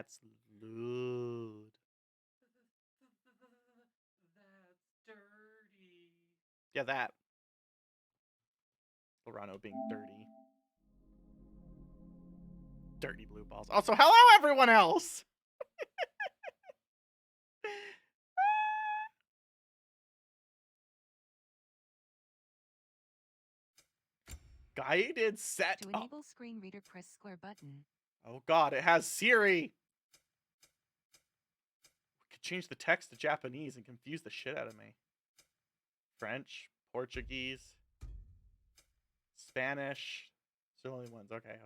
That's lewd. That's dirty. Yeah, that. Lorano being dirty. Dirty blue balls. Also, hello everyone else! Guided set To up. enable screen reader, press square button. Oh god, it has Siri! We could change the text to Japanese and confuse the shit out of me. French, Portuguese, Spanish. Still only ones. Okay.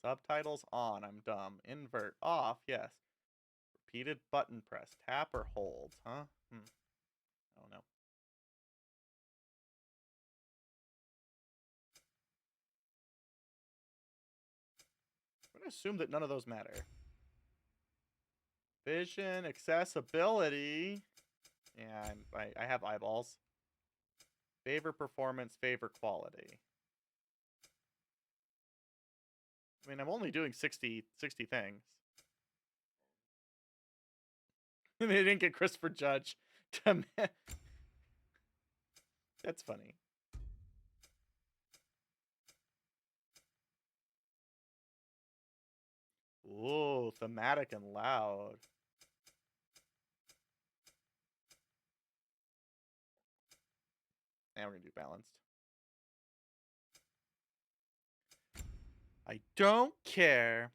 Subtitles on. I'm dumb. Invert off. Yes. Repeated button press. Tap or hold. Huh? I don't know. I'm going to assume that none of those matter. Vision, accessibility. Yeah, I have eyeballs. Favor performance, favor quality. I mean, I'm only doing 60 things. They didn't get Christopher Judge to... That's funny. Ooh, thematic and loud. And we're gonna do balanced. I don't care.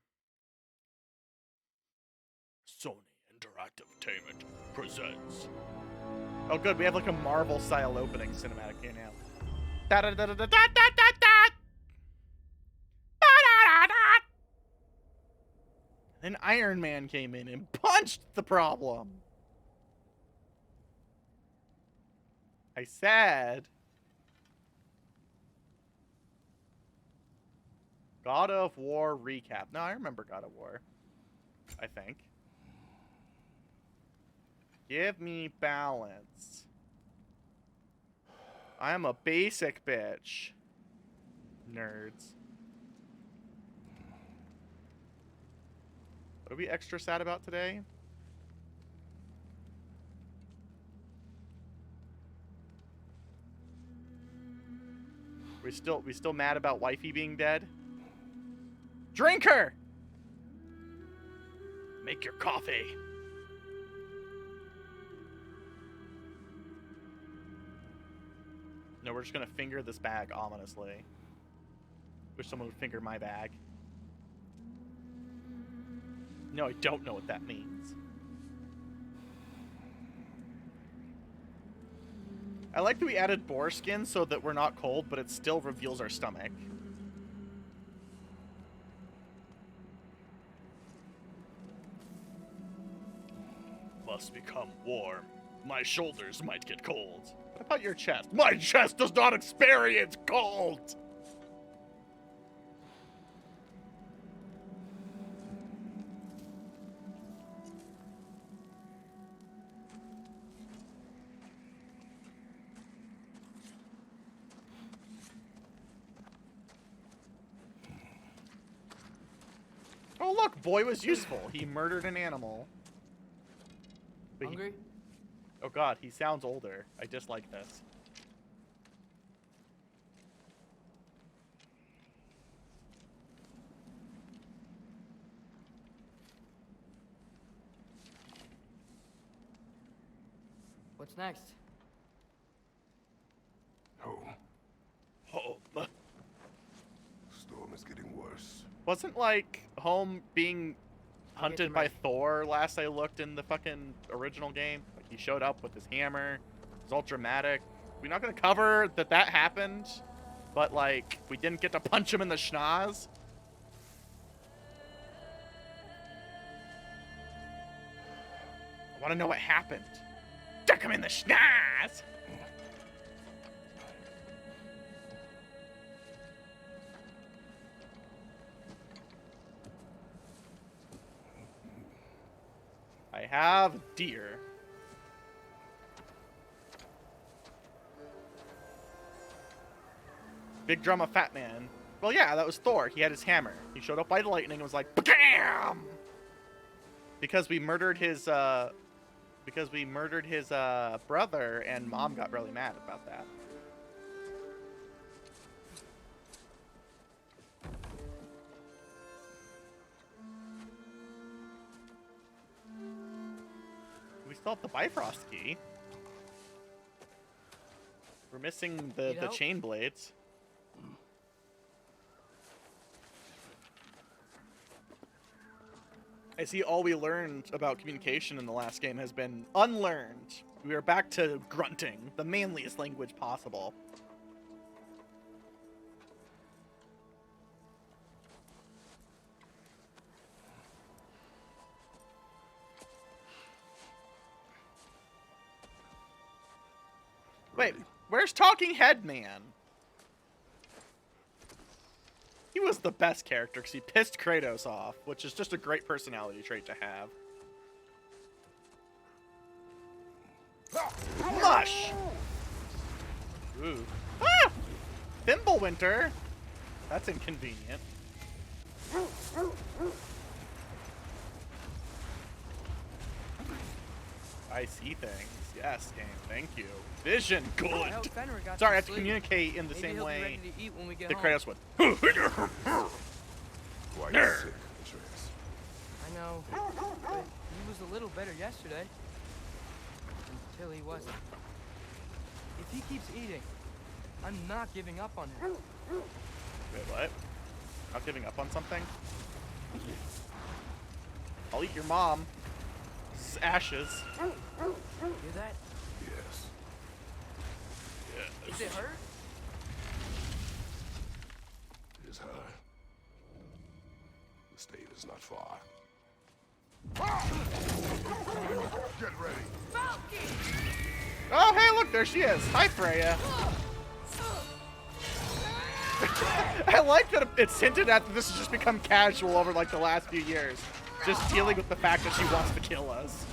Sony Interactive Entertainment presents. Oh, good. We have like a Marvel style opening cinematic here now. Da da da da da da da da. Then Iron Man came in and punched the problem. I said. God of War recap. No, I remember God of War. I think. Give me balance. I am a basic bitch. Nerds. What are we extra sad about today? We still mad about wifey being dead? Drink her! Make your coffee. No, we're just gonna finger this bag ominously. Wish someone would finger my bag. No, I don't know what that means. I like that we added boar skin so that we're not cold, but it still reveals our stomach. Must become warm. My shoulders might get cold. What about your chest? My chest does not experience cold! Oh look, Boy was useful. He murdered an animal. But Hungry? Oh god, he sounds older. I dislike this. What's next? Home. Home. Storm is getting worse. Wasn't like Home being hunted him by right. Thor last I looked in the fucking original game? Like he showed up with his hammer. It was all dramatic. We're not gonna cover that happened, but like we didn't get to punch him in the schnoz. I want to know what happened. Duck him in the schnoz. I have deer. Big drama fat man. Well, yeah, that was Thor. He had his hammer. He showed up by the lightning and was like, BAM! Because we murdered his brother, and Mom got really mad about that. We still have the Bifrost key. We're missing the chain blades. I see all we learned about communication in the last game has been unlearned. We are back to grunting, the manliest language possible. Wait, where's Talking Head Man? He was the best character because he pissed Kratos off, which is just a great personality trait to have. Mush! Ooh. Ah! Thimblewinter! That's inconvenient. I see things. Yes, game. Thank you. Vision. Good. Sorry, I have to communicate in the same way that Kratos would. Quite sick, Atreus. I know, but he was a little better yesterday. Until he wasn't. If he keeps eating, I'm not giving up on him. Wait, what? Not giving up on something? I'll eat your mom. Ashes. Hear that? Yes. Does it hurt? It is her. The state is not far. Get ready. Oh, hey, look, there she is. Hi, Freya. I like that it's hinted at that this has just become casual over, like, the last few years. Just dealing with the fact that she wants to kill us.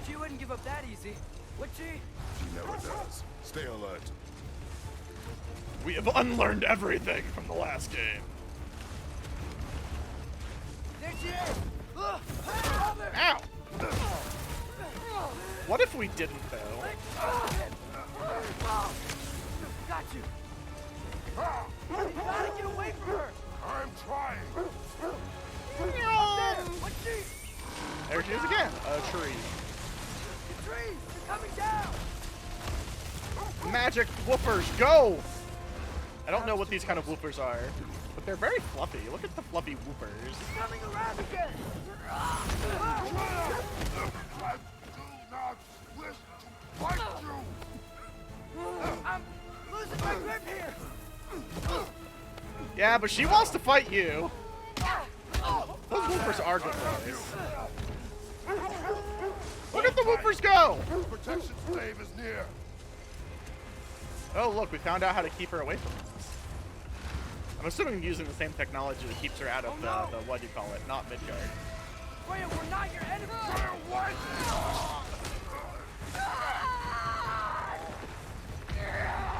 She wouldn't give up that easy, would she? She never does. Stay alert. We have unlearned everything from the last game. There she is! Ow! What if we didn't, though? Got you! You gotta get away from her! I'm trying. What's she? There she is again. A tree. The trees! They're coming down! Magic woofers, go! I don't know what these kind of woofers are, but they're very fluffy. Look at the fluffy woofers. Coming around again! I do not wish to fight you. I'm losing my grip here! Yeah, but she wants to fight you. Those woofers are good guys. Look at the woofers go! Protection stave is near. Oh, look, we found out how to keep her away from us. I'm assuming using the same technology that keeps her out of the what do you call it, not Midgard. Freya, we're not your enemy! What?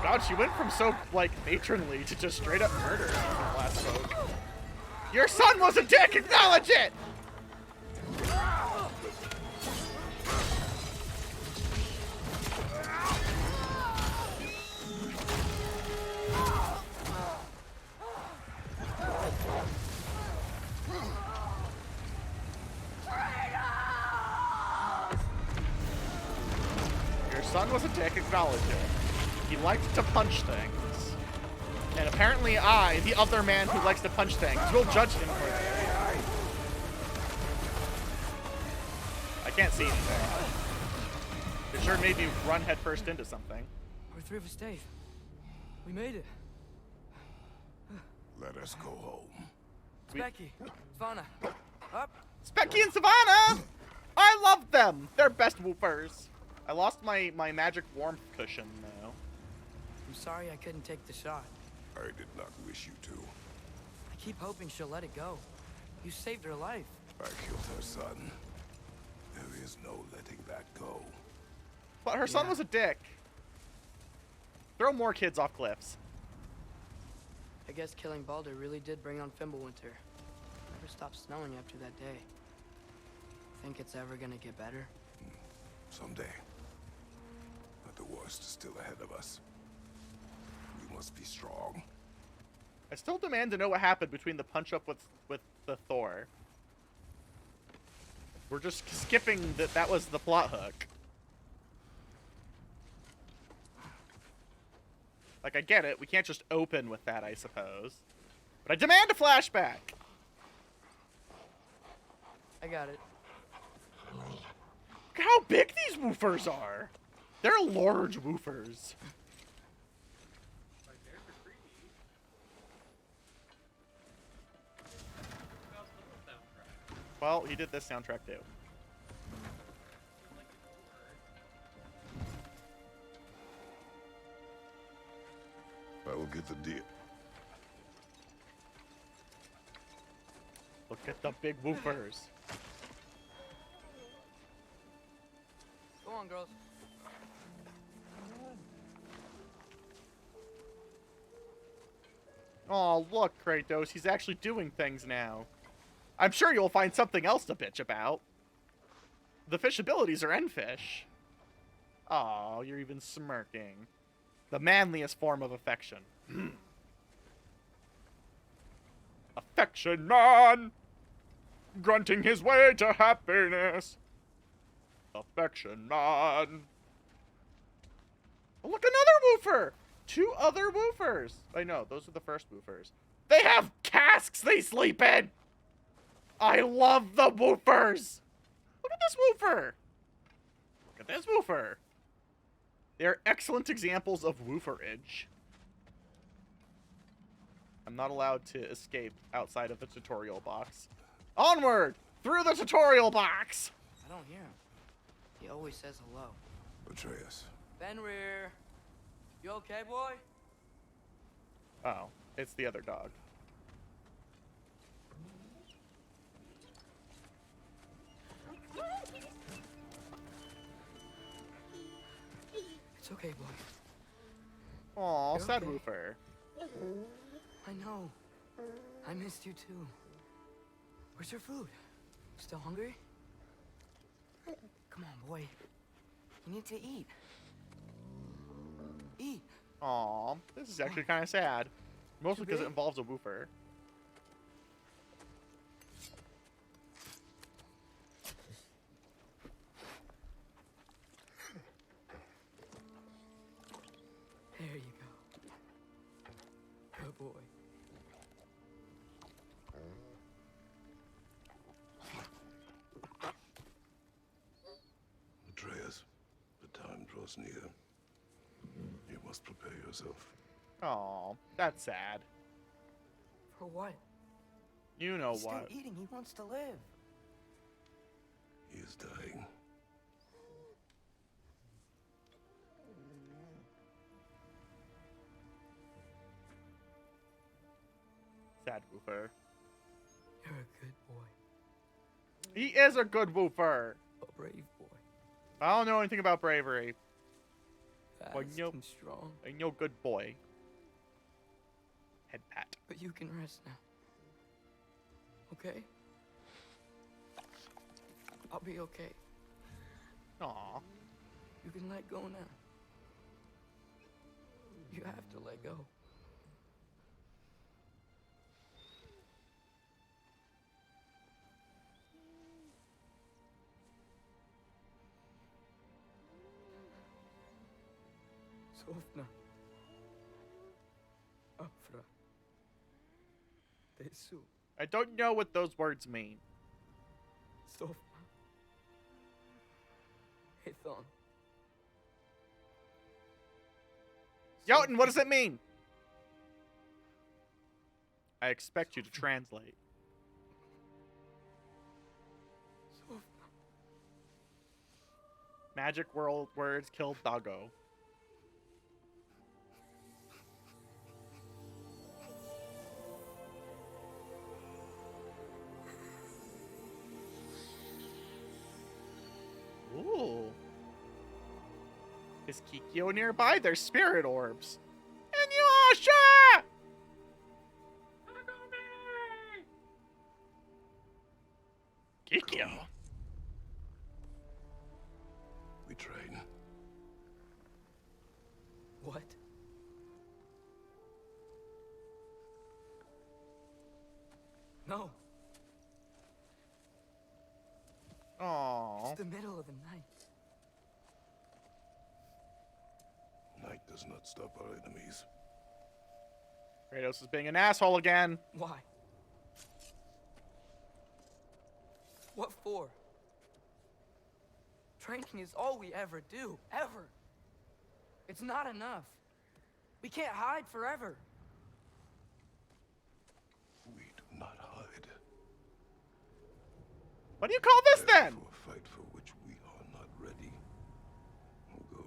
God, she went from so, like, matronly to just straight up murder when we last spoke. Your son was a dick! Acknowledge it! Your son was a dick, acknowledge it. He liked to punch things. And apparently I, the other man who likes to punch things, will judge him for that. I can't see anything. It sure made me run headfirst into something. We're through for Stave. We made it. Let us go home. Specky, Svana, up. Specky and Savannah! I love them! They're best woofers. I lost my magic warmth cushion, though. I'm sorry I couldn't take the shot. I did not wish you to. I keep hoping she'll let it go. You saved her life. I killed her son. There is no letting that go. But her son Yeah. was a dick. Throw more kids off cliffs. I guess killing Balder really did bring on Fimbulwinter. Never stopped snowing after that day. Think it's ever gonna get better? Someday. But the worst is still ahead of us. We must be strong. I still demand to know what happened between the punch-up with the Thor. We're just skipping that was the plot hook. Like, I get it. We can't just open with that, I suppose. But I demand a flashback! I got it. Look how big these woofers are! They're large woofers. Well, he did this soundtrack too. I will get the deal. Look at the big woofers. Go on, girls. Oh, look, Kratos. He's actually doing things now. I'm sure you'll find something else to bitch about. The fish abilities are end-fish. Oh, you're even smirking. The manliest form of affection. Affection man! Grunting his way to happiness. Affection man. Oh, look, another woofer! 2 other woofers. I know, those are the first woofers. They have casks they sleep in! I love the woofers! Look at this woofer! Look at this woofer! They are excellent examples of wooferage. I'm not allowed to escape outside of the tutorial box. Onward! Through the tutorial box! I don't hear him. He always says hello. Atreus. Fenrir! You okay, boy? Oh, it's the other dog. It's okay, boy. Aw, You're sad okay. woofer. I know. I missed you too. Where's your food? Still hungry? Come on, boy. You need to eat. Eat. Aw, this is actually kind of sad. Mostly because it big? involves a woofer. There you go. Good boy. Atreus, the time draws near. You must prepare yourself. Aw, that's sad. For what? You know He's what. still eating. He wants to live. He is dying. Sad woofer. You're a good boy. He is a good woofer. A brave boy. I don't know anything about bravery. Fast nope. and strong. I know good boy. Head pat. But you can rest now. Okay? I'll be okay. Aw. You can let go now. You have to let go. Sofna. Afra. Tesu. I don't know what those words mean. Sofna. Hethon. Jotun, what does it mean? I expect you to translate. Sofna. Magic world words killed doggo. Ooh. Is Kikyo nearby? They're spirit orbs. Inuyasha! Kikyo. We train. What? No. Aww. It's the middle of the night. Night does not stop our enemies. Kratos is being an asshole again. Why? What for? Training is all we ever do, ever. It's not enough. We can't hide forever. We do not hide. What do you call this then? For a fight for which we are not ready. We'll go.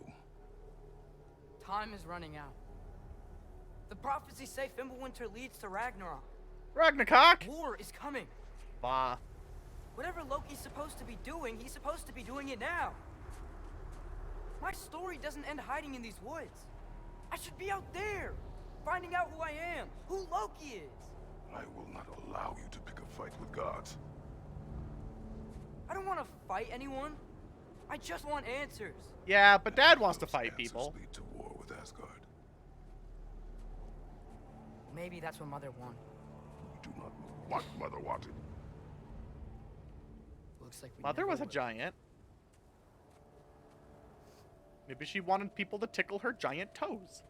Time is running out. The prophecies say Fimbulwinter leads to Ragnarok. Ragnarok? War is coming. Bah. Whatever Loki's supposed to be doing, he's supposed to be doing it now. My story doesn't end hiding in these woods. I should be out there, finding out who I am, who Loki is. I will not allow you to pick a fight with gods. I don't want to fight anyone. I just want answers. Yeah, but Dad wants to Those fight answers people. lead to war with Asgard. Maybe that's what Mother wanted. We do not know what Mother wanted. Looks like we Mother never was a will. giant. Maybe she wanted people to tickle her giant toes.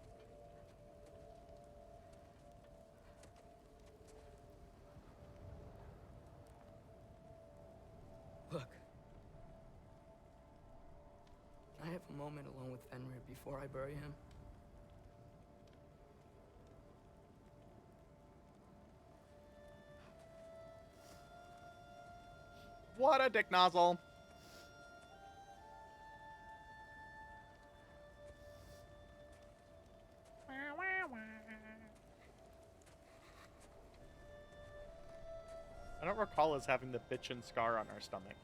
Look. Can I have a moment alone with Fenrir before I bury him? What a dick nozzle. I don't recall us having the bitchin' scar on our stomach.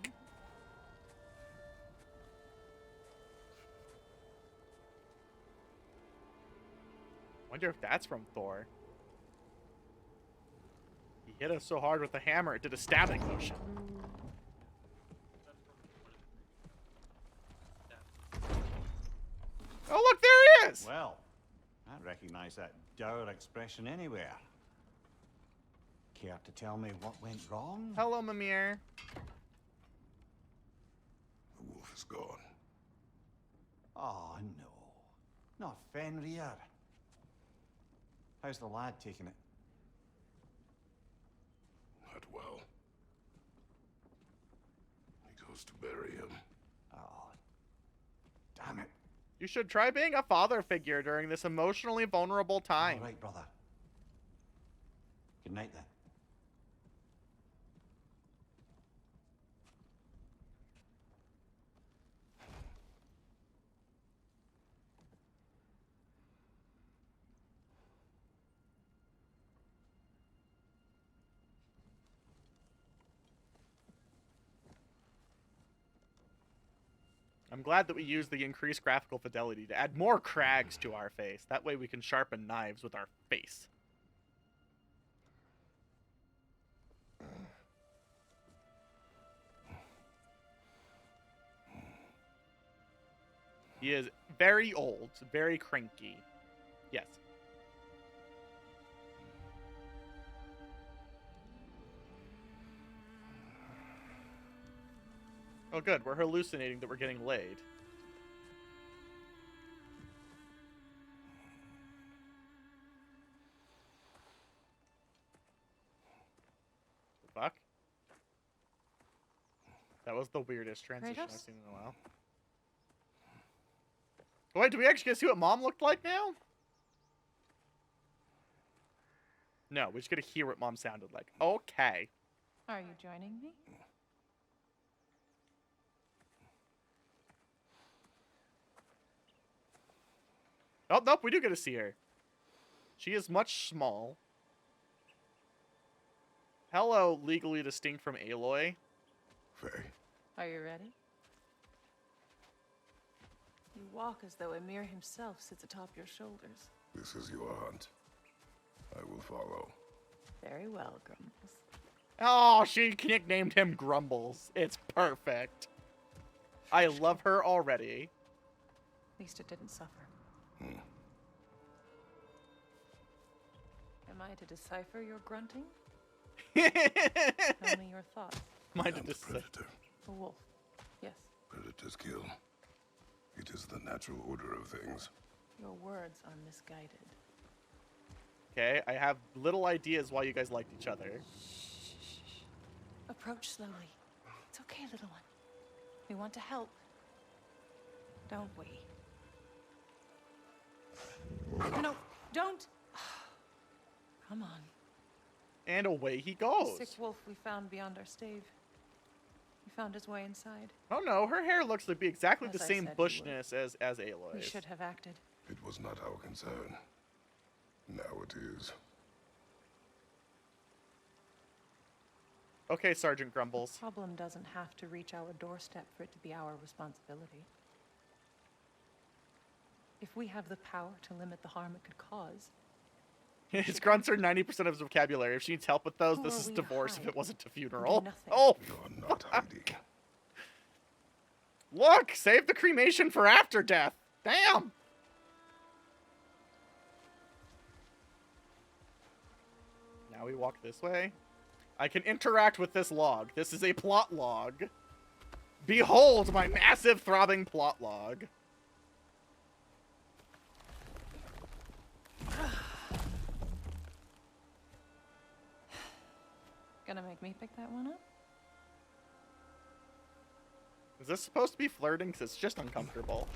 Wonder if that's from Thor. He hit us so hard with the hammer it did a stabbing motion. Oh, look, there he is! Well, I recognize that dour expression anywhere. Care to tell me what went wrong? Hello, Mimir. The wolf is gone. Oh, no. Not Fenrir. How's the lad taking it? Not well. He goes to bury him. Oh, damn it. You should try being a father figure during this emotionally vulnerable time. All right, brother. Good night, then. I'm glad that we used the increased graphical fidelity to add more crags to our face. That way we can sharpen knives with our face. He is very old, very cranky. Yes. Oh, good. We're hallucinating that we're getting laid. The fuck? That was the weirdest transition I've Kratos? seen in a while. Oh, wait, do we actually get to see what Mom looked like now? No, we just get to hear what Mom sounded like. Okay. Are you joining me? Oh, nope, we do get to see her. She is much small. Hello, legally distinct from Aloy. Faye. Are you ready? You walk as though Emir himself sits atop your shoulders. This is your hunt. I will follow. Very well, Grumbles. Oh, she nicknamed him Grumbles. It's perfect. I love her already. At least it didn't suffer. Hmm. Am I to decipher your grunting? Mine Tell me your thoughts. I am to the just say. predator. A wolf. Yes. Predators kill. It is the natural order of things. Your words are misguided. Okay, I have little ideas why you guys liked each other. Approach slowly. It's okay, little one. We want to help. Don't we? No, don't! Come on. And away he The goes. sick wolf we found beyond our stave. He found his way inside. Oh no, her hair looks to be exactly As the I same said he would. bushness as We Aloy's. should have acted. It was not our concern. Now it is. Okay, Sergeant Grumbles. Problem doesn't have to reach our doorstep for it to be our responsibility. If we have the power to limit the harm it could cause, His grunts are 90% of his vocabulary. If she needs help with those, Who this are is we to divorce if hide? it wasn't a Do funeral. nothing. Oh, You're not hiding. look! Save the cremation for after death. Damn! Now we walk this way. I can interact with this log. This is a plot log. Behold my massive throbbing plot log. gonna make me pick that one up? Is this supposed to be flirting? Because it's just uncomfortable.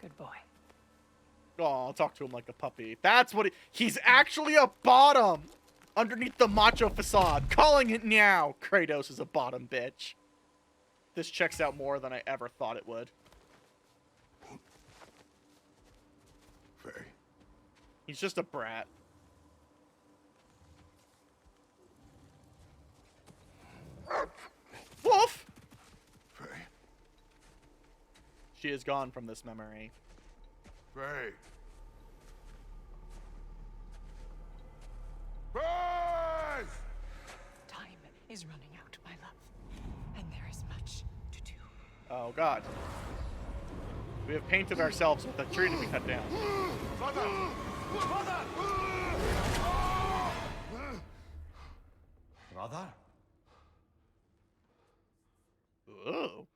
Good boy. Oh, I'll talk to him like a puppy. That's what he's actually a bottom! Underneath the macho facade. Calling it now! Kratos is a bottom bitch. This checks out more than I ever thought it would. Faye, He's just a brat. Wolf! Faye, She is gone from this memory. Faye. Faye! Time is running out, my love. And there is much to do. Oh, God. We have painted ourselves with a tree to be cut down. Brother? Ooh.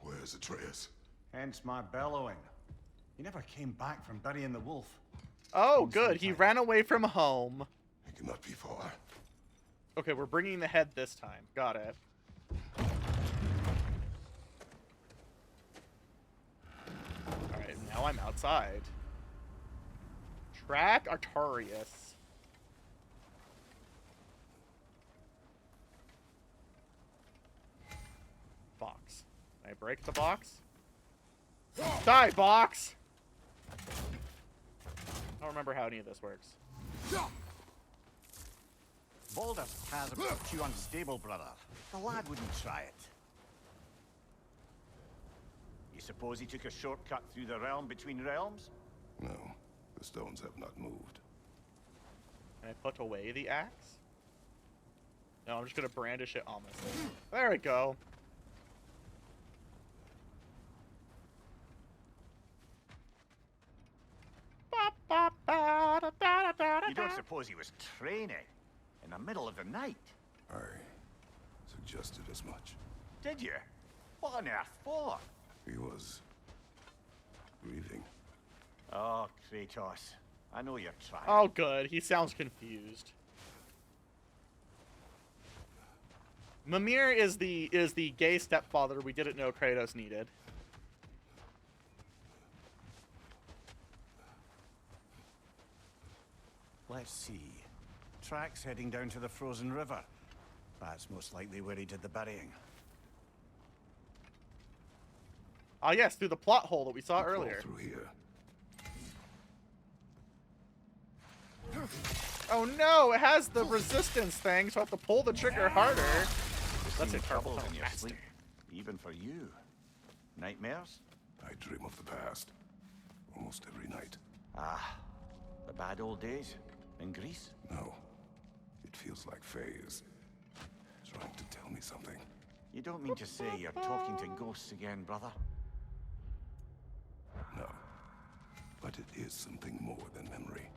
Where's Atreus? Hence my bellowing. He never came back from burying the wolf. Oh, good. He ran away from home. He cannot be far. Okay, we're bringing the head this time. Got it. Alright, now I'm outside. Track Artorias. Box. Can I break the box? Die, box! I don't remember how any of this works. Baldur's chasm is too unstable, brother. The lad wouldn't try it. You suppose he took a shortcut through the realm between realms? No, the stones have not moved. Can I put away the axe? No, I'm just gonna brandish it ominously. There we go. You don't suppose he was training in the middle of the night? I suggested as much. Did you? What on earth for? He was grieving. Oh, Kratos. I know you're trying. Oh, good. He sounds confused. Mimir is the gay stepfather we didn't know Kratos needed. Let's see. Tracks heading down to the frozen river. That's most likely where he did the burying. Ah, yes, through the plot hole that we saw Crawl earlier. through here. Oh no, it has the resistance thing, so I have to pull the trigger harder. That's a Seen terrible troubles in time. your sleep, even for you. Nightmares? I dream of the past. Almost every night. Ah, the bad old days in Greece? No. It feels like Faye is trying to tell me something. You don't mean to say you're talking to ghosts again, brother? No. But it is something more than memory.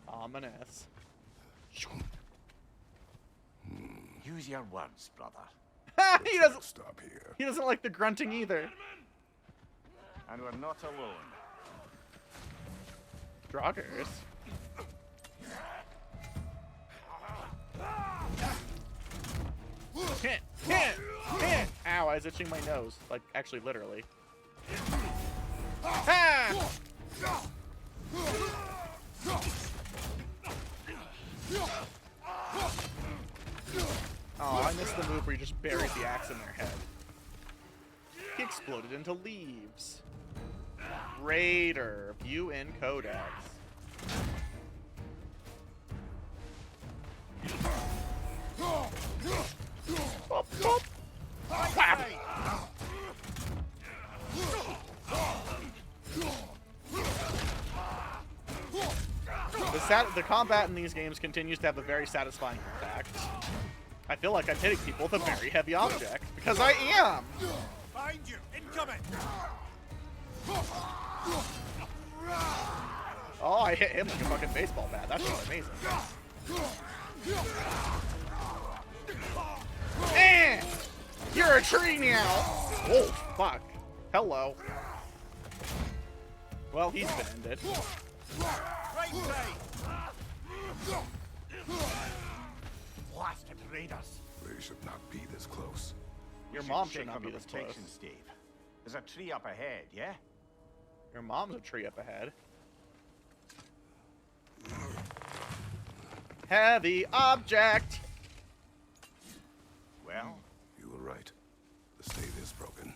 Ominous. Use your words, brother. he doesn't. Stop here. He doesn't like the grunting either. And we're not alone. Draugrs. Hit. Ow! I was itching my nose. Like, actually, literally. Ah! Oh, I missed the move where you just buried the axe in their head. He exploded into leaves. Raider. View in Codex. Bop, bop. Whap. The combat in these games continues to have a very satisfying impact. I feel like I'm hitting people with a very heavy object, because I am! Find you! Incoming! Oh, I hit him like a fucking baseball bat. That's really amazing. Eh! You're a tree now! Oh, fuck. Hello. Well, he's been ended. Right side! Blasted raiders! They should not be this close. Your We mom check should not on be the this close. protection, Steve. There's a tree up ahead, yeah? Your mom's a tree up ahead. Heavy object! Well, You were right. The stave is broken.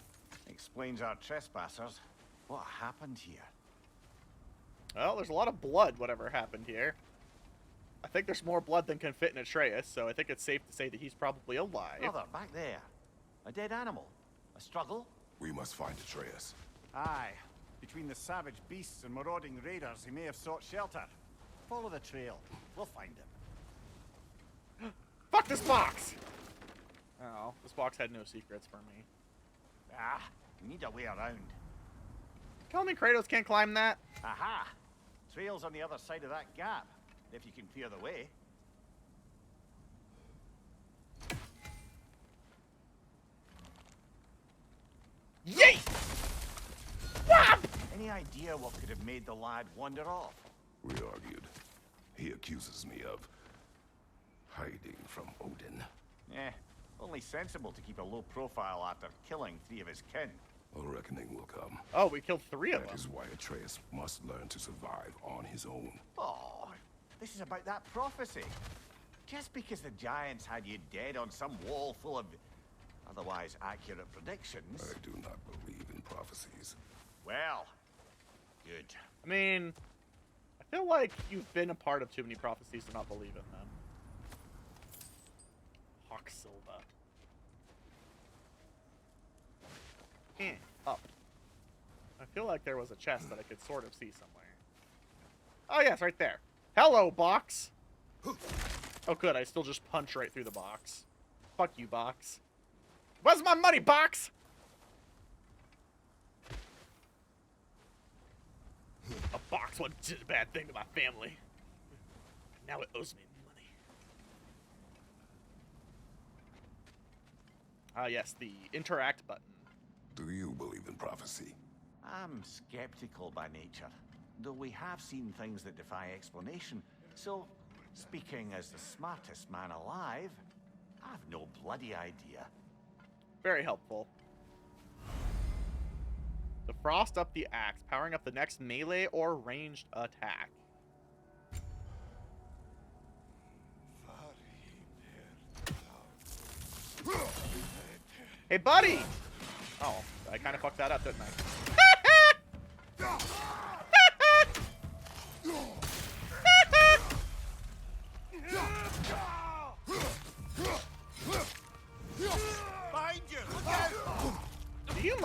explains our trespassers. What happened here? Well, there's a lot of blood, whatever happened here. I think there's more blood than can fit in Atreus, so I think it's safe to say that he's probably alive. Brother, back there. A dead animal. A struggle? We must find Atreus. Aye. Between the savage beasts and marauding raiders, he may have sought shelter. Follow the trail. We'll find him. Fuck this box! Oh, this box had no secrets for me. Ah, we need a way around. Tell me Kratos can't climb that? Aha! Trail's on the other side of that gap, if you can clear the way. Yeet! Whap! Any idea what could have made the lad wander off? We argued. He accuses me of hiding from Odin. Eh, only sensible to keep a low profile after killing 3 of his kin. A reckoning will come. Oh, we killed 3 of That them. is why Atreus must learn to survive on his own. Oh, this is about that prophecy. Just because the giants had you dead on some wall full of otherwise accurate predictions. I do not believe in prophecies. Well, good. I mean, I feel like you've been a part of too many prophecies to not believe in them. Hawk Silva. Up. I feel like there was a chest that I could sort of see somewhere. Oh yes, right there. Hello, box! Oh good, I still just punch right through the box. Fuck you, box. Where's my money, box? A box once did a bad thing to my family. Now it owes me money. Ah yes, the interact button. Do you believe in prophecy? I'm skeptical by nature, though we have seen things that defy explanation. So, speaking as the smartest man alive, I've no bloody idea. Very helpful. The frost up the axe, powering up the next melee or ranged attack. Hey, buddy! Oh, I kind of fucked that up, didn't I?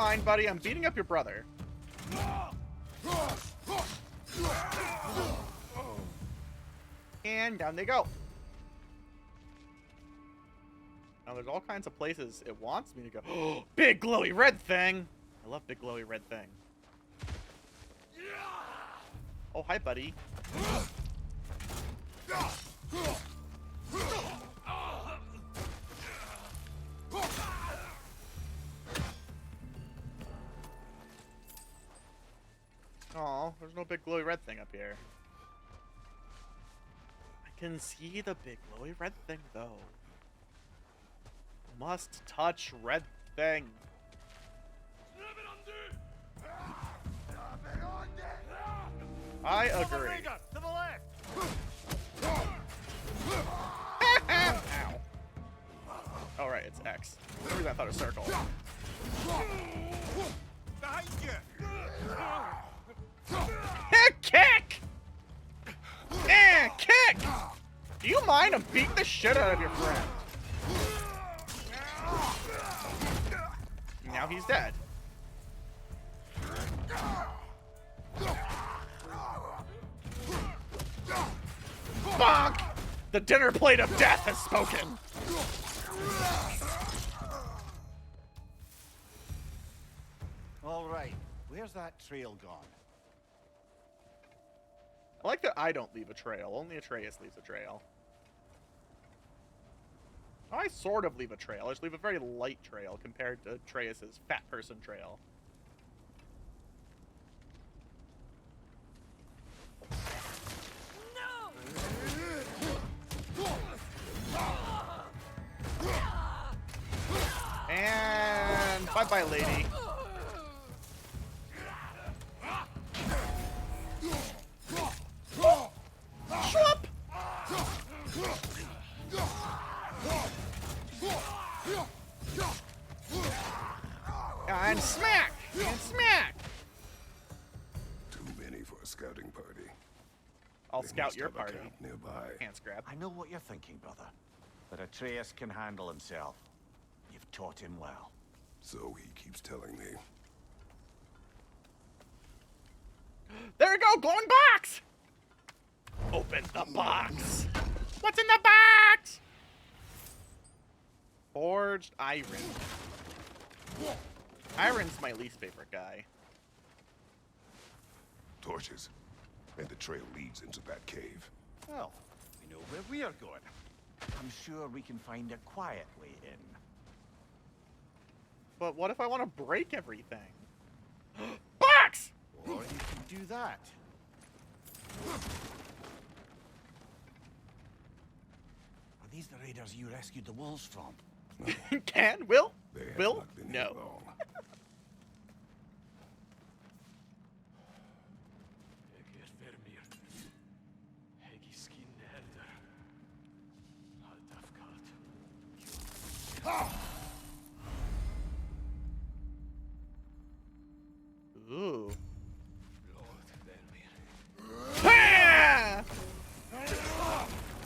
mind, buddy? I'm beating up your brother. And down they go. Now there's all kinds of places it wants me to go. Oh, big glowy red thing! I love big glowy red thing. Oh, hi, buddy. Oh, there's no big glowy red thing up here. I can see the big glowy red thing, though. Must touch red thing. I agree. To the left. Ow. Oh, right, it's X. For some reason I thought it was circle. Behind you. Kick! Kick! Do you mind? I'm beating the shit out of your friend. Now he's dead. Bonk! The dinner plate of death has spoken. All right. Where's that trail gone? I like that I don't leave a trail. Only Atreus leaves a trail. I sort of leave a trail. I just leave a very light trail compared to Atreus's fat person trail. And bye-bye, lady. Schwupp! And smack! And smack! Too many for a scouting party. I'll They scout must your have a party. camp nearby. Hands grab. I know what you're thinking, brother. But Atreus can handle himself. You've taught him well. So he keeps telling me. There we go! Glowing box! Open the box! What's in the box? Forged iron. Iron's my least favorite guy. Torches. And the trail leads into that cave. Well, we know where we are going. I'm sure we can find a quiet way in. But what if I want to break everything? Box! Or you can do that. Are these the raiders you rescued the wolves from? Can? Will? They have Will? not been here No. long. Ooh. Ah!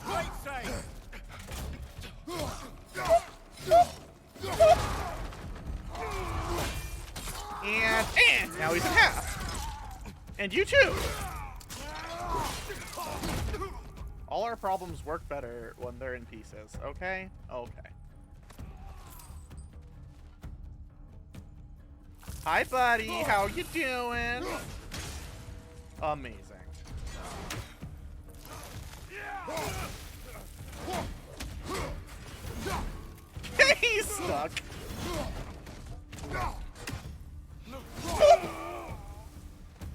Right side! And now he's in half. And you too. All our problems work better when they're in pieces. Okay? Okay. Hi, buddy. How you doing? Amazing. He's stuck.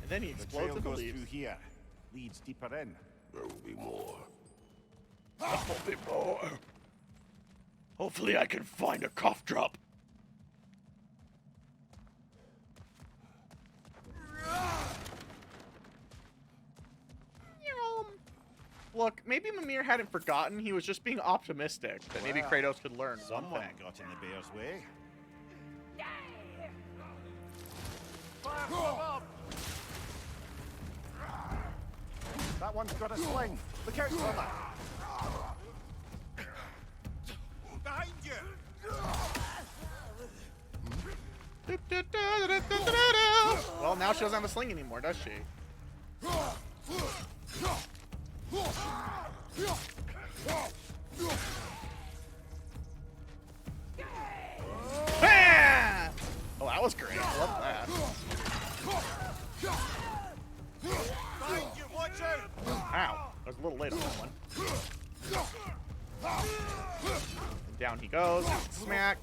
And then he The explodes trail in the goes leaves. through here. Leads deeper in. There will be more. There'll be more. Hopefully I can find a cough drop. Look, maybe Mimir hadn't forgotten. He was just being optimistic that maybe Well, Kratos could learn one Someone thing. got in the bear's way. That one's got a sling. Look out for that. Behind you! Well, now she doesn't have a sling anymore, does she? Ah! Oh, that was great. I love that. Ow. I was a little late on that one. And down he goes. Smack.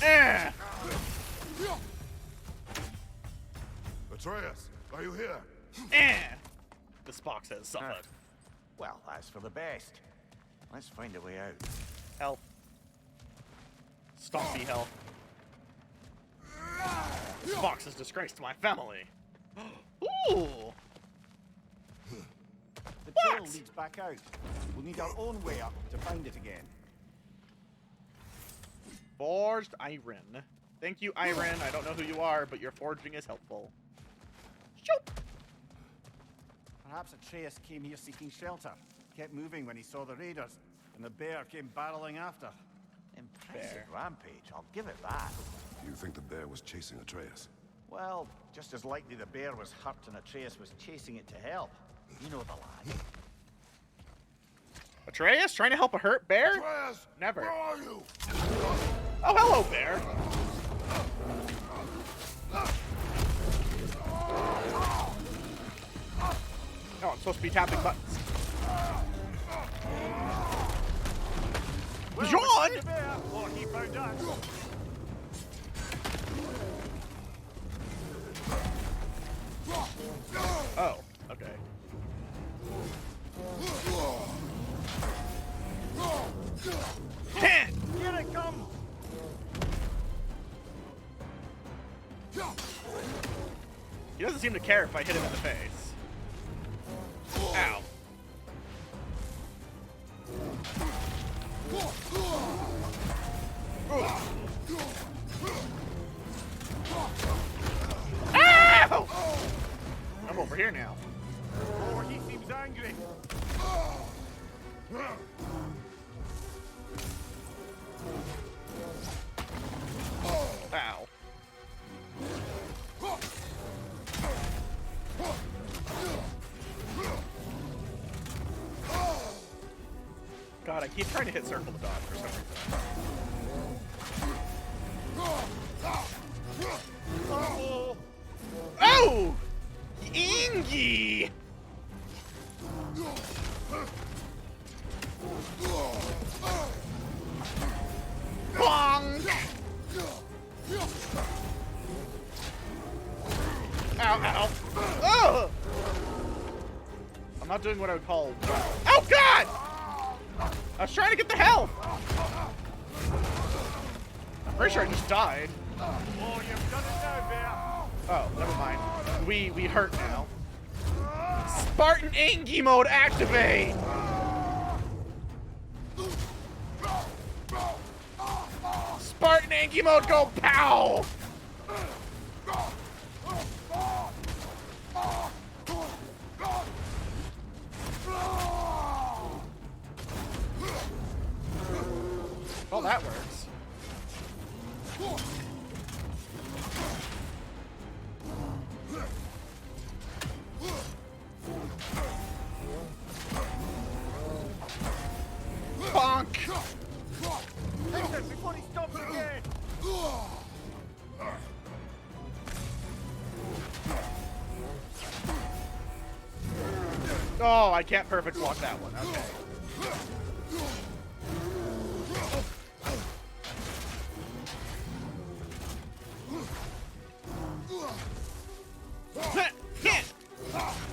Ah! Atreus, are you here? Ah! This box has suffered. Well, that's for the best. Let's find a way out. Health. Stompy health. This box is disgrace to my family. Ooh! The trail leads back out. We'll need our own way up to find it again. Forged iron. Thank you, iron. I don't know who you are, but your forging is helpful. Shoop! Perhaps Atreus came here seeking shelter. Kept moving when he saw the raiders, and the bear came barreling after. Impressive rampage, I'll give it that. Do you think the bear was chasing Atreus? Well, just as likely the bear was hurt and Atreus was chasing it to help. You know the lad. Atreus trying to help a hurt bear? Atreus! Never. Where are you? Oh, hello, bear. Oh, I'm supposed to be tapping buttons. John! Oh, he found us. Oh, okay. Here it comes! He doesn't seem to care if I hit him in the face. Ow. Ow! I'm over here now. Oh, he seems angry. Ow. God, I keep trying to hit circle to dodge for some reason. Oh! Ingy! Bonk! Ow, ow. Oh! I'm not doing what I would call... Oh, God! I was trying to get the health! I'm pretty sure I just died. Oh, you've done it now, bear. Oh, never mind. We hurt now. Spartan Angie mode activate! Spartan Angie mode go pow! Well, that works. Bonk! Listen, before he stops again. Oh, I can't perfect block that one. Okay.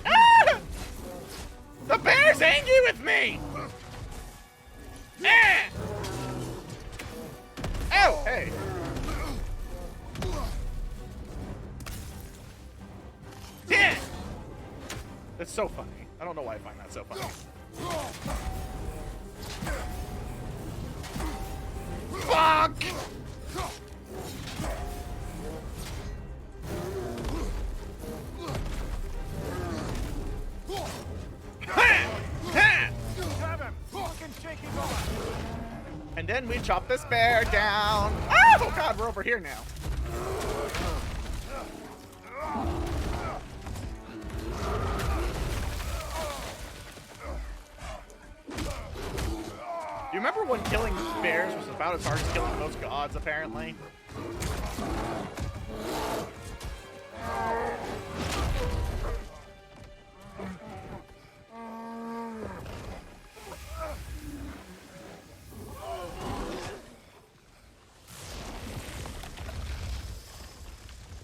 Ah! The bear's angry with me! Ah! Oh, hey. Yeah! That's so funny. I don't know why I find that so funny. Fuck! Ha! Ha! Grab him. Fucking shake him off. And then we chop this bear down. Oh god, we're over here now. You remember when killing bears was about as hard as killing most gods, apparently?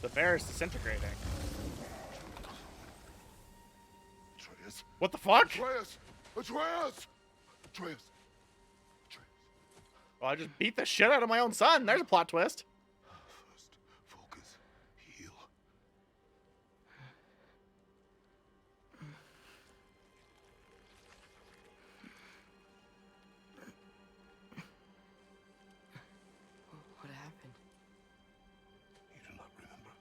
The bear is disintegrating. Atreus. What the fuck? Atreus! Atreus! Atreus! Well, I just beat the shit out of my own son. There's a plot twist. First, focus. Heal. What happened? You do not remember.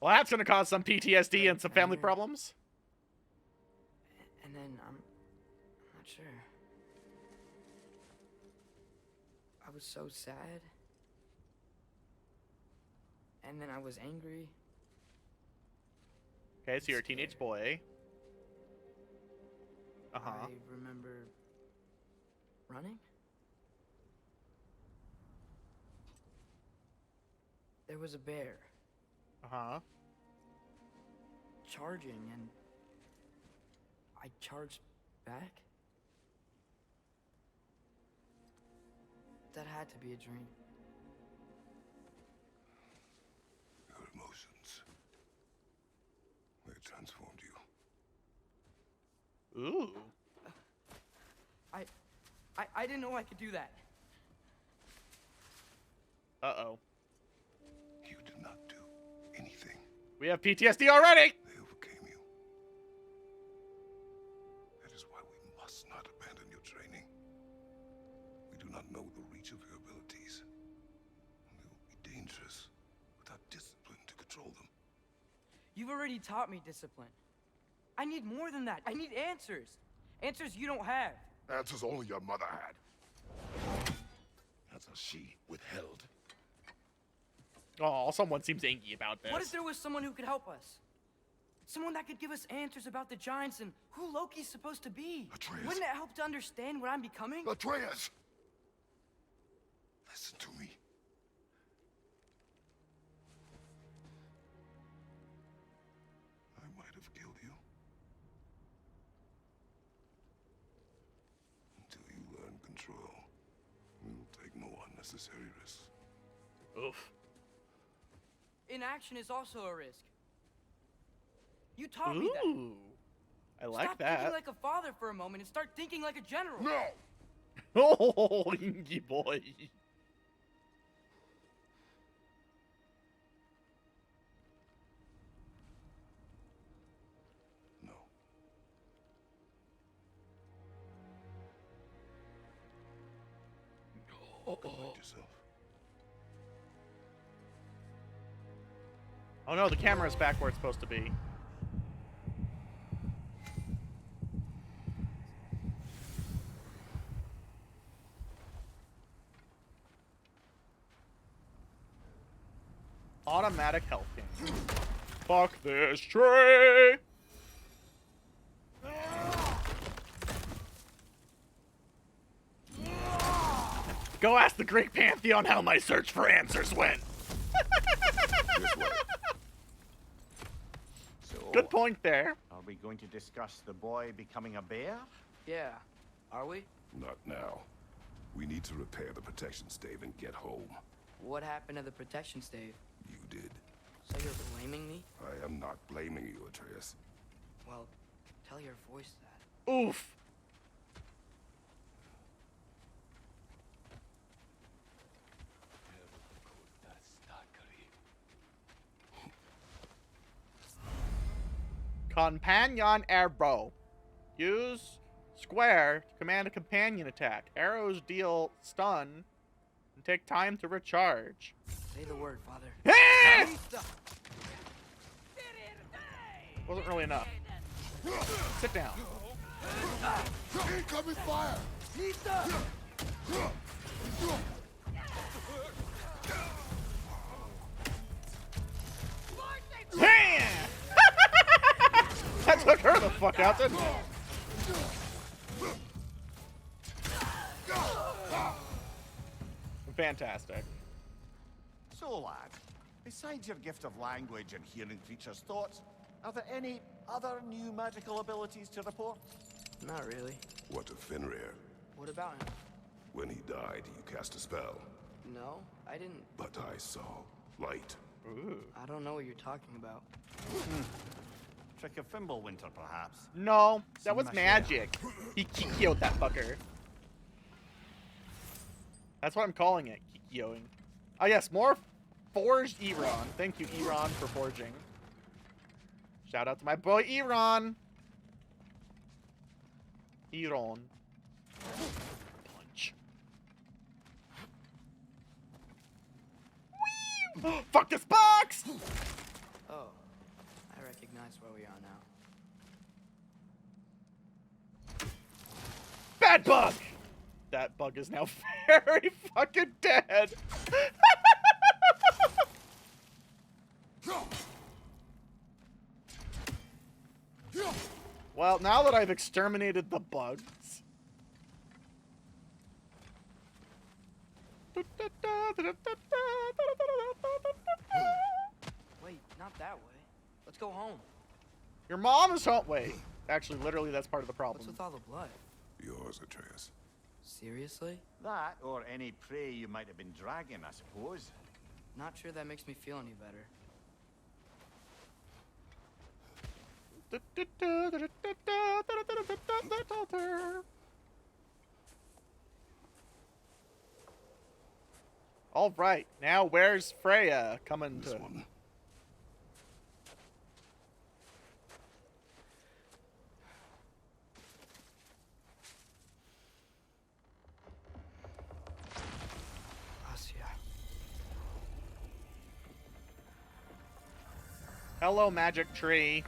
Well, that's gonna cause some PTSD and some family problems. And then I'm not sure. I was so sad. And then I was angry. Okay, so you're a teenage boy. Uh-huh. I remember running. There was a bear Uh-huh. charging, and I charged back. That had to be a dream. Your emotions. They transformed you. Ooh. I didn't know I could do that. Uh-oh. You did not do anything. We have PTSD already! They overcame you. That is why we must not abandon your training. We do not know the reach of your abilities. They will be dangerous without discipline to control them. You've already taught me discipline. I need more than that. I need answers. Answers you don't have. Answers only your mother had. Answers she withheld. Oh, someone seems angry about this. What if there was someone who could help us? Someone that could give us answers about the giants and who Loki's supposed to be. Atreus. Wouldn't it help to understand what I'm becoming? Atreus! Listen to me. I might have killed you. Until you learn control, we will take no unnecessary risks. Oof. Inaction is also a risk. You taught me that. Ooh. I like Stop that. thinking like a father for a moment and start thinking like a general. No! Oh, Ingy boy. No. Collect yourself. Oh no, the camera's back where it's supposed to be. Automatic health gain. Fuck this tree! Go ask the Greek pantheon how my search for answers went. This way. So, Good point there. are we going to discuss the boy becoming a bear? Yeah. Are we? Not now. We need to repair the protection stave and get home. What happened to the protection stave? You did. So you're blaming me? I am not blaming you, Atreus. Well, tell your voice that. Oof. Companion arrow. Use square to command a companion attack. Arrows deal stun and take time to recharge. Say the word, Father. Ah! Lisa! Wasn't really enough. Sit down. Incoming fire! Bam! That took her the fuck out, didn't it? Fantastic. So, lad, besides your gift of language and hearing creatures' thoughts, are there any other new magical abilities to report? Not really. What of Fenrir? What about him? When he died, you cast a spell. No, I didn't. But I saw light. Ooh. I don't know what you're talking about. Trick of Fimbulwinter, perhaps. No, that was Some magic. He kikyoed that fucker. That's what I'm calling it, kikyoing. Oh yes, more forged Eron. Thank you, Eron, for forging. Shout out to my boy Eron. Eron. Punch. Whee! Fuck this box! Oh, I recognize where we are now. Bad bug! That bug is now very fucking dead. Well, now that I've exterminated the bugs. Wait, not that way. Let's go home. Your mom is home. Wait, actually, literally, that's part of the problem. What's with all the blood? Yours, Atreus. Seriously? That, or any prey you might have been dragging, I suppose. Not sure that makes me feel any better. All right, now where's Freya coming This to? one. Asia. Hello, magic tree.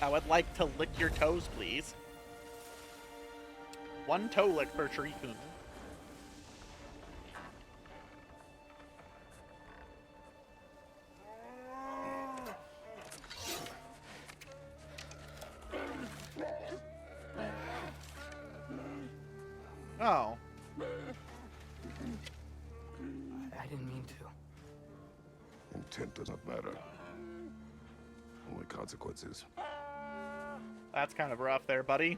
I would like to lick your toes, please. One toe lick per tree-kun. Oh. I didn't mean to. Intent does not matter. Only consequences. That's kind of rough there, buddy.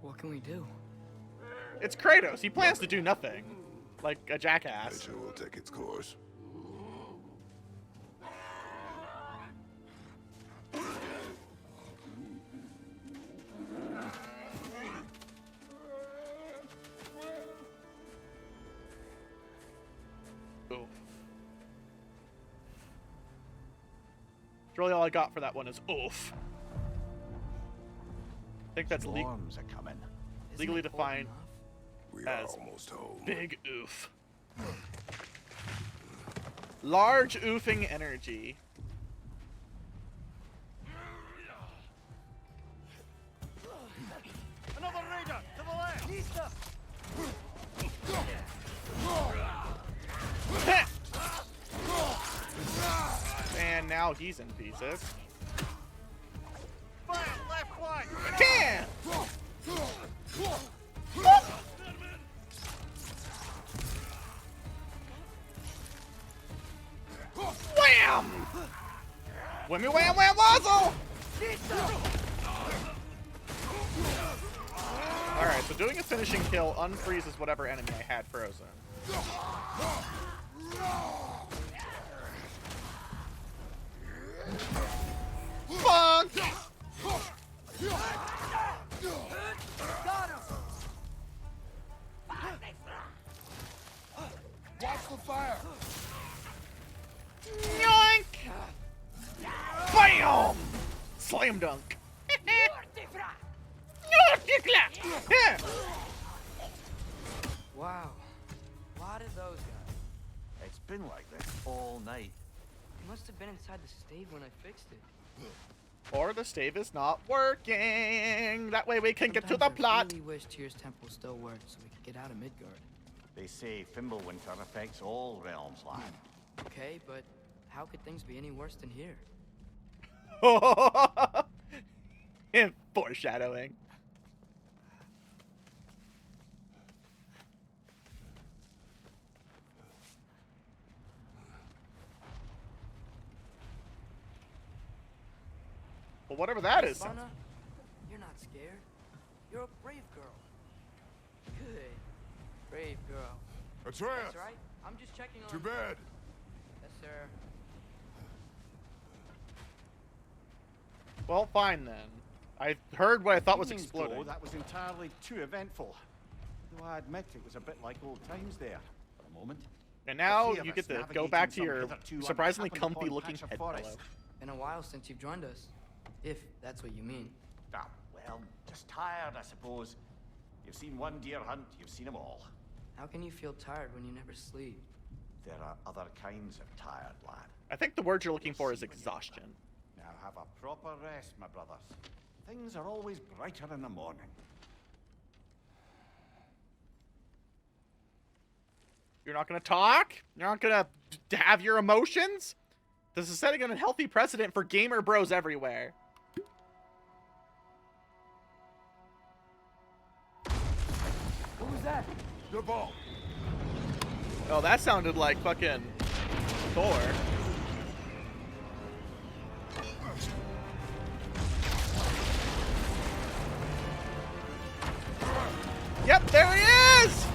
What can we do? It's Kratos. He plans to do nothing. Like a jackass. Nature will take its course. Oof. It's really all I got for that one is oof. I think that's Storms are coming. Isn't legally it cold defined. enough? We are As almost home. Big oof. Large oofing energy. Another raider to the left. And now he's in pieces. Fire, left flank. Can! Wham! Whammy wham wham wazzle! Alright, so doing a finishing kill unfreezes whatever enemy I had frozen. Funk! Watch the fire! Yoink! Bam! Slam dunk. Yeah. Wow. What are those guys? It's been like this all night. They must have been inside the stave when I fixed it. Or the stave is not working. That way we can get to the Sometimes plot. I really wish Tyr's temple still worked so we could get out of Midgard. They say Fimbulwinter affects all realms, lad. Okay, but how could things be any worse than here? Foreshadowing. Well, whatever that is. Lana, you're not scared. You're a brave girl. Good. Brave girl. That's right. That's right. I'm just checking on... Too bad. Yes, sir. Well, fine then. I heard what I thought was Evenings exploding. ago, that was entirely too eventful. Though I admit it was a bit like old times there, for a moment. And now The three of you us get to go navigating back to some your hitherto surprisingly unhappened upon comfy-looking patch of head forest. pillow. Been a while since you've joined us. If that's what you mean. Ah, well, just tired, I suppose. You've seen one deer hunt, you've seen them all. How can you feel tired when you never sleep? There are other kinds of tired, lad. I think the word you're looking for is exhaustion. Now have a proper rest, my brothers. Things are always brighter in the morning. You're not gonna talk? You're not gonna have your emotions? This is setting an unhealthy precedent for gamer bros everywhere. What was that? The ball. Oh, that sounded like fucking Thor. Yep, there he is!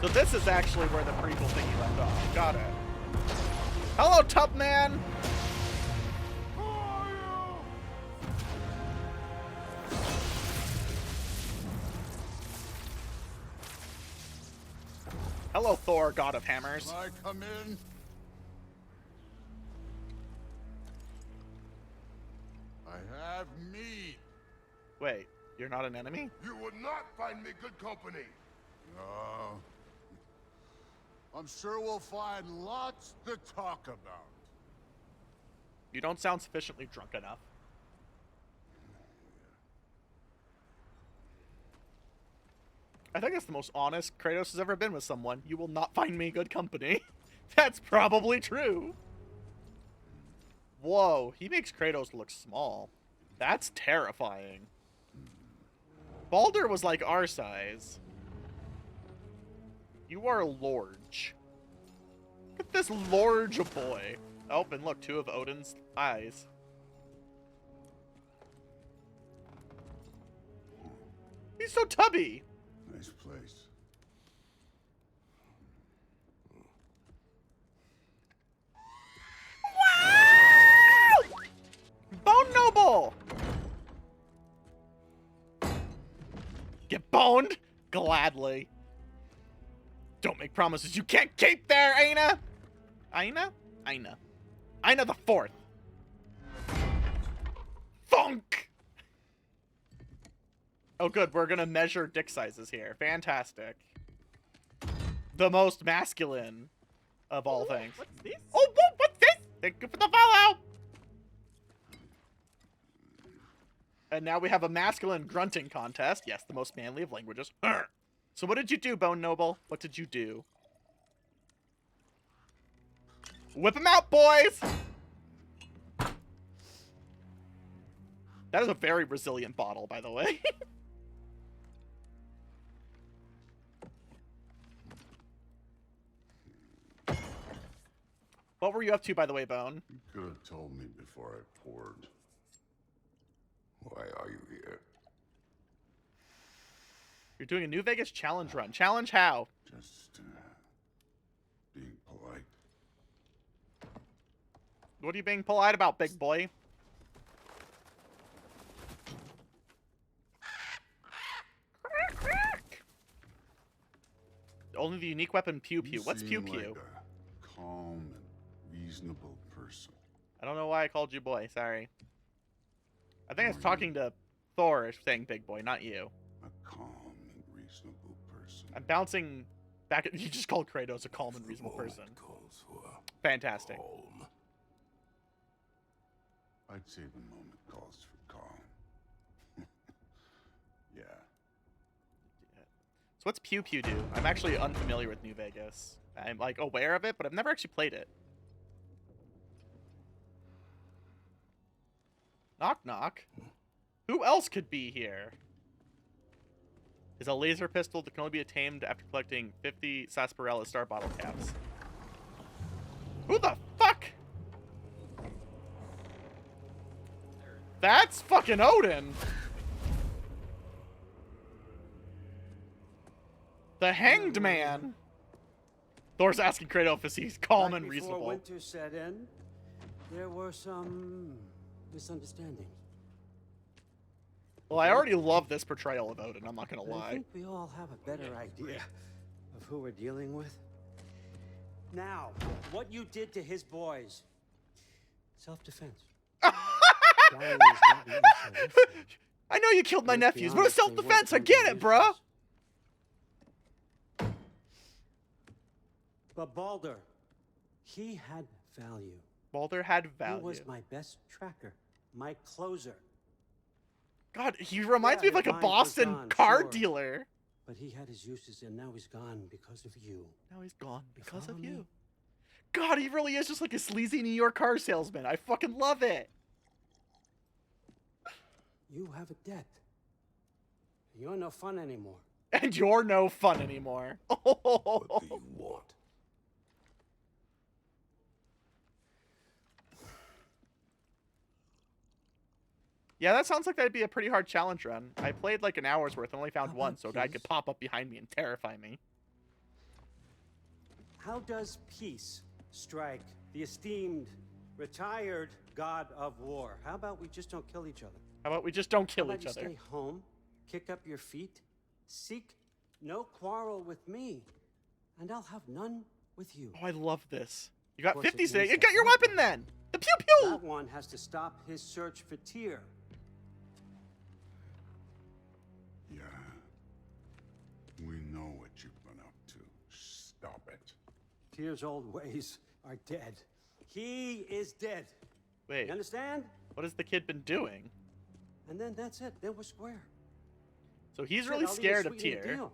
So this is actually where the prequel thingy left off. Got it. Hello, Tub Man! Hello, Thor, God of Hammers. Can I come in? I have meat. Wait, you're not an enemy? You would not find me good company. No. I'm sure we'll find lots to talk about. You don't sound sufficiently drunk enough. I think that's the most honest Kratos has ever been with someone. You will not find me good company. That's probably true. Whoa, he makes Kratos look small. That's terrifying. Baldur was like our size. You are large. Look at this large boy. Oh, and look, two of Odin's eyes. He's so tubby. Nice place. Wow! Bone Noble! Get boned? Gladly. Don't make promises you can't keep there, Aina! Aina? Aina. Aina the Fourth. Funk! Oh good, we're gonna measure dick sizes here. Fantastic. The most masculine of all things. What's this? Oh, what's this? Thank you for the follow! And now we have a masculine grunting contest. Yes, the most manly of languages. So what did you do, Bone Noble? What did you do? Whip them out, boys! That is a very resilient bottle, by the way. What were you up to, by the way, Bone? You could have told me before I poured. Why are you here? You're doing a New Vegas challenge run. Challenge how? Just being polite. What are you being polite about, big boy? Only the unique weapon Pew Pew. You What's Pew seem Pew? like a calm and reasonable person. I don't know why I called you boy. Sorry. I think I was talking to Thor saying big boy, not you. A calm and reasonable person. I'm bouncing back at you. Just called Kratos a calm and reasonable person. Calls for Fantastic. calm. I'd say the moment calls for calm. Yeah. So what's Pew Pew do? I'm actually unfamiliar with New Vegas. I'm like aware of it, but I've never actually played it. Knock knock. Who else could be here? Is a laser pistol that can only be tamed after collecting 50 sarsaparilla star bottle caps. Who the fuck? That's fucking Odin. The Hanged Man. Thor's asking Kratos if he's calm and reasonable. Before winter set in, there were some misunderstandings. Well, I already love this portrayal of Odin, I'm not gonna I lie. think we all have a better idea of who we're dealing with. Now, what you did to his boys. Self-defense. Dying is not an issue. I know you killed my Let's be nephews, but it's honest, they self-defense, I weren't get it, bruh! But Baldur, he had value. Baldur had He value. was my best tracker, my closer. God, he reminds me Yeah, of like a his mind was Boston gone, car sure. dealer. But he had his uses, and now he's gone because of you. Now he's gone because follow of me? you. God, he really is just like a sleazy New York car salesman. I fucking love it. You have a debt. You're no fun anymore. And you're no fun anymore. What do you want? Yeah, that sounds like that'd be a pretty hard challenge run. I played like an hour's worth and only found How one, about so a guy could peace? pop up behind me and terrify me. How does peace strike the esteemed, retired God of War? How about we just don't kill each other? How about we just don't How kill about each you other? stay home, kick up your feet, seek no quarrel with me, and I'll have none with you. Oh, I love this. You got Of course, it 50 today. means You that got your one- weapon then. The pew pew. That one has to stop his search for Tyr. Yeah. We know what you've been up to. Stop it. Tyr's old ways are dead. He is dead. Wait, You understand? what has the kid been doing? And then that's it. Then we're square. So he's Shit, really I'll even scared of sweeten the Tyr. deal.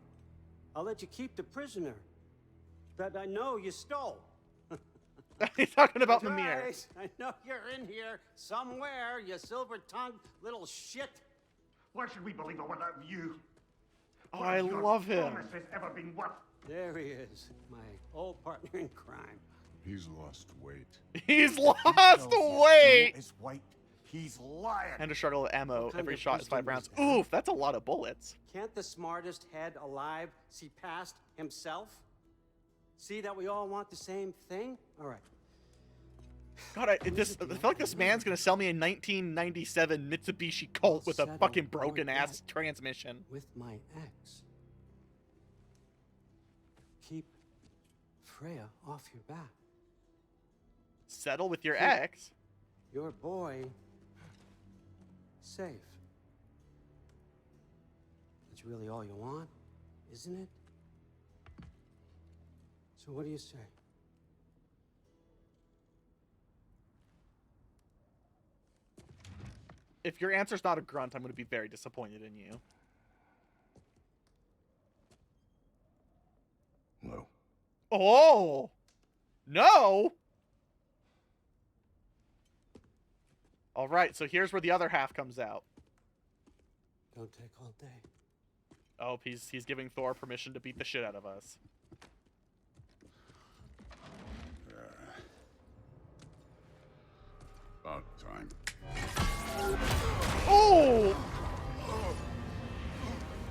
I'll let you keep the prisoner that I know you stole. He's talking about That's Mimir. right. I know you're in here somewhere, you silver-tongued little shit. Why should we believe a word of you? Oh, What I has your love him. promises ever been worth? There he is, my old partner in crime. He's lost weight. He's lost Tells you weight. no is white. He's lying. And to struggle with ammo. What kind Every of shot is 5 wisdom rounds. is that? Oof, that's a lot of bullets. Can't the smartest head alive see past himself? See that we all want the same thing? All right. God, I feel like this man's gonna sell me a 1997 Mitsubishi Colt with a Settle fucking our broken ass debt. transmission. With my ex. Keep Freya off your back. Settle with your Keep- ex. Your boy safe. That's really all you want, isn't it? So what do you say? If your answer's not a grunt, I'm gonna be very disappointed in you. No. Oh! No! Alright, so here's where the other half comes out. Don't take all day. Oh, he's giving Thor permission to beat the shit out of us. About time. Oh!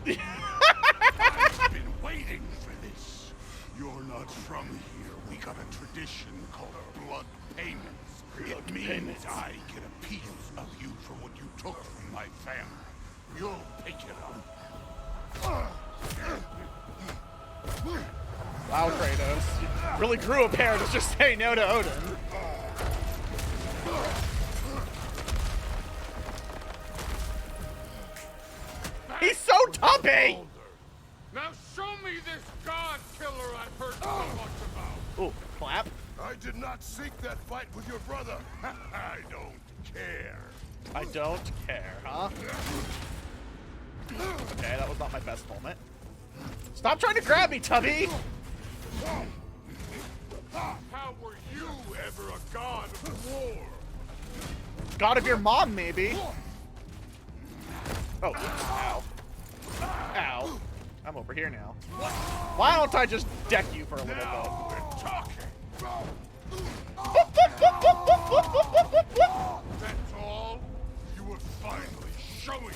I've been waiting for this. You're not from here. We got a tradition called blood payments. It means I get a piece of you for what you took from my family. You'll pick it up. Wow, Kratos. You really grew a pair to just say no to Odin. He's so tubby! Now show me this god killer I've heard so much about. Ooh, clap. I did not seek that fight with your brother. I don't. care. I don't care, huh? Okay, that was not my best moment. Stop trying to grab me, Tubby! How were you ever a god of war? God of your mom, maybe. Oh, ow. Ow. I'm over here now. Why don't I just deck you for a little Now we're talking. bit? That's all? You were finally showing.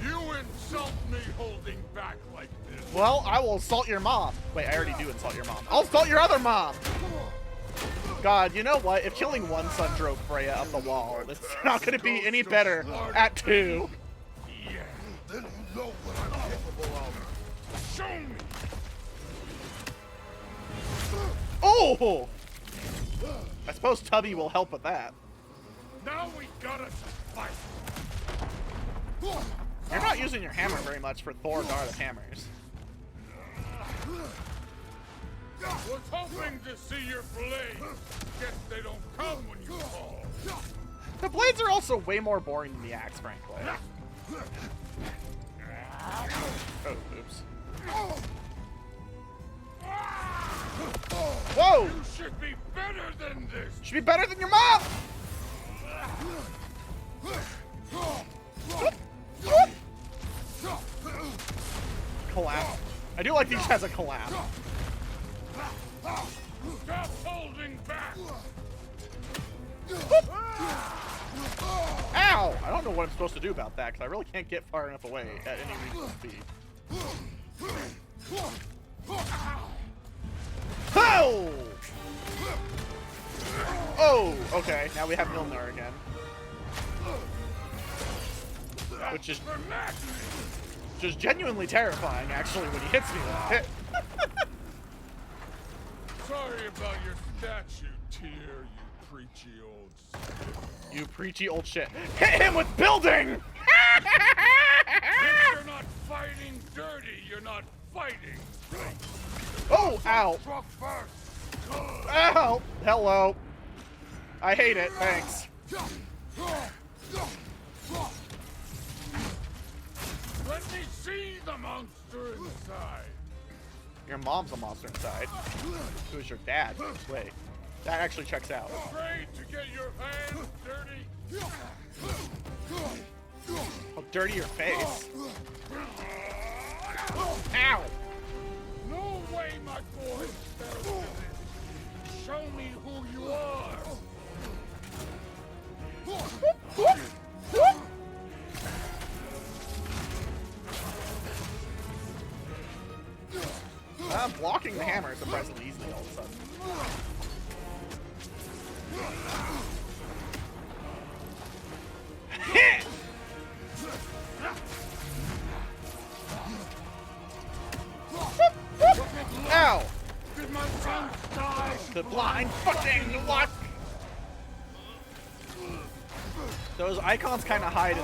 You insult me holding back like this. Well, I will assault your mom. Wait, I already do insult your mom. I'll assault your other mom! God, you know what? If killing one son drove Freya up the wall, it's not gonna be any better at 2. Yeah, then you know what I'm capable of. Show me! Oh! I suppose Tubby will help with that. Now we gotta fight. You're not using your hammer very much for Thor Darth Hammers. Was hoping to see your blades. Guess they don't come when you call. The blades are also way more boring than the axe, frankly. Oh, oops. Whoa! You should be better than this. Should be better than your mom! Collapse. I do like these has a collapse. Stop holding back. Ow! I don't know what I'm supposed to do about that, because I really can't get far enough away at any reasonable speed. Oh! Oh! Okay, now we have Milner again. Which is genuinely terrifying, actually, when he hits me with it. Sorry about your statue, Tyr, you preachy old shit. You preachy old shit. Hit him with building! If you're not fighting dirty, you're not fighting. Oh, ow. Struck first. Good. Ow! Hello. I hate it, thanks. Let me see the monster inside. Your mom's a monster inside. Who's your dad? Wait, that actually checks out. Afraid to get your hands dirty? I'll dirty your face. Ow! No way, my boy. Show me who you are. I'm blocking the hammer surprisingly easily all of a sudden. Ow! Did my son die? The blind fucking luck! Those icons kind of hide in the...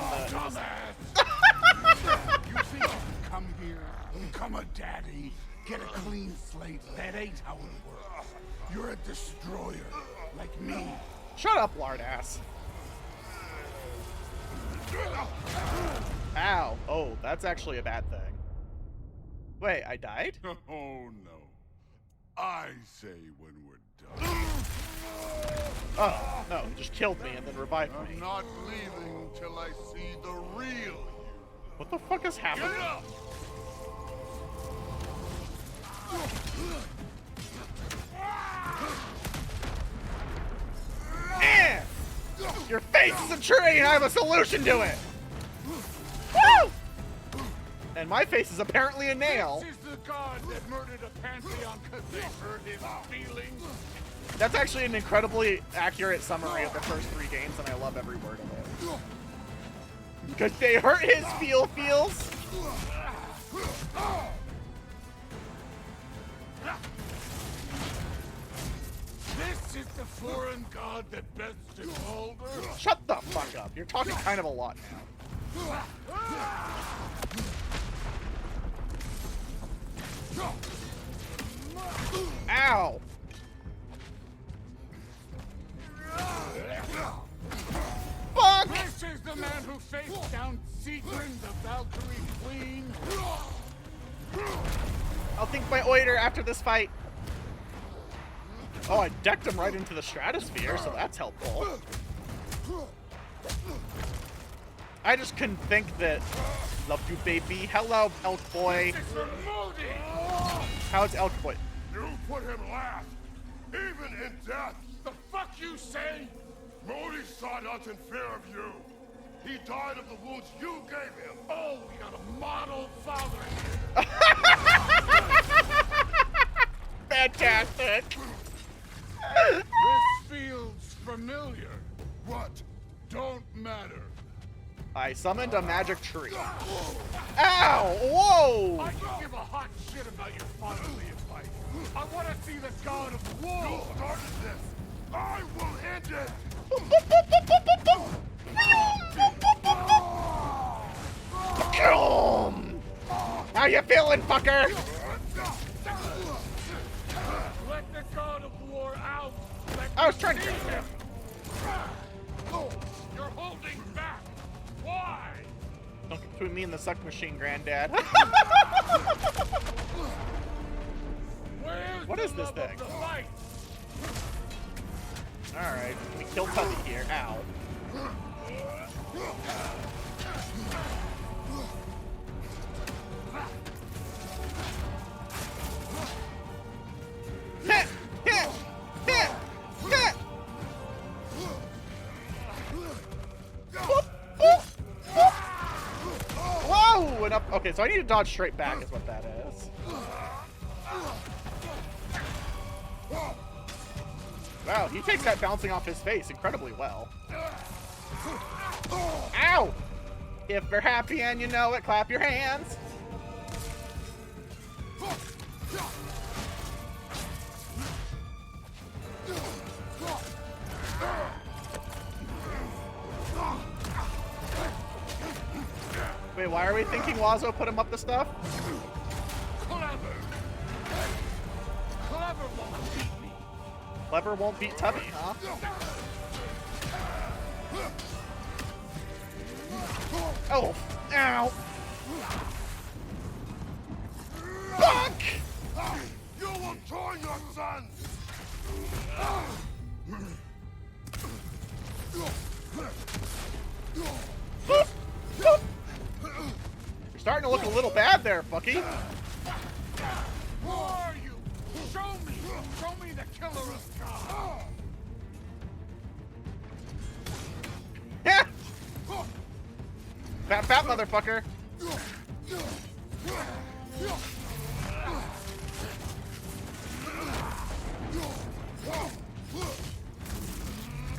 You think you can come here, become a daddy, get a clean slate? That ain't how it works. You're a destroyer, like me. Shut up, lard ass. Ow. Oh, that's actually a bad thing. Wait, I died? Oh no. I say when we're done. Oh, no, he just killed me and then revived I'm me. not leaving till I see the real you. What the fuck is happening? Get up! Eh! Your face is a tree and I have a solution to it! Woo! And my face is apparently a nail. This is the god that murdered a pantheon because they hurt his feelings. That's actually an incredibly accurate summary of the first 3 games, and I love every word of it. Because they hurt his feels. This is the foreign god that bested Baldur. Shut the fuck up. You're talking kind of a lot now. Ow! the man who faced down Sigrun, the Valkyrie Queen? I'll think my oiter after this fight. Oh, I decked him right into the stratosphere, so that's helpful. I just couldn't think that. Love you, baby. Hello, Elk Boy. How's Elk Boy? You put him last, even in death. The fuck you say? Modi saw nothing fair of you. He died of the wounds you gave him. Oh, we got a model father. Fantastic. This feels familiar. What? Don't matter. I summoned a magic tree. Ow! Whoa! I can give a hot shit about your fatherly advice. I want to see the God of War. You started this. I will end it. How you feeling, fucker? Let the God of War out. I was trying to. him. You're holding back. Why? Don't get between me and the suck machine, Granddad. Where's What the is this love of thing? the fight? Alright, we killed Tubby here. Ow. Hit! Hit! Hit! Hit! Boop, boop, boop. Whoa! And up. Okay, so I need to dodge straight back, is what that is. Wow, he takes that bouncing off his face incredibly well. Ow! If you're happy and you know it, clap your hands. Wait, why are we thinking Wazo put him up the stuff? Clever. Clever won't beat me. Clever won't beat Tubby, huh? Oh, ow. Fuck! You will join your son. Boop, boop. You're starting to look a little bad there, Bucky. Who are you? Show me. Show me the killer of God. Yeah. Fat motherfucker.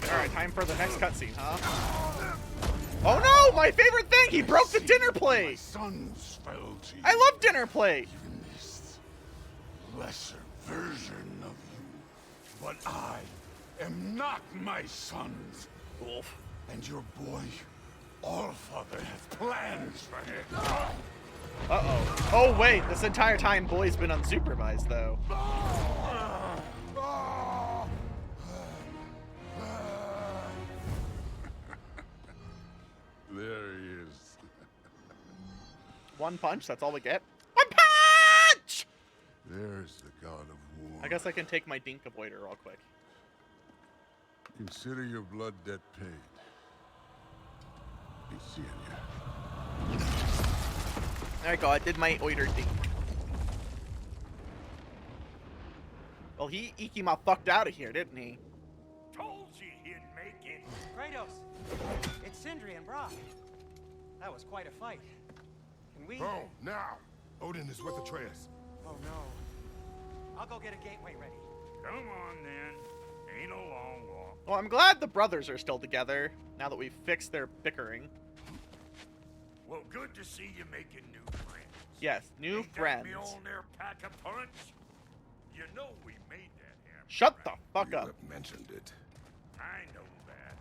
Alright, time for the next cutscene, huh? Oh no! My favorite thing! He broke the dinner plate! Sons fell to you. I love dinner plate! Even this lesser version of you. But I am not my sons. Wolf. And your boy, Allfather, has plans for him. Uh-oh. Oh wait, this entire time Boy's been unsupervised, though. There he is. One punch, that's all we get? One punch! There's the God of War. I guess I can take my dink avoider real quick. Consider your blood debt paid. Be seeing ya. There I go, I did my oiter dink. Well, he Ikima fucked out of here, didn't he? Told you he'd make it. Kratos, it's Sindri and Brock. That was quite a fight. Can we? Oh, now. Odin is with Atreus. Oh no. I'll go get a gateway ready. Come on then. Ain't a long walk. Well, I'm glad the brothers are still together, now that we've fixed their bickering. Well, good to see you making new friends. Yes, new Ain't friends. That me on their pack a punch? You know we made that happen. Shut right? the fuck You up. have mentioned it. I know that.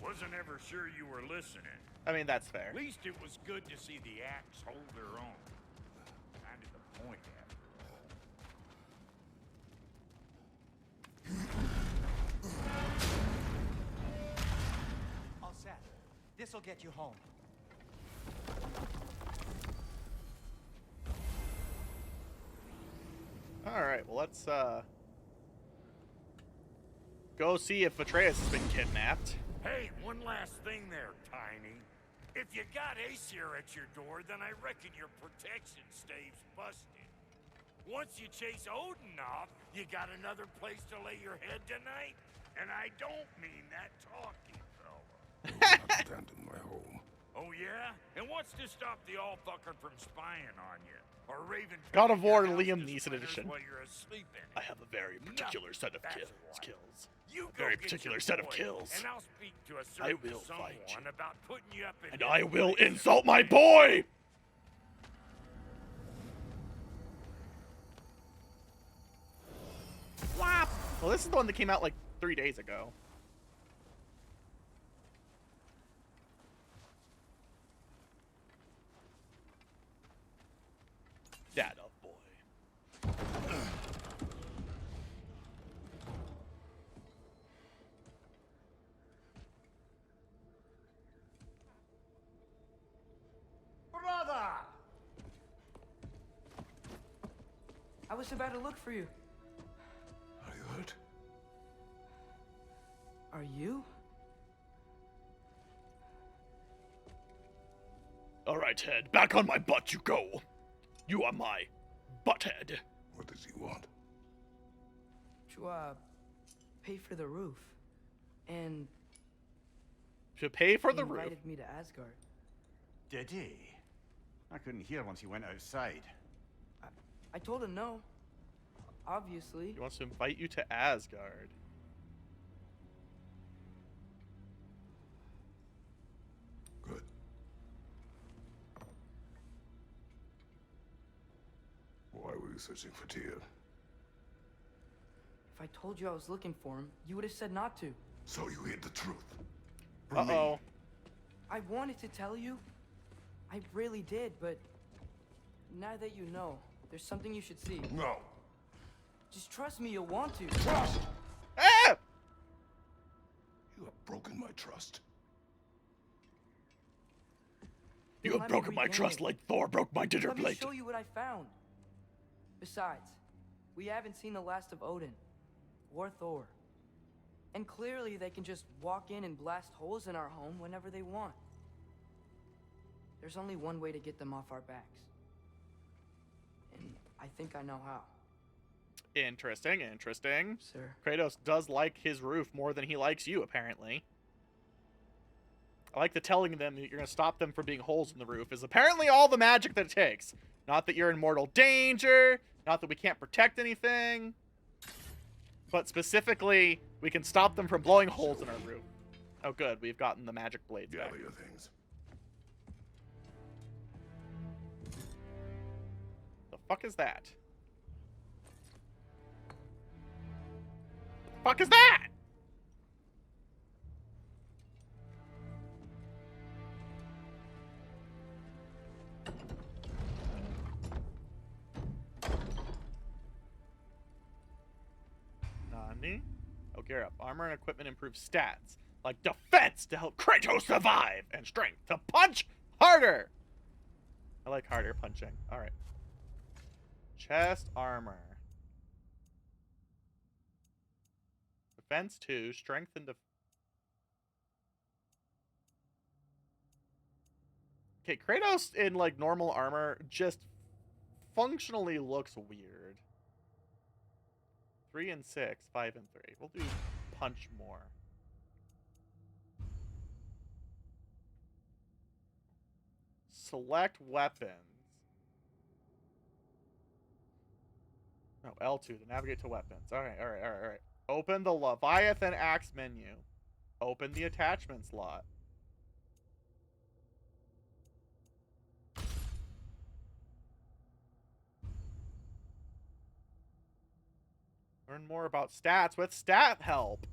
Wasn't ever sure you were listening. I mean, that's fair. At least it was good to see the axe hold their own. Kind of the point after all. All set. This'll get you home. Alright, well let's go see if Atreus has been kidnapped. Hey, one last thing there, Tiny. If you got Aesir at your door, then I reckon your protection stave's busted. Once you chase Odin off, you got another place to lay your head tonight? And I don't mean that talking, fella. Abandon my home. Oh yeah? And what's to stop the all-fucker from spying on you? Or Raven God of War your house Liam to Neeson splinters edition. while you're asleep in it? I have a very particular set of That's kills. what. You A very go get particular your set of boy, kills. And I'll speak to a I certain will fight someone you. about putting you up in And his I will place. insult my boy! Whap! Well, this is the one that came out like 3 days ago. Dad of Boy. Brother! I was about to look for you. Are you hurt? Are you? Alright, head. Back on my butt you go. You are my butthead. What does he want? To, pay for the roof. And To pay for he the roof. invited me to Asgard. Did he? I couldn't hear once he went outside. I told him no. Obviously. He wants to invite you to Asgard. Good. Why were you searching for Tyr? If I told you I was looking for him, you would have said not to. So you hid the truth. From me. Uh-oh. I wanted to tell you. I really did, but now that you know, there's something you should see. No. Just trust me, you'll want to. Trust! Ah! You have broken my trust. You Let have me broken my regain trust it. like Thor broke my dinner Let me plate. show you what I found. Besides, we haven't seen the last of Odin or Thor. And clearly they can just walk in and blast holes in our home whenever they want. There's only one way to get them off our backs. And I think I know how. Interesting, interesting. Sir. Kratos does like his roof more than he likes you, apparently. I like the telling them that you're going to stop them from being holes in the roof is apparently all the magic that it takes. Not that you're in mortal danger, not that we can't protect anything, but specifically, we can stop them from blowing holes in our roof. Oh good, we've gotten the magic blades back. Gather your things. The fuck is that? The fuck is that? Nani? Oh, gear up. Armor and equipment improve stats. Like defense to help Kratos survive. And strength to punch harder. I like harder punching. Alright. Chest armor. Defense 2. Strength and Okay, Kratos in like normal armor just functionally looks weird. 3 and 6, 5 and 3. We'll do punch more. Select weapons. No, L2 to navigate to weapons. Alright. Open the Leviathan Axe menu. Open the attachment slot. Learn more about stats with stat help.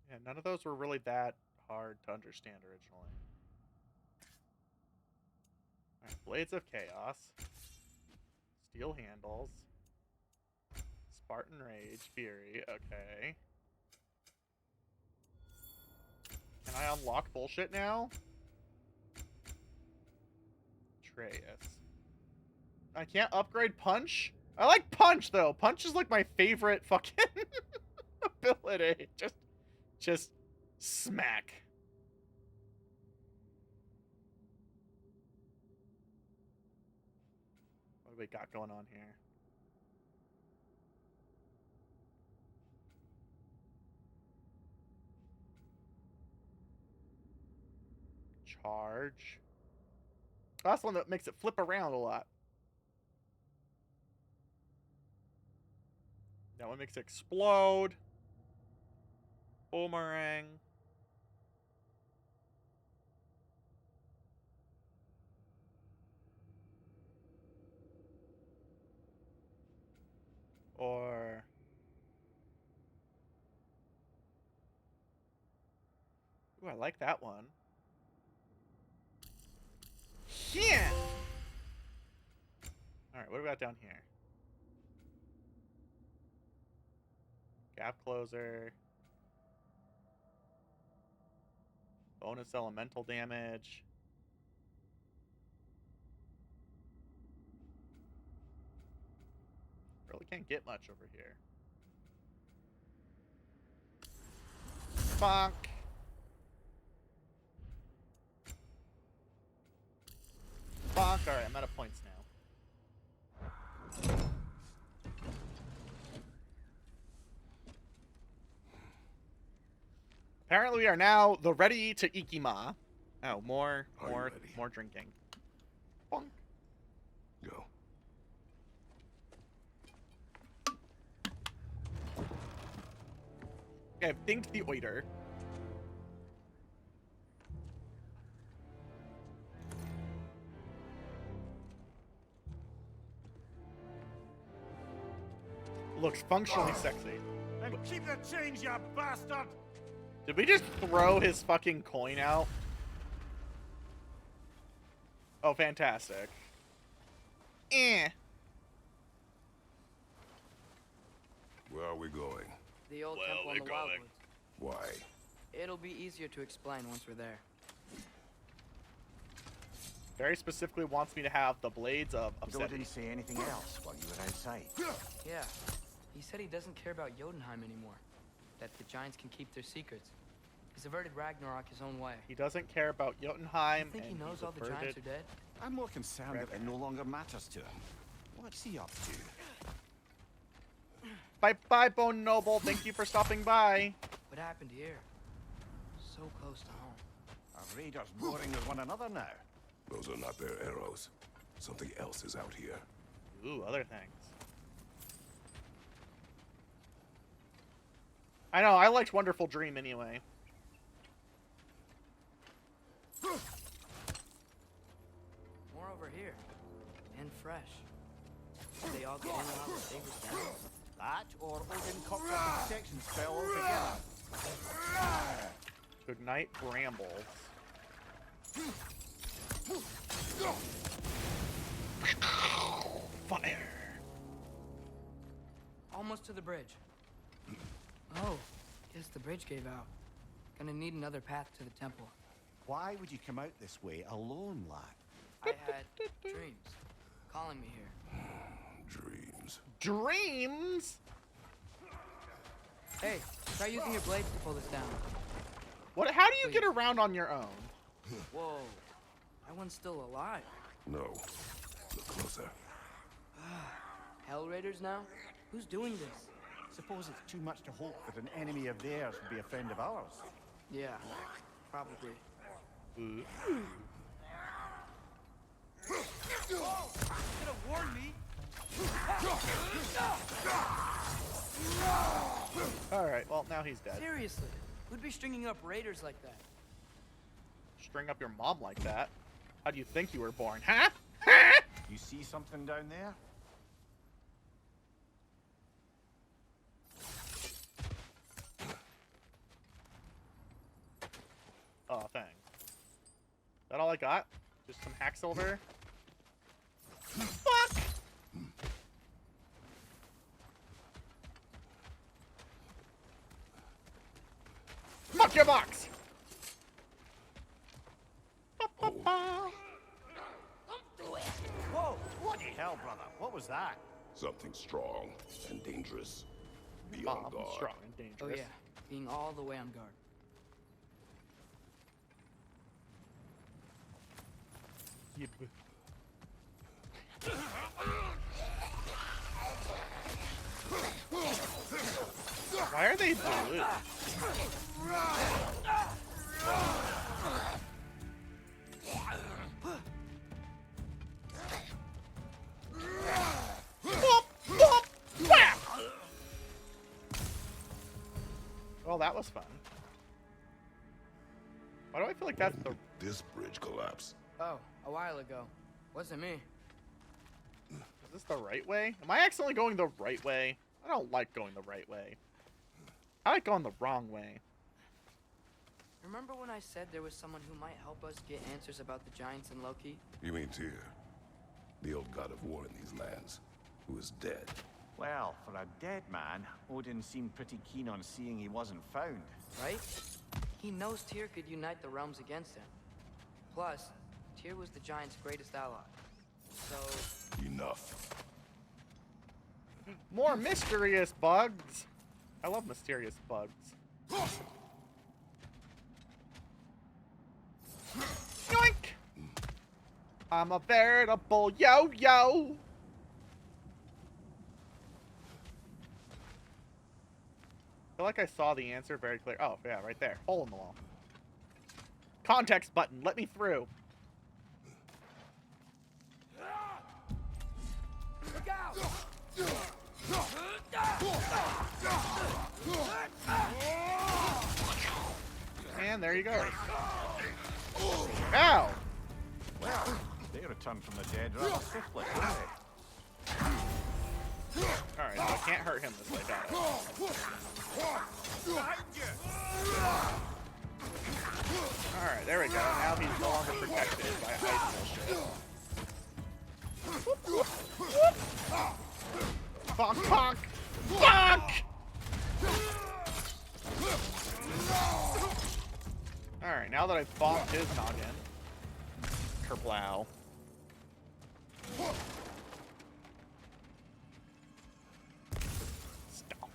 Yeah, none of those were really that hard to understand originally. Alright, Blades of Chaos. Steel Handles. Spartan Rage. Fury. Okay. Can I unlock bullshit now? Atreus. I can't upgrade Punch? I like Punch, though. Punch is like my favorite fucking ability. Just smack. What do we got going on here? Charge. Oh, that's the one that makes it flip around a lot. That one makes it explode. Boomerang. Or... Ooh, I like that one. Yeah! Alright, what do we got down here? Gap closer. Bonus elemental damage. Really can't get much over here. Bonk. Bonk. Alright, I'm out of points now. Apparently we are now the ready to Ikima. Oh, more drinking. Bonk. Go. Okay, I've dinked the oiter. Looks functionally sexy. And keep the change, you bastard! Did we just throw his fucking coin out? Oh, fantastic. Eh. Where are we going? The old temple in the Wildwoods. Why? It'll be easier to explain once we're there. Very specifically wants me to have the blades of Joe upsetting. didn't say anything else while you were outside. Yeah. He said he doesn't care about Jotunheim anymore. That the giants can keep their secrets. He's averted Ragnarok his own way. He doesn't care about Jotunheim. You think he and knows he's all the giants are dead? I'm more concerned that it no longer matters to him. What's he up to? Bye-bye, Bone Noble. Thank you for stopping by. What happened here? So close to home. Our raiders warring with one another now. Those are not their arrows. Something else is out here. Ooh, other things. I know, I liked Wonderful Dream anyway. More over here. And fresh. They all get in and out of the savers down. That or Odin cocked up a protection spell altogether. Good night, Brambles. Fire. Almost to the bridge. Oh, guess the bridge gave out. Gonna need another path to the temple. Why would you come out this way alone, lad? I had dreams calling me here. Dreams. Dreams? Hey, try using your blades to pull this down. What? How do you get around on your own? Whoa, that one's still alive. No. Look closer. Hell Raiders now? Who's doing this? Suppose it's too much to hope that an enemy of theirs would be a friend of ours. Yeah, probably. Ooh. Could have warned me. Alright, well, now he's dead. Seriously, who'd be stringing up raiders like that? String up your mom like that? How do you think you were born, huh? You see something down there? Oh, thanks. Is that all I got? Just some hack silver? Fuck! Fuck your box! Something strong and dangerous. Be on guard. Strong and dangerous. Oh yeah, being all the way on guard. Yep. Why are they blue? Well, that was fun. Why do I feel like that's the... This bridge collapse. Oh, a while ago. Wasn't me. Is this the right way? Am I accidentally going the right way? I don't like going the right way. I like going the wrong way. Remember when I said there was someone who might help us get answers about the giants and Loki? You mean Tyr, the old god of war in these lands, who is dead. Well, for a dead man, Odin seemed pretty keen on seeing he wasn't found. Right? He knows Tyr could unite the realms against him. Plus, Tyr was the giant's greatest ally. So... Enough. More mysterious bugs. I love mysterious bugs. Yoink! I'm a veritable yo-yo. I feel like I saw the answer very clear. Oh, yeah, right there. Hole in the wall. Context button. Let me through. Look out! And there you go. Ow! Well, they returned from the dead rather swiftly, didn't they? Alright, so I can't hurt him this way, got it. Alright, there we go. Now he's no longer protected by ice bullshit. Bonk, bonk! Bonk! Alright, now that I've bonked his noggin. Kerblow. Stomp.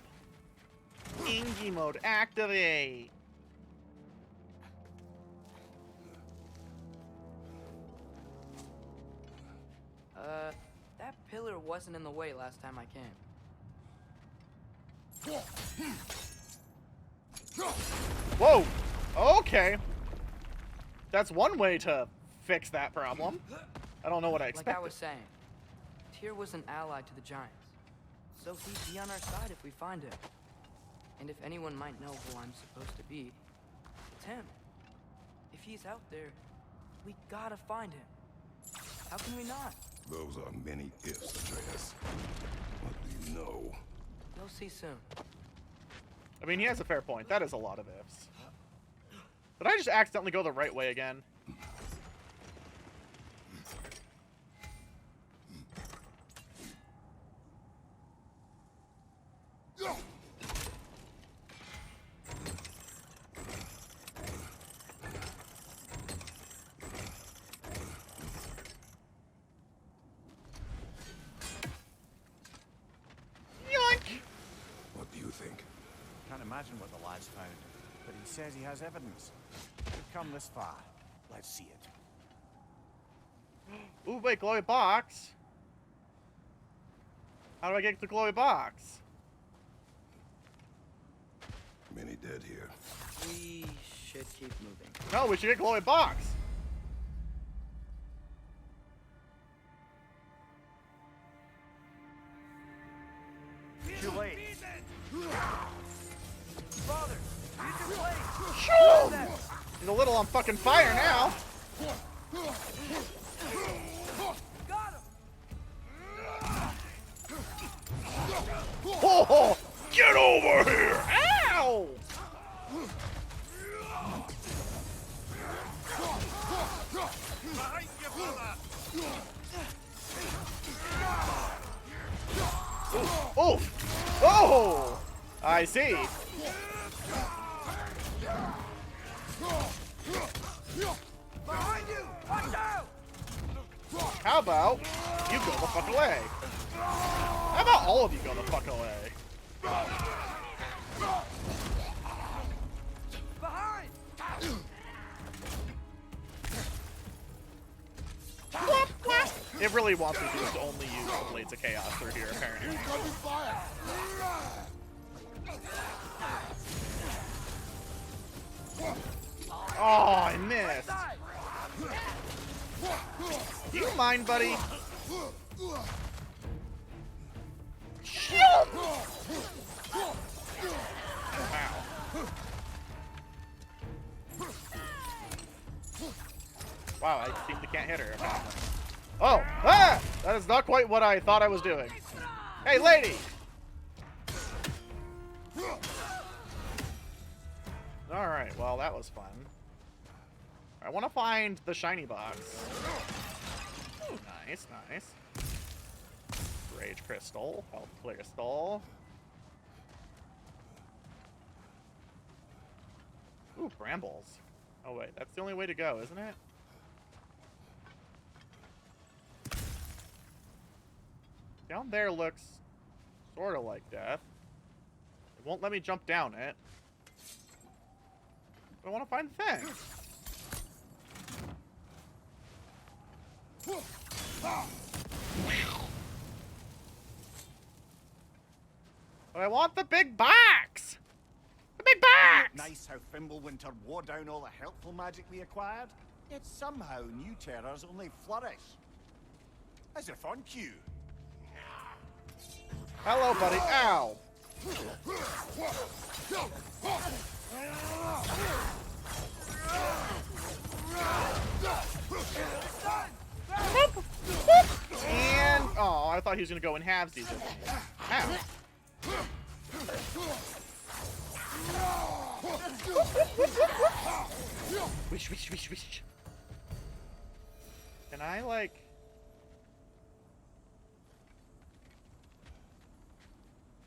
Ingy mode activate! That pillar wasn't in the way last time I came. Whoa! Okay. That's one way to fix that problem. I don't know what I expected. Like I was saying, Tyr was an ally to the giants. So he'd be on our side if we find him. And if anyone might know who I'm supposed to be, it's him. If he's out there, we gotta find him. How can we not? Those are many ifs, Atreus. What do you know? You'll see soon. I mean, he has a fair point. That is a lot of ifs. Did I just accidentally go the right way again? What do you think? Can't imagine what the lad's found, but he says he has evidence. We've come this far. Let's see it. Ooh, wait, glowy box. How do I get the glowy box? Many dead here. We should keep moving. No, we should get glowy box. Too late. Father, use your blade! Shoot! He's a little on fucking fire now. Got him! Oh, get over here! Ow! Oh! Oh! I see. Behind you! Watch out! How about you go the fuck away? How about all of you go the fuck away? Behind! It really wants me to just only use the Blades of Chaos through here, apparently. Oh, I missed. Do you mind, buddy? Shoot! Wow. Wow, I seem to can't hit her. Apparently. Oh, ah! That is not quite what I thought I was doing. Hey, lady! Alright, well, that was fun. I want to find the shiny box. Ooh, nice, nice. Rage Crystal, Health Crystal. Ooh, brambles. Oh, wait, that's the only way to go, isn't it? Down there looks sort of like death. It won't let me jump down it. I want to find the thing. But I want the big box! The big box! Nice how Fimbulwinter wore down all the helpful magic we acquired, yet somehow new terrors only flourish. As if on cue. Hello, buddy. Ow! And oh, I thought he was gonna go in halvesies. Ow! Wish, wish, wish, wish. Can I like?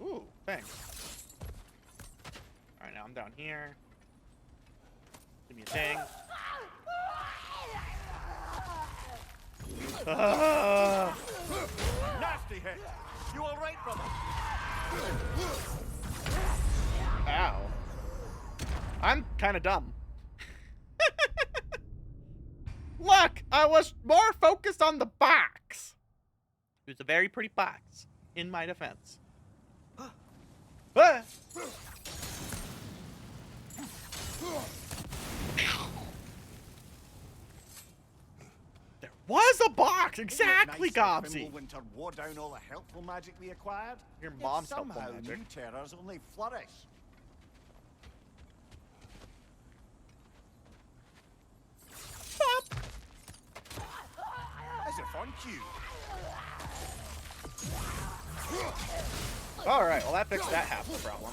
Ooh, thanks. Alright, now I'm down here. Give me a thing. Nasty hit! You alright, brother? Ow. I'm kind of dumb. Look, I was more focused on the box. It was a very pretty box, in my defense. Ah! There was a box, exactly, Gobsy. Fimbulwinter wore down all the helpful magic we acquired. Your Yet mom's somehow helpful magic. new terrors only flourish. Pop. As if on cue. Alright, well that fixed that half the problem.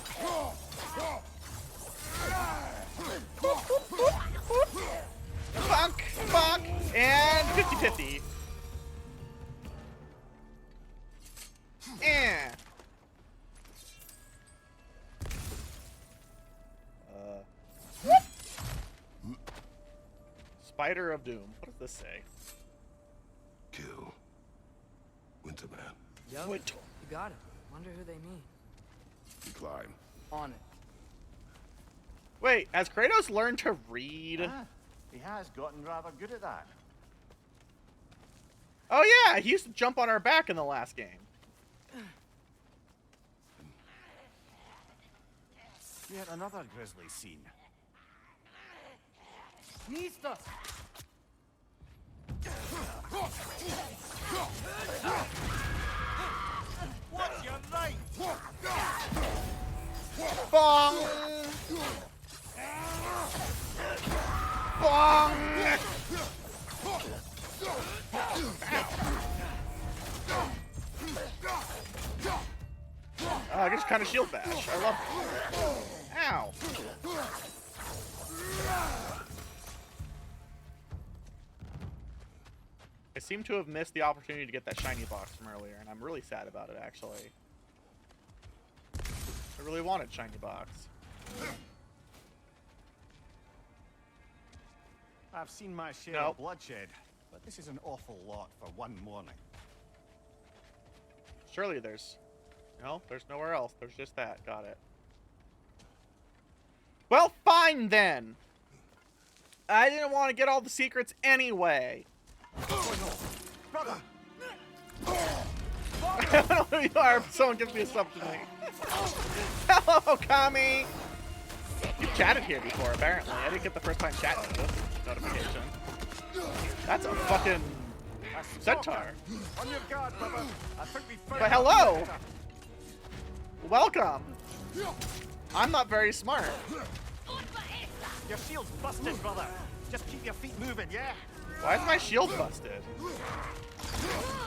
Bonk, bonk, and 50-50. Eh. Spider of Doom. What does this say? Kill Winterman. Yup, Winter. you got it. Wonder who they mean. Decline. On it. Wait, has Kratos learned to read? Ah, he has gotten rather good at that. Oh yeah, he used to jump on our back in the last game. Yet another grisly scene. Nista! What's your light? Bong! Bong! Oh, I just kind of shield bash. I love it. Ow. I seem to have missed the opportunity to get that shiny box from earlier, and I'm really sad about it, actually. I really wanted shiny box. I've seen my share Nope. of bloodshed, but this is an awful lot for one morning. Surely there's No, there's nowhere else. There's just that. Got it. Well, fine then. I didn't want to get all the secrets anyway. Brother! I don't know who you are, but someone gives me a sub to me. Hello, Kami! You've chatted here before, apparently. I didn't get the first time chat notification. That's a fucking centaur. On your guard, brother. I think we found But hello! Welcome! I'm not very smart. Your shield's busted, brother. Just keep your feet moving, yeah? Why is my shield busted?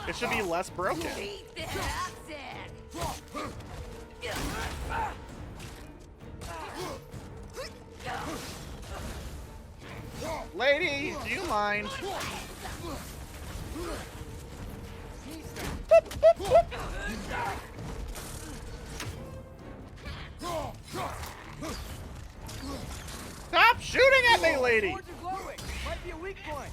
It should be less broken. Lady, do you mind? Stop shooting at me, lady! Swords are glowing. Might be a weak point.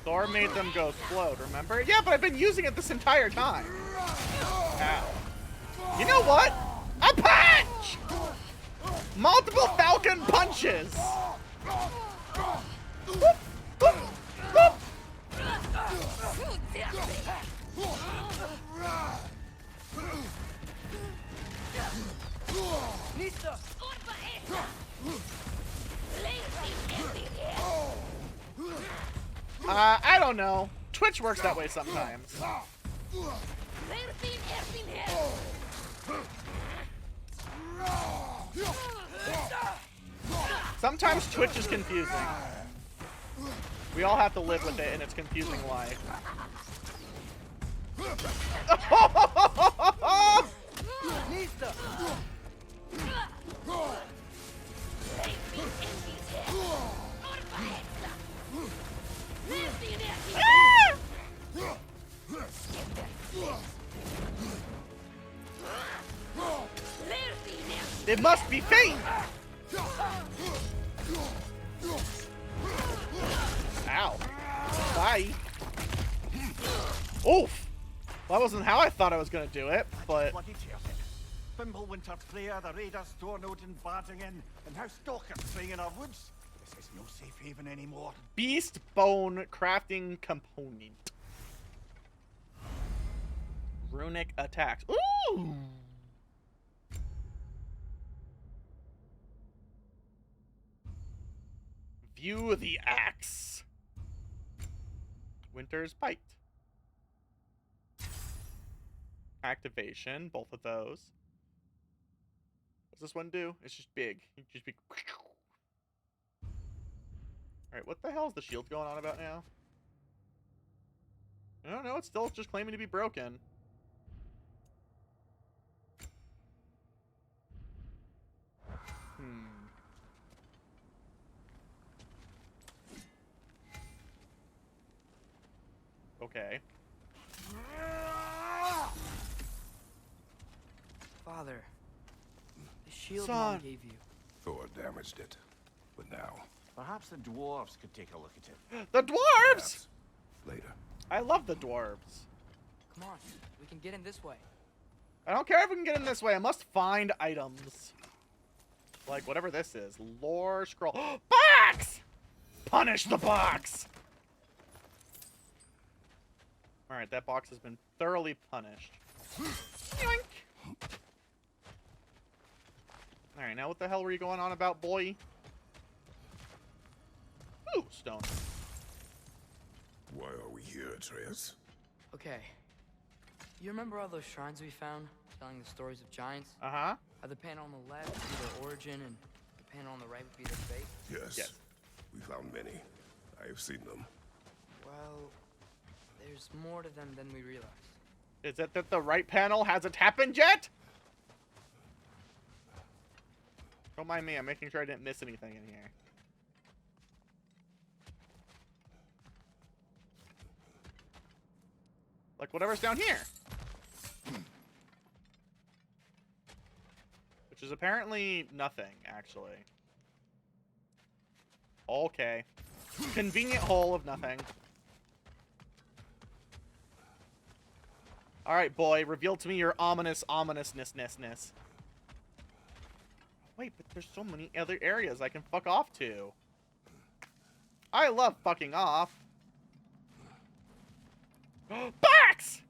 Thor made them go explode, remember? Yeah, but I've been using it this entire time. Ow. You know what? A punch! Multiple Falcon punches! Whoop, whoop, whoop. Nista! I don't know. Twitch works that way sometimes. Sometimes Twitch is confusing. We all have to live with it in its confusing life. Nista! It must be fate! Ow. Bye. Oof! Well, that wasn't how I thought I was gonna do it, but... Bloody Chelsea. Fimbulwinter Freya, the raiders, Stornodin barging in, and now stalkers preying in our woods. This is no safe haven anymore. Beast bone crafting component. Runic attacks. Ooh! View the axe. Winter's Bite. Activation, both of those. What's this one do? It's just big. It just be. Alright, what the hell is the shield going on about now? I don't know, it's still just claiming to be broken. Okay. Father, the shield Son. Mom gave you. Thor damaged it. But now, Perhaps the dwarves could take a look at it. The dwarves! perhaps later. I love the dwarves. Come on, we can get in this way. I don't care if we can get in this way. I must find items. Like whatever this is. Lore scroll. Box! Punish the box! Alright, that box has been thoroughly punished. Yoink! Alright, now what the hell were you going on about, boy? Ooh, stone. Why are we here, Atreus? Okay. You remember all those shrines we found, telling the stories of giants? Uh-huh. The panel on the left would be their origin, and the panel on the right would be their fate? Yes. Yes. We found many. I have seen them. Well, there's more to them than we realized. Is it that the right panel hasn't happened yet? Don't mind me, I'm making sure I didn't miss anything in here. Like whatever's down here. Which is apparently nothing, actually. Okay. Convenient hole of nothing. Alright, boy, reveal to me your ominousness. Wait, but there's so many other areas I can fuck off to. I love fucking off. Box!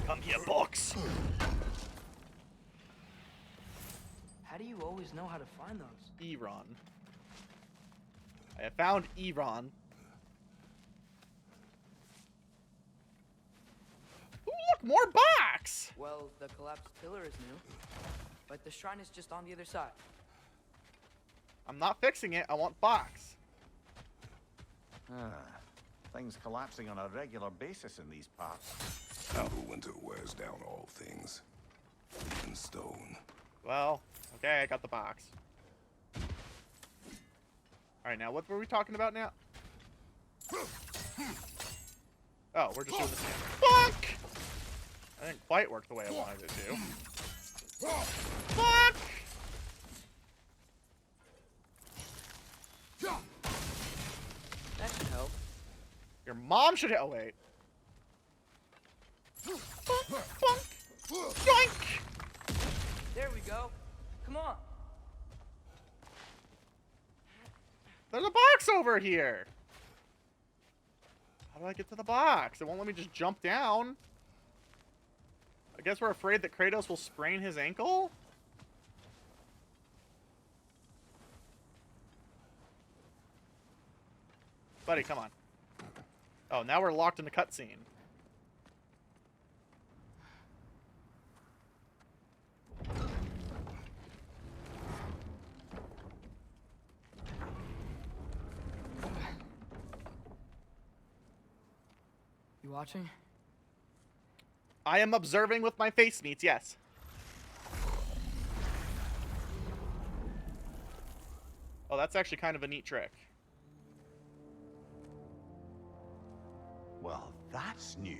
Come here, box. How do you always know how to find those? Eron. I have found Eron. Ooh, look, more box! Well, the collapsed pillar is new, but the shrine is just on the other side. I'm not fixing it. I want box. Things collapsing on a regular basis in these parts. Now the winter wears down all things, even stone. Well, okay, I got the box. Alright, now what were we talking about now? Oh, we're just doing this again. Fuck! I didn't quite work the way I wanted it to. Fuck! That should help. Your mom should. Oh wait. Bonk, bonk, yoink! There we go. Come on. There's a box over here. How do I get to the box? It won't let me just jump down. I guess we're afraid that Kratos will sprain his ankle? Buddy, come on. Oh, now we're locked in the cutscene. You watching? I am observing with my face meats, yes. Oh, that's actually kind of a neat trick. Well, that's new.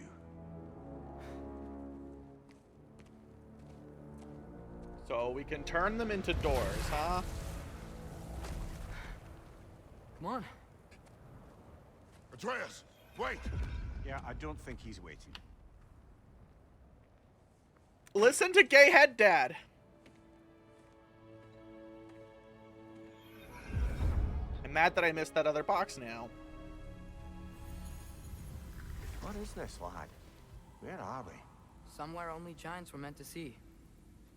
So we can turn them into doors, huh? Come on. Atreus, wait! Yeah, I don't think he's waiting. Listen to Gay Head Dad. I'm mad that I missed that other box now. What is this, lad? Where are we? Somewhere only giants were meant to see.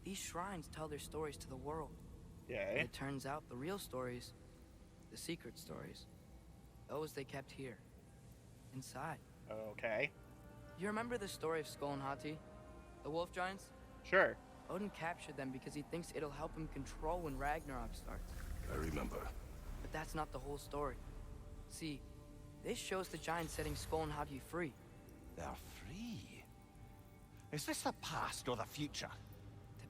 These shrines tell their stories to the world. Yay. And it turns out the real stories, the secret stories, those they kept here, inside. Okay. You remember the story of Skull and Hati? The wolf giants? Sure. Odin captured them because he thinks it'll help him control when Ragnarok starts. I remember. But that's not the whole story. See, this shows the giants setting Skull and Hati free. They're free. Is this the past or the future?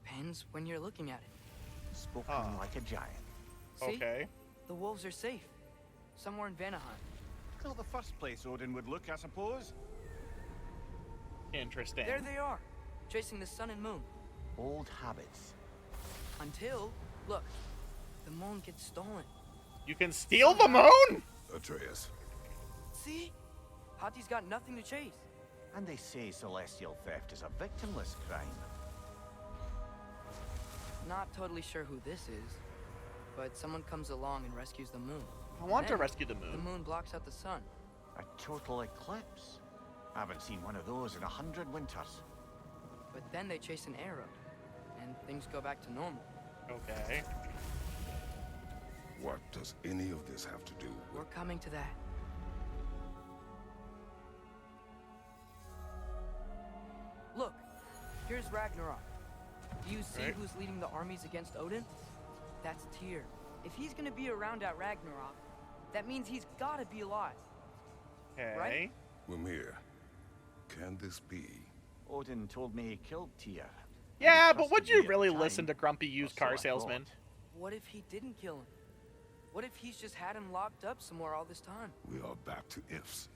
Depends when you're looking at it. Spoken like a giant. See? Okay. The wolves are safe. Somewhere in Vanaheim. Still the first place Odin would look, I suppose. Interesting. There they are, chasing the sun and moon. Old habits. Until, look, the moon gets stolen. You can steal the moon? Atreus. See? Hati's got nothing to chase. And they say celestial theft is a victimless crime. Not totally sure who this is, but someone comes along and rescues the moon. I want to Then, rescue the The moon. moon blocks out the sun. A total eclipse. Haven't seen one of those in 100 winters. But then they chase an arrow, and things go back to normal. Okay. What does any of this have to do We're with... coming to that. Look, here's Ragnarok. Do you see Right. who's leading the armies against Odin? That's Tyr. If he's gonna be around at Ragnarok, that means he's gotta be alive. Okay. Right? Mimir, can this be? Odin told me he killed Tyr. Yeah, He but would trusted you me at really the listen to time, grumpy or used so car I salesman? thought. What if he didn't kill him? What if he's just had him locked up somewhere all this time? We are back to ifs.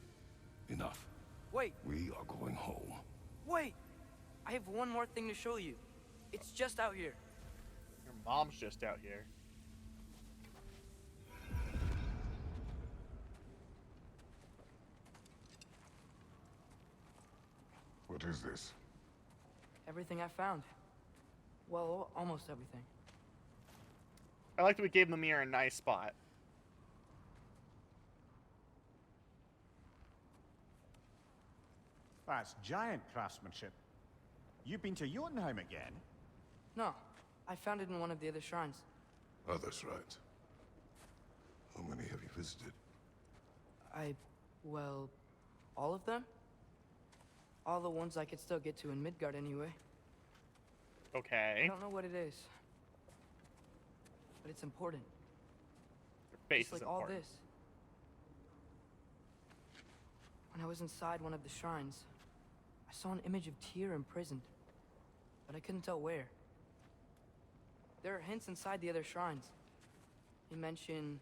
Enough. Wait, We are going home. wait! I have one more thing to show you. It's just out here. Your mom's just out here. is this? Everything I found. Well, almost everything. I like that we gave Mimir a nice spot. That's giant craftsmanship. You've been to Jotunheim again? No, I found it in one of the other shrines. Other shrines. How many have you visited? Well, all of them? All the ones I could still get to in Midgard anyway. I Okay. don't know what it is. But it's important. Your face Just is like all important. this. When I was inside one of the shrines, I saw an image of Tyr imprisoned. But I couldn't tell where. There are hints inside the other shrines. They mention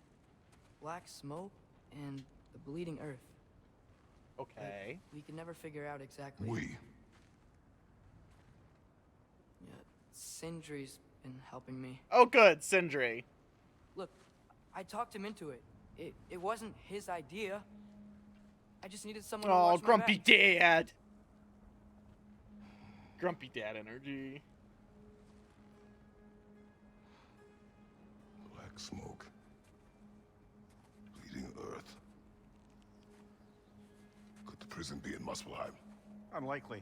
black smoke and the bleeding earth. Okay. We could never figure out exactly. We. Yeah, Sindri's been helping me. Oh, good, Sindri. Look, I talked him into it. It wasn't his idea. I just needed someone to Oh, watch my grumpy back. dad. Grumpy dad energy. Black smoke. Bleeding earth. Could the prison be in Muspelheim? Unlikely.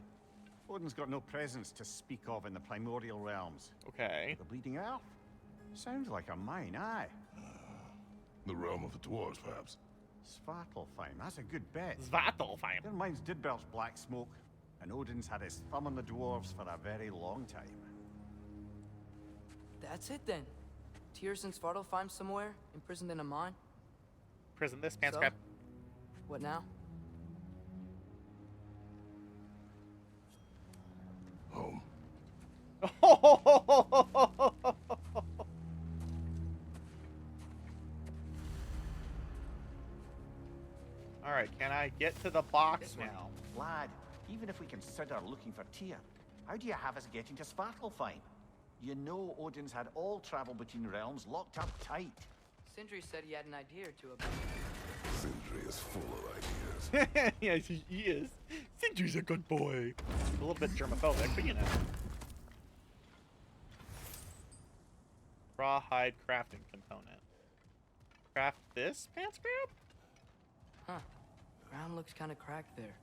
Odin's got no presence to speak of in the primordial realms. Okay. The Bleeding Earth? Sounds like a mine, aye. The realm of the dwarves, perhaps. Svartalfheim, that's a good bet. Svartalfheim. Their mines did belch black smoke, and Odin's had his thumb on the dwarves for a very long time. That's it then. Tyr's in Svartalfheim somewhere, imprisoned in a mine. Prison this pants So? crap. What now? Home. All right, can I get to the box This one. now? Lad, even if we consider looking for Tyr, how do you have us getting to Svartalfheim? You know Odin's had all travel between realms locked up tight. Sindri said he had an idea or two about it. Sindri is full of ideas. Yes, he is. Sindri's a good boy. A little bit germophobic, but you know. Rawhide crafting component. Craft this pants grab? Huh. Ground looks kind of cracked there.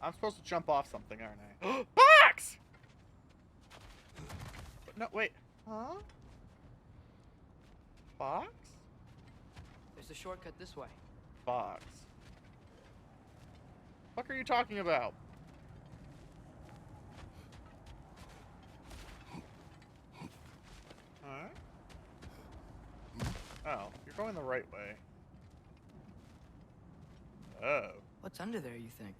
I'm supposed to jump off something, aren't I? Box! No, wait. Huh? Box? There's a shortcut this way. Box. What are you talking about? Huh? Oh, you're going the right way. Oh. What's under there, you think?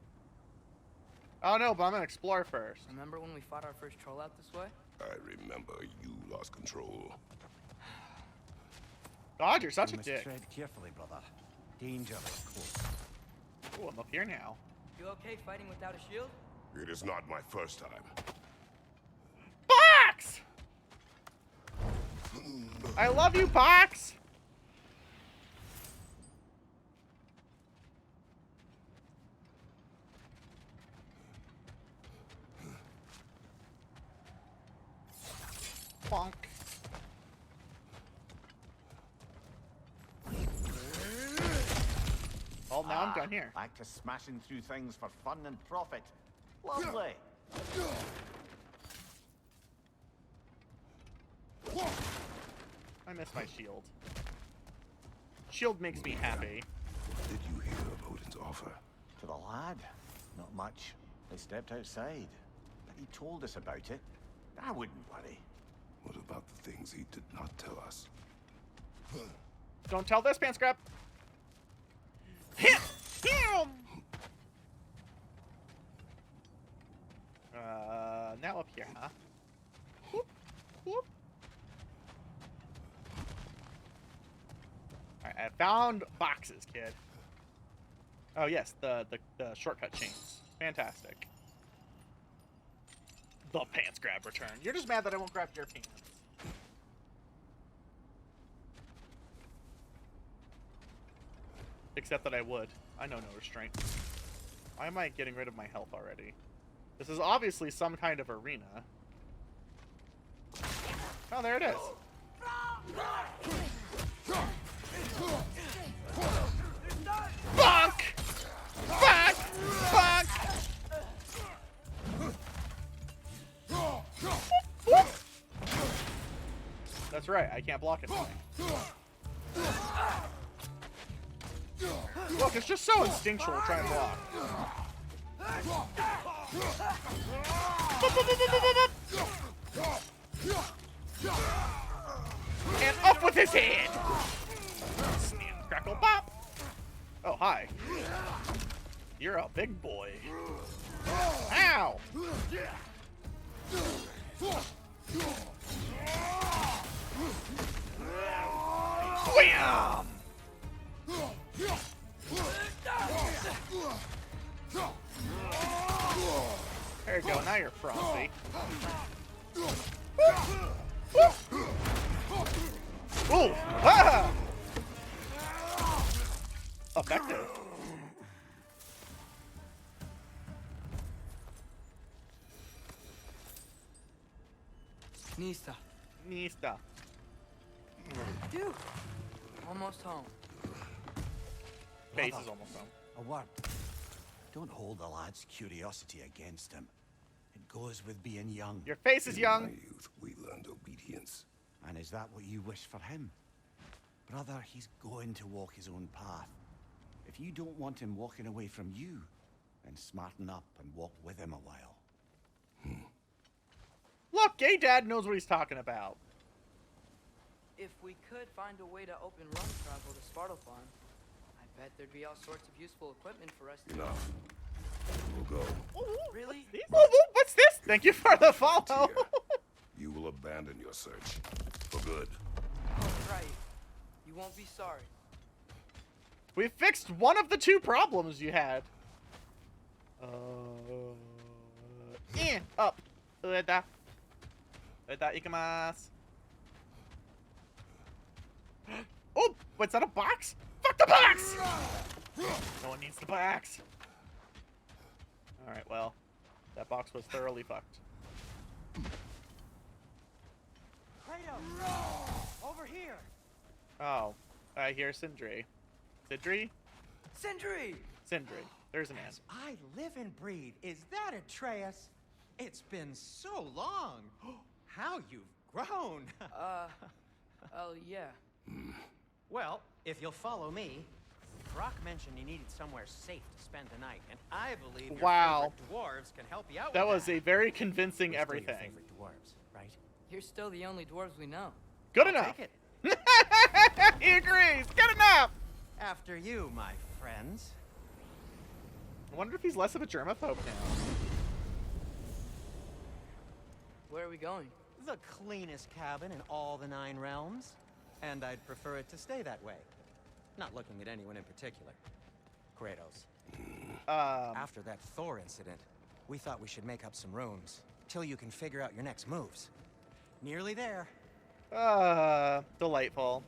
Oh no, but I'm gonna explore first. Remember when we fought our first troll out this way? I remember you lost control. God, you're such You a must dick. tread carefully, brother. Danger is close. Oh, I'm up here now. You okay fighting without a shield? It is not my first time. Box! I love you, Box! Bonk. Well, now I'm done here. Back to smashing through things for fun and profit. Lovely. I miss my shield. Shield makes me happy. Did you hear of Odin's offer? To the lad? Not much. They stepped outside. But he told us about it. I wouldn't worry. What about the things he did not tell us? Don't tell this, pants grab. Now up here, huh? Whoop, whoop. Alright, I found boxes, kid. Oh yes, the shortcut chains. Fantastic. The pants grab return. You're just mad that I won't grab your pants. Except that I would. I know no restraint. Why am I getting rid of my health already? This is obviously some kind of arena. Oh, there it is. Bonk! Fuck! Fuck! That's right, I can't block it. Look, it's just so instinctual to try and block. And up with his head! Snap, crackle, pop! Oh, hi. You're a big boy. Ow! Wham! There you go, now you're frosty. Ooh! Ah! Effective. Nista. Nista. Dude, almost home. Base is almost home. A word. Don't hold the lad's curiosity against him. It goes with being young. Your face is In young. my youth, we learned obedience. And is that what you wish for him? Brother, he's going to walk his own path. If you don't want him walking away from you, then smarten up and walk with him a while. Look, gay dad knows what he's talking about. If we could find a way to open run travel to Spartle Farm, I bet there'd be all sorts of useful equipment for us to... Enough. We'll go. Really? What's this? Thank you for the follow. Here. You will abandon your search. For good. Oh, right. You won't be sorry. We fixed one of the two problems you had. Up. Ueda. Ueda ikamasu. Oh, what's that, a box? Fuck the box! No one needs the box. Alright, well, that box was thoroughly fucked. Over here! Oh, I hear Sindri. Sidri? Sindri! Sindri. There's an ant. I live and breathe. Is that Atreus? It's been so long. How you've grown. Oh, yeah. Well, if you'll follow me, Brock mentioned you needed somewhere safe to spend the night, and I believe your Wow. favorite dwarves can help you out That with was a very convincing We're still your everything. favorite dwarves, right? You're still the only dwarves we know. Good I'll enough. take it. He agrees. Good enough. After you, my friends. I wonder if he's less of a germaphobe now. Where are we going? The cleanest cabin in all the 9 realms. And I'd prefer it to stay that way. Not looking at anyone in particular. Kratos. After that Thor incident, we thought we should make up some rooms. Till you can figure out your next moves. Nearly there. Delightful.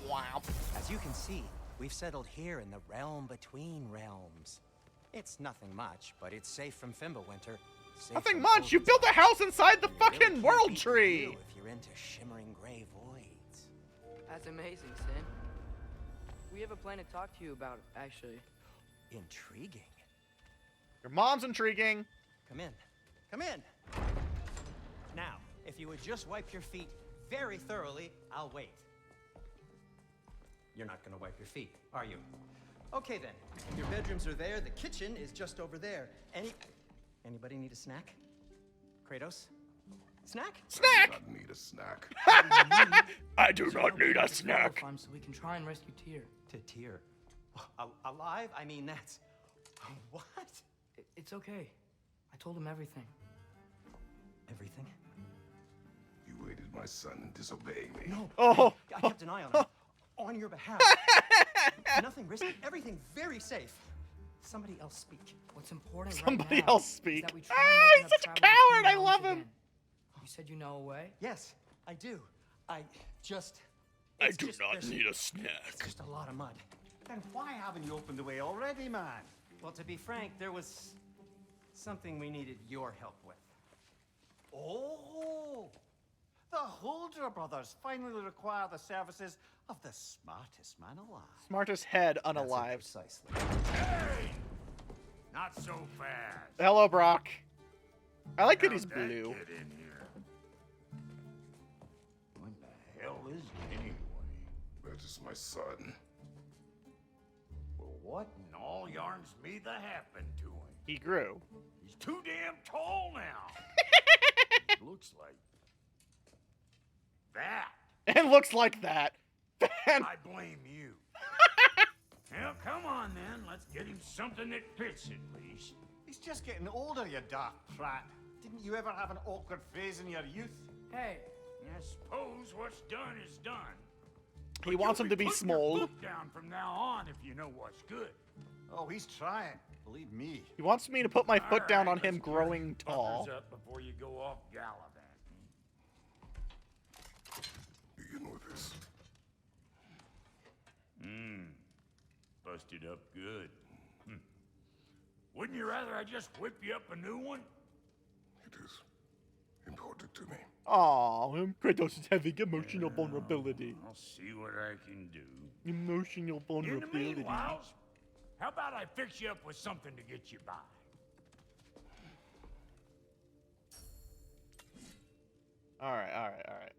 Wow. As you can see, we've settled here in the realm between realms. It's nothing much, but it's safe from Fimbulwinter. Safe Nothing from much. You Odin's built a wrath. house inside the You really fucking can't world beat the tree. view if you're into shimmering gray voids. That's amazing, Sin. We have a plan to talk to you about, actually. Intriguing. Your mom's intriguing. Come in. Come in. Now, if you would just wipe your feet very thoroughly, I'll wait. You're not gonna wipe your feet, are you? Okay then. Your bedrooms are there. The kitchen is just over there. Anybody need a snack? Kratos? Snack? Snack. Not need a snack. I do not need a snack. Farm so we can try and rescue Tyr. To Tyr. Alive? I mean, that's... What? It's okay. I told him everything. Everything? You aided my son in disobeying me. No. Oh. I kept an eye on him. On your behalf. Nothing risky. Everything very safe. Somebody else speak. What's important Somebody right now else is speak. that we try Ah, and open he's up such a travel between coward. I realms love him. again. You said you know a way? Yes, I do. I do not need a snack. It's just a lot of mud. Then why haven't you opened the way already, man? Well, to be frank, there was something we needed your help with. Oh! The Holder brothers finally require the services of the smartest man alive. Smartest head unalive. Precisely. Hey! Not so fast. Hello, Brock. I like that How'd he's that blue. get in here? What the hell is it anyway? That is my son. Well, what in all yarns me that happened to him? He grew. He's too damn tall now. Looks like that. And looks like that. I blame you. Well, come on then. Let's get him something that fits at least. He's just getting older, you dark prat. Didn't you ever have an awkward phase in your youth? Hey, I suppose what's done is done. He wants him to be Putting your small. foot down from now on if you know what's good. Oh, he's trying. Believe me. He wants me to put my foot down on Alright, him let's gear growing these tall. fuckers up before you go off gallivanting. Begin with this. Busted up good. Wouldn't you rather I just whip you up a new one? It is important to me. Aw, Kratos is having emotional vulnerability. I'll see what I can do. Emotional In the vulnerability. meanwhile, how about I fix you up with something to get you by? Alright.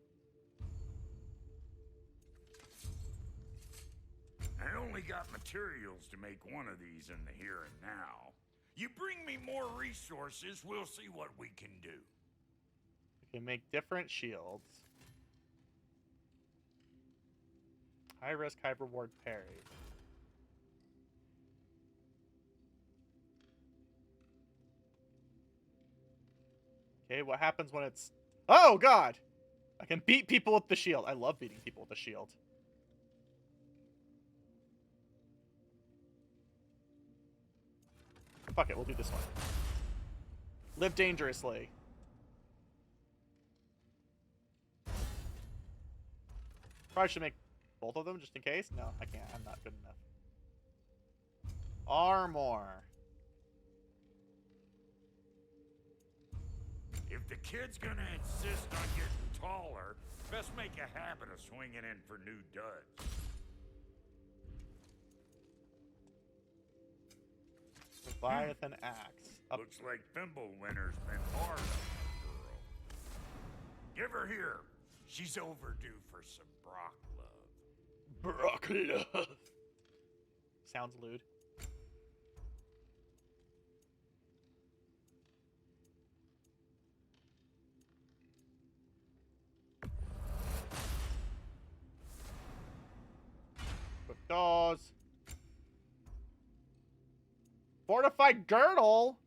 I only got materials to make one of these in the here and now. You bring me more resources, we'll see what we can do. We can make different shields. High risk, high reward parry. Okay, what happens when it's... Oh, God! I can beat people with the shield. I love beating people with the shield. Fuck it, we'll do this one. Live dangerously. Probably should make both of them just in case. No, I can't. I'm not good enough. Armor. If the kid's gonna insist on getting taller, best make a habit of swinging in for new duds. Leviathan axe. Up. Looks like Thimblewinter's been hard on the girl. Give her here. She's overdue for some Brock love. Brock love. Sounds lewd. Quick doors. Fortified girdle.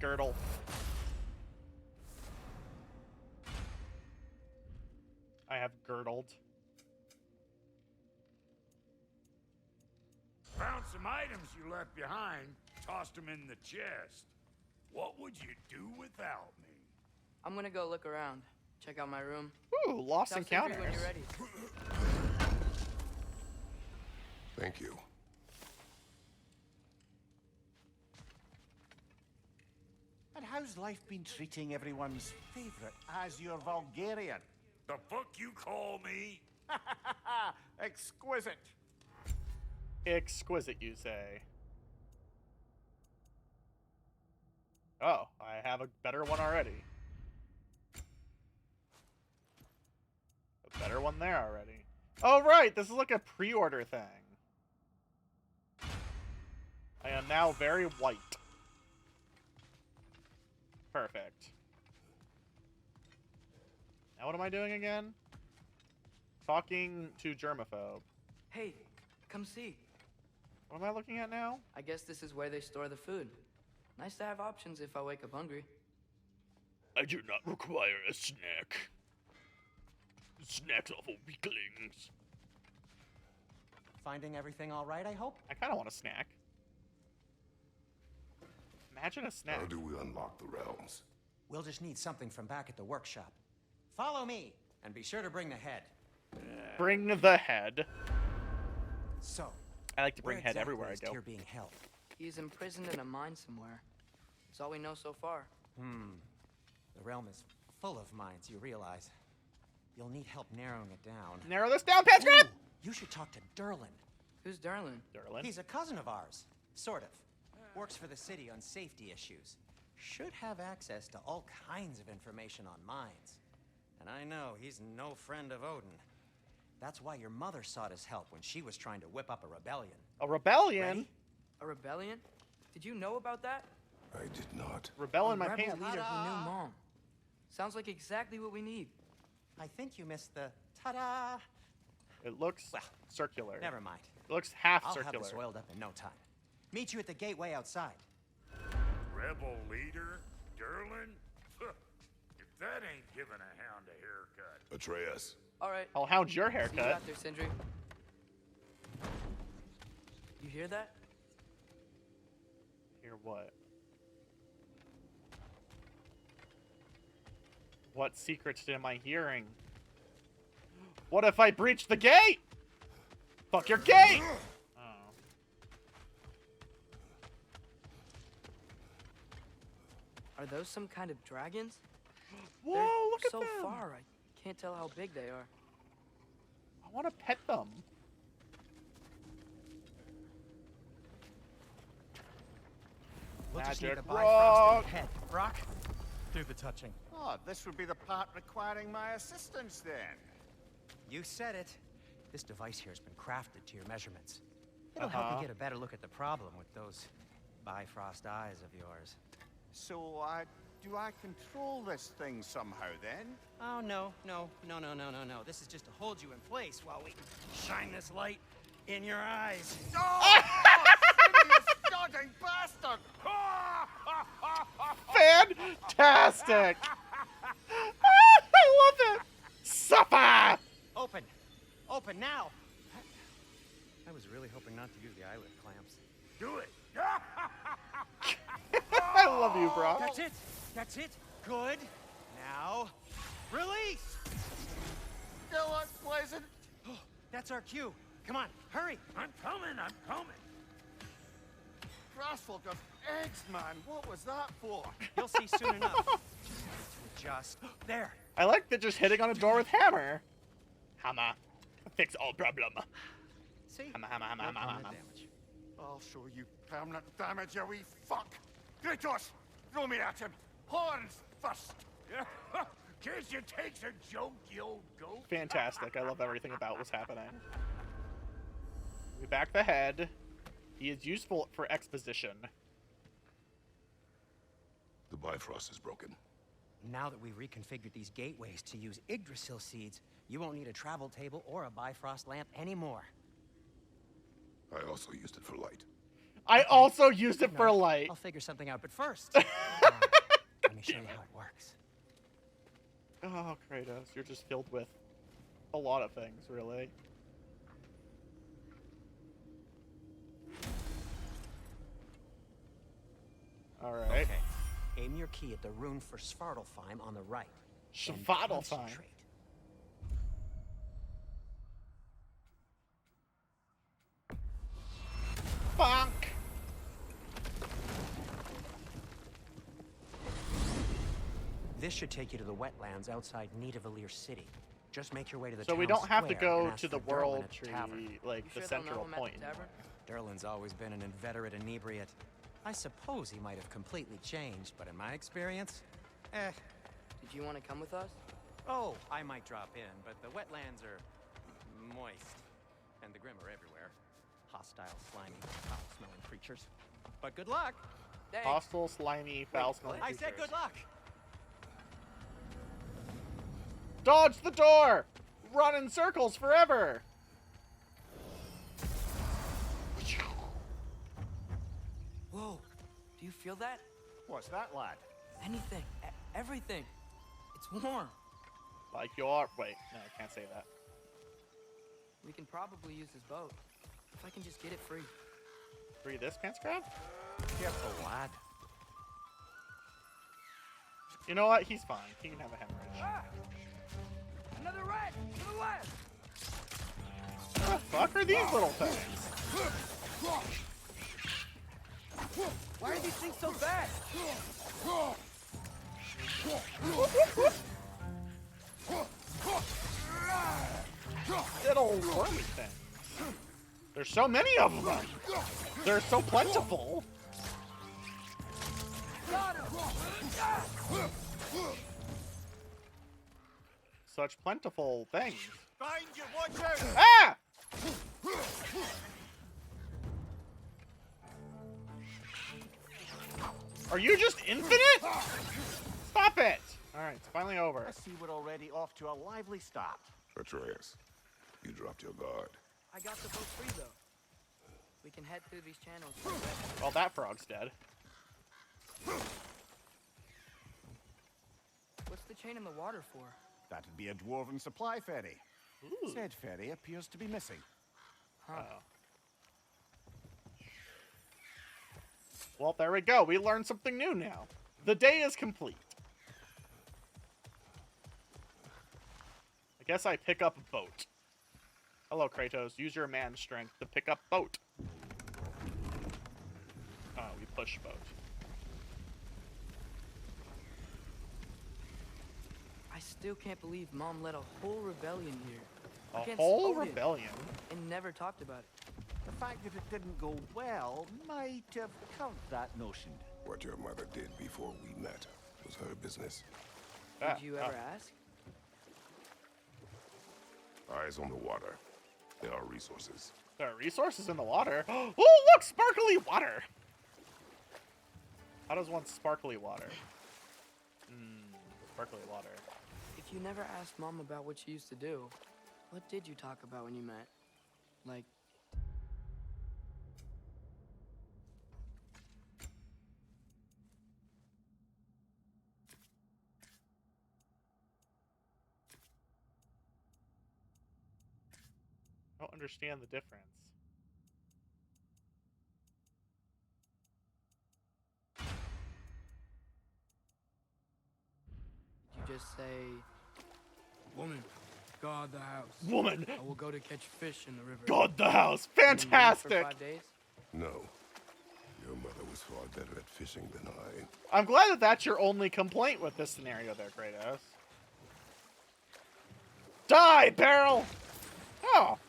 Girdle. I have girdled. Found some items you left behind, tossed them in the chest. What would you do without me? I'm gonna go look around. Check out my room. Ooh, lost Tell Sentry encounters. when you're ready. Thank you. And how's life been treating everyone's favorite Azure Vulgarian? The fuck you call me? Exquisite. Exquisite, you say. Oh, I have a better one already. A better one there already. Oh, right, this is like a pre-order thing. I am now very white. Perfect. Now what am I doing again? Talking to germaphobe. Hey, come see. What am I looking at now? I guess this is where they store the food. Nice to have options if I wake up hungry. I do not require a snack. Snacks are for weaklings. Finding everything all right, I hope? I kind of want a snack. Imagine a snack. How do we unlock the realms? We'll just need something from back at the workshop. Follow me, and be sure to bring the head. Bring the head. So, I like to bring where head exactly everywhere I is go. Tyr being held? He's imprisoned in a mine somewhere. That's all we know so far. The realm is full of mines, you realize. You'll need help narrowing it down. Narrow this down, Pants Grab! You should talk to Derlin. Who's Darlin? Derlin? He's a cousin of ours. Sort of. Works for the city on safety issues. Should have access to all kinds of information on mines. And I know he's no friend of Odin. That's why your mother sought his help when she was trying to whip up a rebellion. A rebellion? Ready? A rebellion? Did you know about that? I did not. Rebel in A my rebel pants. leader who knew Mom. Sounds like exactly what we need. I think you missed the ta-da. It looks circular. Never mind. It looks half I'll circular. have this oiled up in no time. Meet you at the gateway outside. Rebel leader? Derlin? If that ain't giving a hound a haircut. Atreus. All right. I'll hound your See you haircut. out there, Sindri. You hear that? Hear what? What secrets am I hearing? What if I breach the gate? Fuck your gate! Oh. Are those some kind of dragons? Whoa, They're look at so them! far, I can't tell how big they are. I want to pet them. We'll just need Magic the Bifrost rock. head. Brock, do the touching. Oh, this would be the part requiring my assistance then. You said it. This device here has been crafted to your measurements. It'll help you get a better look at the problem with those Bifrost eyes of yours. So, do I control this thing somehow then? Oh, no. This is just to hold you in place while we shine this light in your eyes. Oh! You stunning bastard! Fantastic! I love it! Suffer! Open now! I was really hoping not to use the eyelid clamps. Do it! I love you, bro. That's it! Good! Now, release! Still unpleasant. That's our cue. Come on, hurry! I'm coming! Grassful of eggs, man. What was that for? You'll see soon enough. Just there. I like that just hitting on a door with hammer. Hammer. Fix all problem. See? Hammer. Damage. I'll show you permanent damage, you wee fuck. Kratos, throw me at him. Horns first. Can't you take a joke, you old goat? Fantastic. I love everything about what's happening. We back the head. He is useful for exposition. The Bifrost is broken. Now that we've reconfigured these gateways to use Yggdrasil seeds, you won't need a travel table or a Bifrost lamp anymore. I also used it for light. I also used it for light. I'll figure something out, but first, let me show you how it works. Oh, Kratos, you're just filled with a lot of things, really. Alright. Okay. Aim your key at the rune for Svartalfheim on the right. and Svartalfheim. concentrate. Bonk! This should take you to the wetlands outside Nidavellir City. Just make your way to the So town we don't have to square go and ask to the for Derlin world at the tree, tavern. like You the sure they'll know central him at point. the tavern? Derlin's always been an inveterate inebriate. I suppose he might have completely changed, but in my experience, Did you want to come with us? Oh, I might drop in, but the wetlands are moist. And the Grim are everywhere. Hostile, slimy, foul-smelling creatures. But good luck! Thanks. Hostile, slimy, foul-smelling I said good luck! Dodge the door! Run in circles forever! Whoa. Do you feel that? What's that, lad? Anything. Everything. It's warm. Like your... Wait, no, I can't say that. We can probably use his boat. If I can just get it free. Free this pants grab? Careful, lad. You know what? He's fine. He can have a hemorrhage. Ah! Another rat! To the left! What the fuck are these little things? Why are these things so bad? Little wormy things. There's so many of them. They're so plentiful. Got him! Such plentiful things. Find you, watch out! Ah! Are you just infinite? Stop it! Alright, it's finally over. I see we're already off to a lively start. Atreus, you dropped your guard. I got the boat free though. We can head through these channels. Well, that frog's dead. What's the chain in the water for? That'd be a dwarven supply ferry. Ooh. Said ferry appears to be missing. Huh. Oh. Well, there we go. We learned something new now. The day is complete. I guess I pick up a boat. Hello, Kratos. Use your man strength to pick up boat. Oh, we push boat. I still can't believe Mom led a whole rebellion here. A against whole Odin, rebellion? and never talked about it. The fact that it didn't go well might have curbed that notion. What your mother did before we met was her business. Did you ever ask? Eyes on the water. There are resources. There are resources in the water. Oh, look! Sparkly water! How does one sparkly water? Sparkly water. If you never asked Mom about what she used to do, what did you talk about when you met? Like, I don't understand the difference. you just say, "Woman, guard the house. Woman, I will go to catch fish in the river." guard the house! And then leave Fantastic! For 5 days? No. Your mother was far better at fishing than I. I'm glad that that's your only complaint with this scenario there, Kratos. Die, barrel! Oh.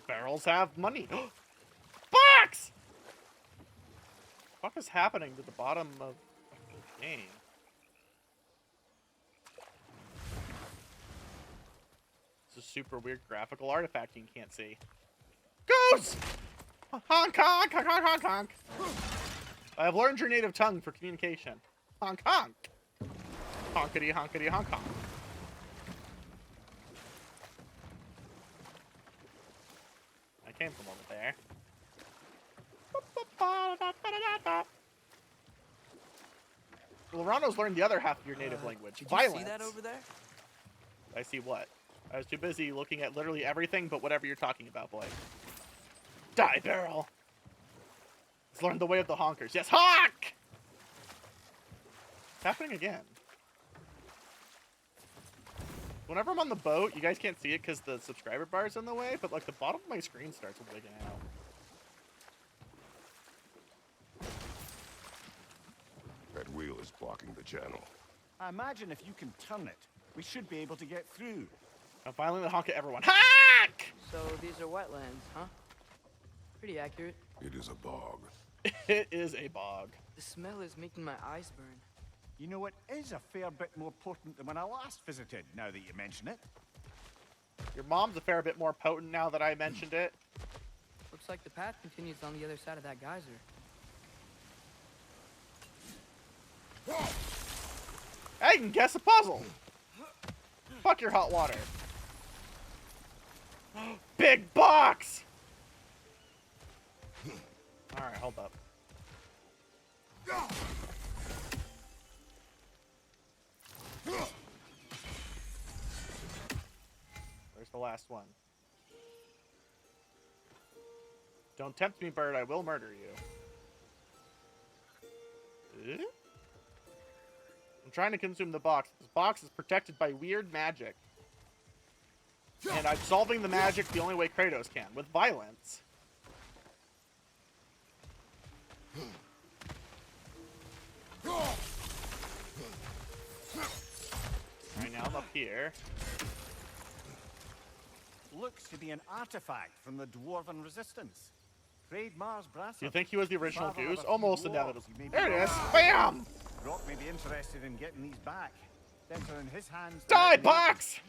Barrels have money. Box! What is happening to the bottom of the game? It's a super weird graphical artifact you can't see. Goose! Honk, honk, honk, honk, honk, honk. I have learned your native tongue for communication. Honk, honk. Honkity, honkity, honk, honk. I came from over there. Lorano's learned the other half of your native language. Did Violence. you see that over there? I see what? I was too busy looking at literally everything but whatever you're talking about, Blake. Die, barrel! Let's learn the way of the honkers. Yes, honk! It's happening again. Whenever I'm on the boat, you guys can't see it because the subscriber bar is in the way, but like the bottom of my screen starts wigging out. That wheel is blocking the channel. I imagine if you can turn it, we should be able to get through. I'm finally gonna honk at everyone. Honk! So these are wetlands, huh? Pretty accurate. It is a bog. It is a bog. The smell is making my eyes burn. You know, it is a fair bit more potent than when I last visited, now that you mention it. Your mom's a fair bit more potent now that I mentioned it. Looks like the path continues on the other side of that geyser. I can guess a puzzle. Fuck your hot water. Big box! Alright, hold up. Where's the last one? Don't tempt me, bird. I will murder you. I'm trying to consume the box. This box is protected by weird magic. And I'm solving the magic the only way Kratos can, with violence. Right now I'm up here. Looks to be an artifact from the Dwarven Resistance. Trade Mars Brasser. You think he was the original Father of Goose? a few Almost dwarves. inevitable. He may be There it is. wrong. Bam! Rock may be interested in getting these back. Better in his hands. Die, than box!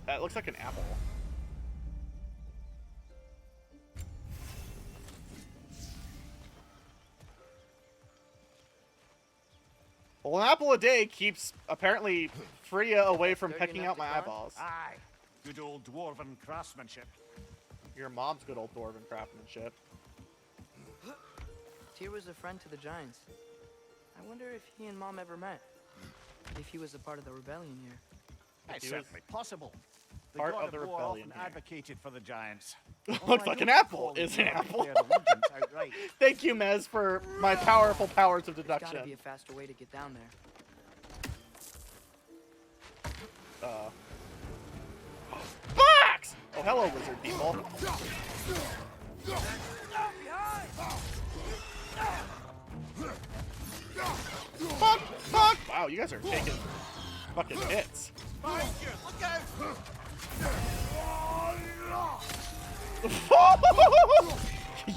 That looks like an apple. Well, an apple a day keeps, apparently, Freya away from pecking out my eyeballs. Aye. Good old Dwarven craftsmanship. Your mom's good old dwarven craftsmanship. Tyr was a friend to the Giants. I wonder if he and Mom ever met. If he was a part of the rebellion here. It's He was certainly possible. The part God of the War rebellion often here. advocated for the Giants. Looks like an apple. Is an apple. Thank you, Mez, for my powerful powers of There's gotta deduction. be a faster way to get down there. Box! Oh, hello, lizard people. Fuck! Fuck! Wow, you guys are taking fucking hits.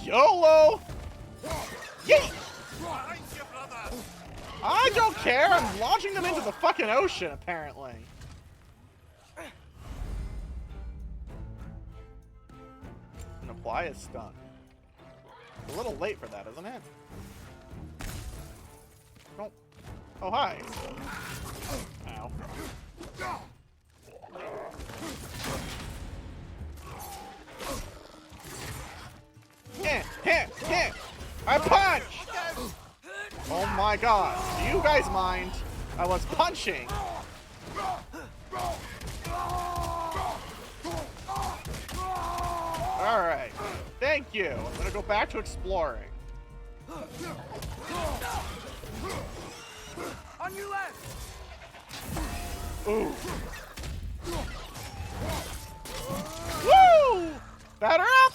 YOLO! Yeet! I don't care. I'm launching them into the fucking ocean, apparently. And apply a stun. A little late for that, isn't it? Don't. Oh, hi. Ow. I punch! Oh my god. Do you guys mind? I was punching. Alright. Thank you. I'm gonna go back to exploring. On your left! Ooh. Woo! Batter up!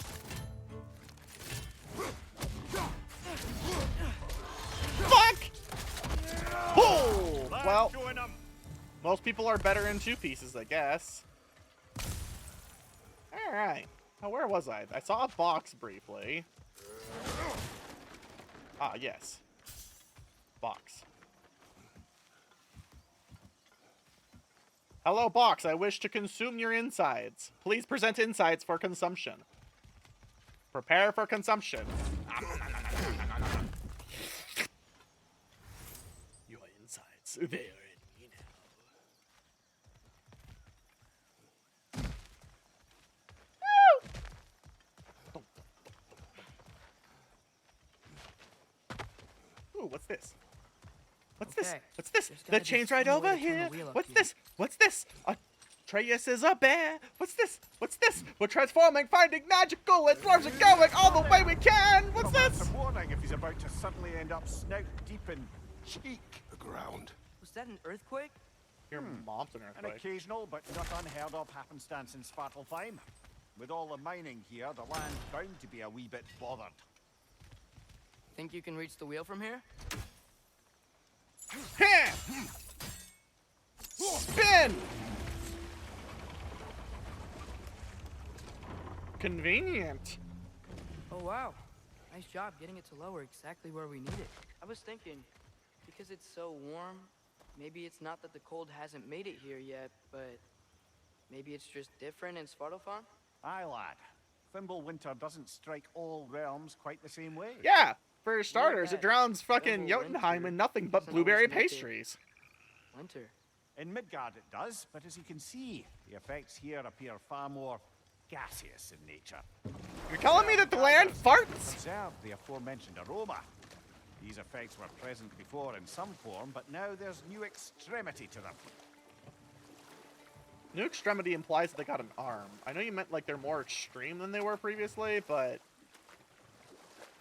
Fuck! Oh! Well, most people are better in two pieces, I guess. Alright. Now, where was I? I saw a box briefly. Ah, yes. Box. Hello, box. I wish to consume your insides. Please present insides for consumption. Prepare for consumption. Your insides, they are in me now. Ooh, what's this? What's this? Okay, What's this? there's The gotta be chain's right some way over to turn the here. wheel up What's here. this? What's this? Atreus is a bear. What's this? What's this? We're transforming, finding magical, and dwarves are going all the way we can. What's this? Some warning if he's about to suddenly end up snout deep in cheek. The ground. Was that an earthquake? Your mom's an An earthquake. occasional but not unheard of happenstance in Svartalfheim. With all the mining here, the land's bound to be a wee bit bothered. Think you can reach the wheel from here? Spin! Convenient. Oh wow. Nice job getting it to lower exactly where we need it. I was thinking, because it's so warm, maybe it's not that the cold hasn't made it here yet, but maybe it's just different in Svartalfheim? Aye, lad. Fimbulwinter doesn't strike all realms quite the same way. Yeah, for starters, it that drowns fucking Fimbulwinter Jotunheim in nothing but doesn't blueberry always make it. pastries. Winter. In Midgard it does, but as you can see, the effects here appear far more gaseous in nature. You're telling me that the land farts? Observe the aforementioned aroma. These effects were present before in some form, but now there's new extremity to them. New extremity implies that they got an arm. I know you meant like they're more extreme than they were previously, but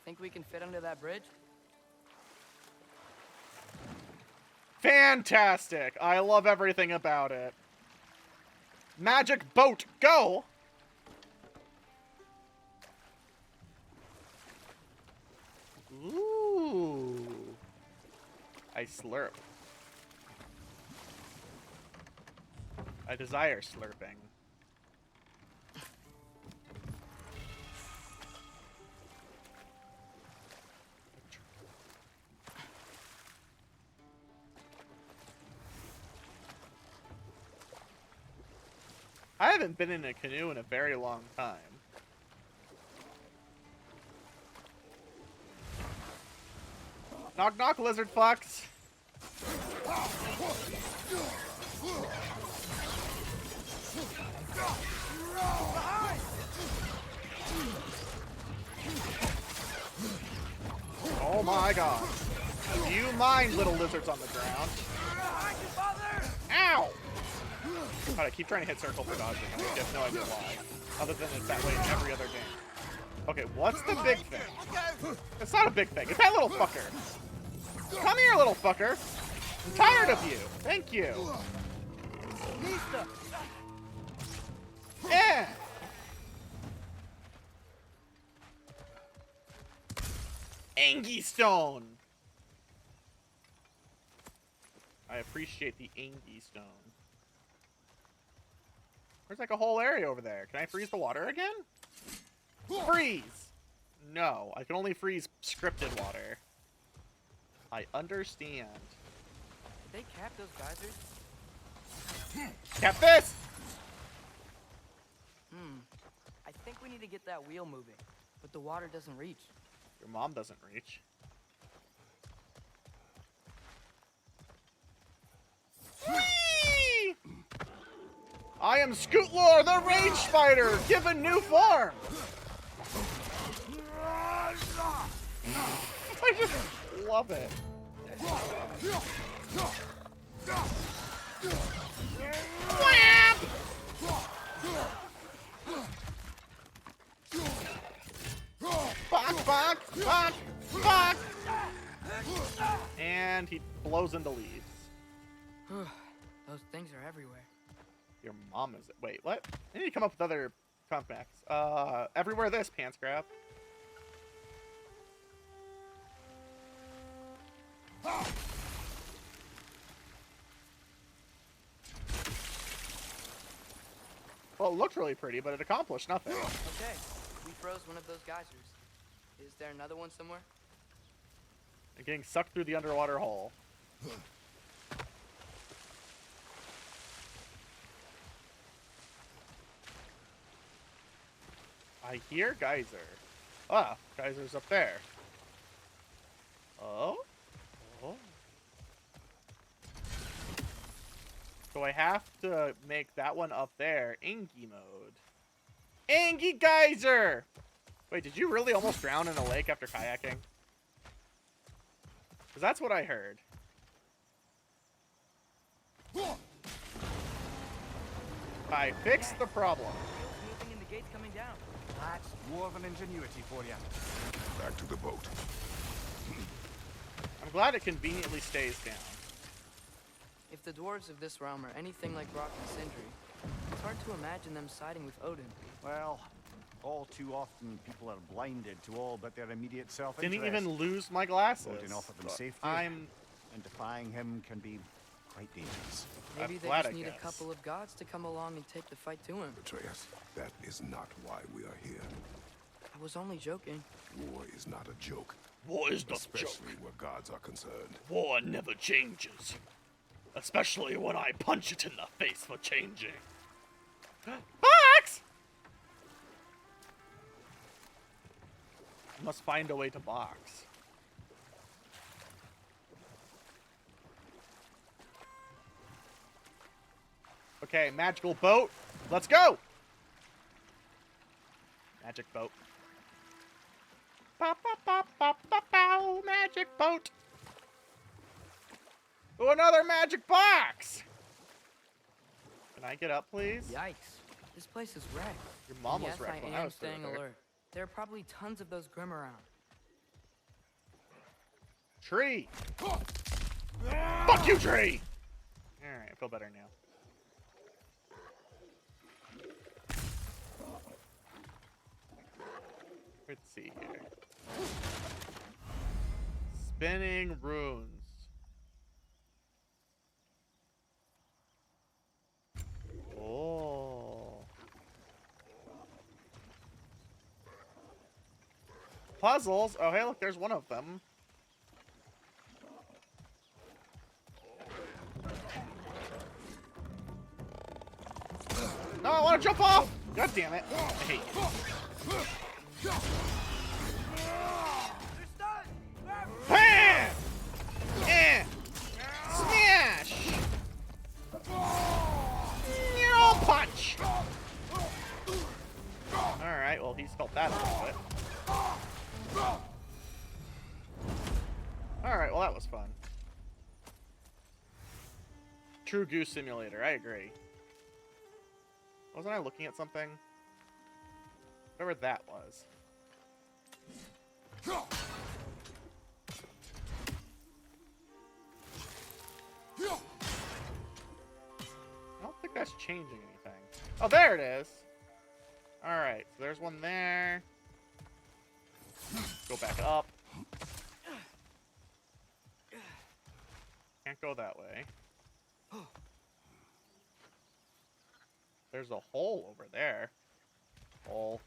Think we can fit under that bridge? Fantastic! I love everything about it. Magic boat, go! Ooh. I slurp. I desire slurping. I haven't been in a canoe in a very long time. Knock knock, lizard fucks. Oh my god. Do you mind, little lizards on the ground? Ow! God, I keep trying to hit circle for dodging. I have no idea why. Other than it's that way in every other game. Okay, what's the big thing? It's not a big thing. It's that little fucker. Come here, little fucker. I'm tired of you. Thank you. Yeah. Angie Stone. I appreciate the Angie Stone. There's like a whole area over there. Can I freeze the water again? Freeze! No, I can only freeze scripted water. I understand. Did they cap those geysers? Cap this! I think we need to get that wheel moving, but the water doesn't reach. Your mom doesn't reach. Whee! I am Scootlore, the Rage Spider, given new form! I just love it. Wham! Fuck, fuck, fuck, fuck! And he blows into leaves. Those things are everywhere. Your mom is... Wait, what? I need to come up with other comebacks. Everywhere this, pants grab. Well, it looked really pretty, but it accomplished nothing. Okay, we froze one of those geysers. Is there another one somewhere? I'm getting sucked through the underwater hole. I hear geyser. Ah, geyser's up there. Oh? Oh. So I have to make that one up there Angie mode. Angie geyser! Wait, did you really almost drown in a lake after kayaking? Because that's what I heard. I fixed the problem. Wheels moving and the gate's coming down. That's more of an ingenuity for you. Back to the boat. I'm glad it conveniently stays down. If the dwarves of this realm are anything like Rock and Sindri, it's hard to imagine them siding with Odin. Well, all too often people are blinded to all but their immediate self-interest. Didn't even lose my glasses. Odin offered them safety, and defying him can be quite dangerous. Maybe they just need a couple of gods to come along and take the fight to him. Atreus, that is not why we are here. I was only joking. War is not a joke. War is not a joke. Especially where gods are concerned. War never changes. Especially when I punch it in the face for changing. Box! I must find a way to box. Okay, magical boat. Let's go! Magic boat. Pop, pop, pop, pop, pop, pow, magic boat. Oh, another magic box! Can I get up, please? Yikes. This place is wrecked. Your mom was Yes, wrecked when I I am was staying there. alert. There are probably tons of those Grim around. Tree! Fuck you, tree! Alright, I feel better now. Let's see here. Spinning runes. Oh. Puzzles. Oh, hey, look, there's one of them. No, I want to jump off! God damn it. I hate you. Bam! Eh! Smash! No punch! Alright, well, he's felt that a little bit. Alright, well, that was fun. True Goose Simulator, I agree. Wasn't I looking at something? Whatever that was. I don't think that's changing anything. Oh, there it is! Alright, so there's one there. Go back up. Can't go that way. There's a hole over there. Hole.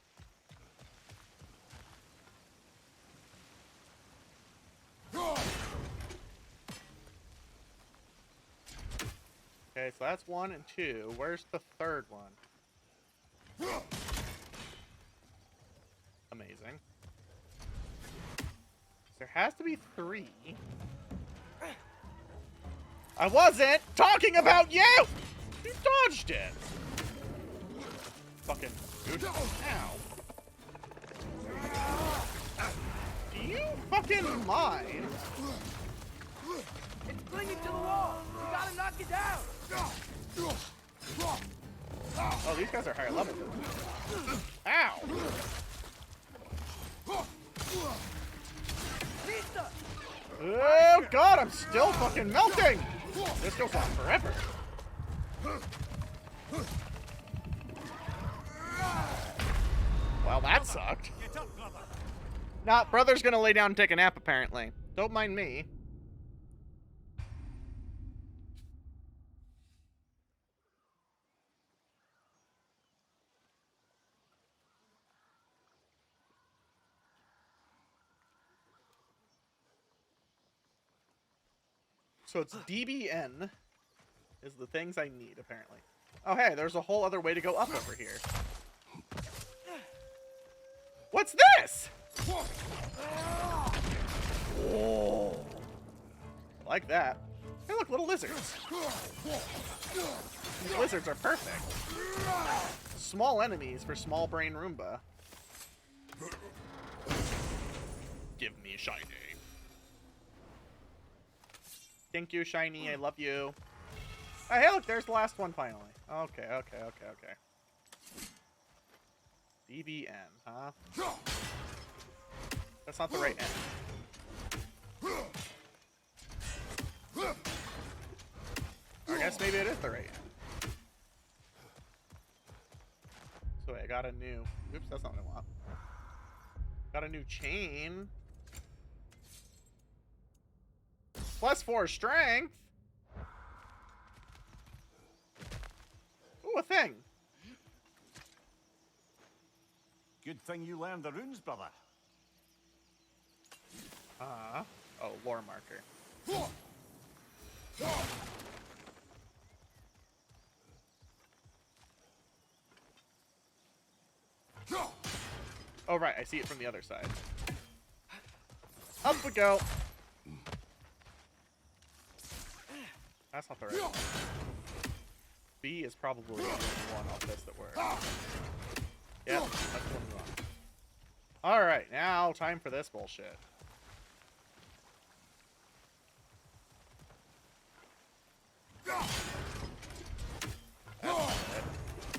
Okay, so that's 1 and 2. Where's the third one? Amazing. There has to be 3. I wasn't talking about you! You dodged it! Fucking dude. Ow. Do you fucking mind? It's clinging to the wall. You gotta knock it down. Oh, these guys are higher level. Ow! Oh god, I'm still fucking melting! This goes on forever. Well, that sucked. Nah, brother's gonna lay down and take a nap, apparently. Don't mind me. So it's DBN is the things I need, apparently. Oh, hey, there's a whole other way to go up over here. What's this? Oh, I like that. Hey, look, little lizards. These lizards are perfect. Small enemies for small brain Roomba. Give me shiny. Thank you, shiny. I love you. Oh, hey, look, there's the last one finally. Okay. DBN, huh? That's not the right end. I guess maybe it is the right end. So wait, I got a new... Oops, that's not what I want. Got a new chain. +4 strength. Ooh, a thing. Good thing you learned the runes, brother. Oh, lore marker. Oh, right, I see it from the other side. Up we go. That's not the right one. B is probably the only one off this that works. Yep, that's the one we want. Alright, now time for this bullshit.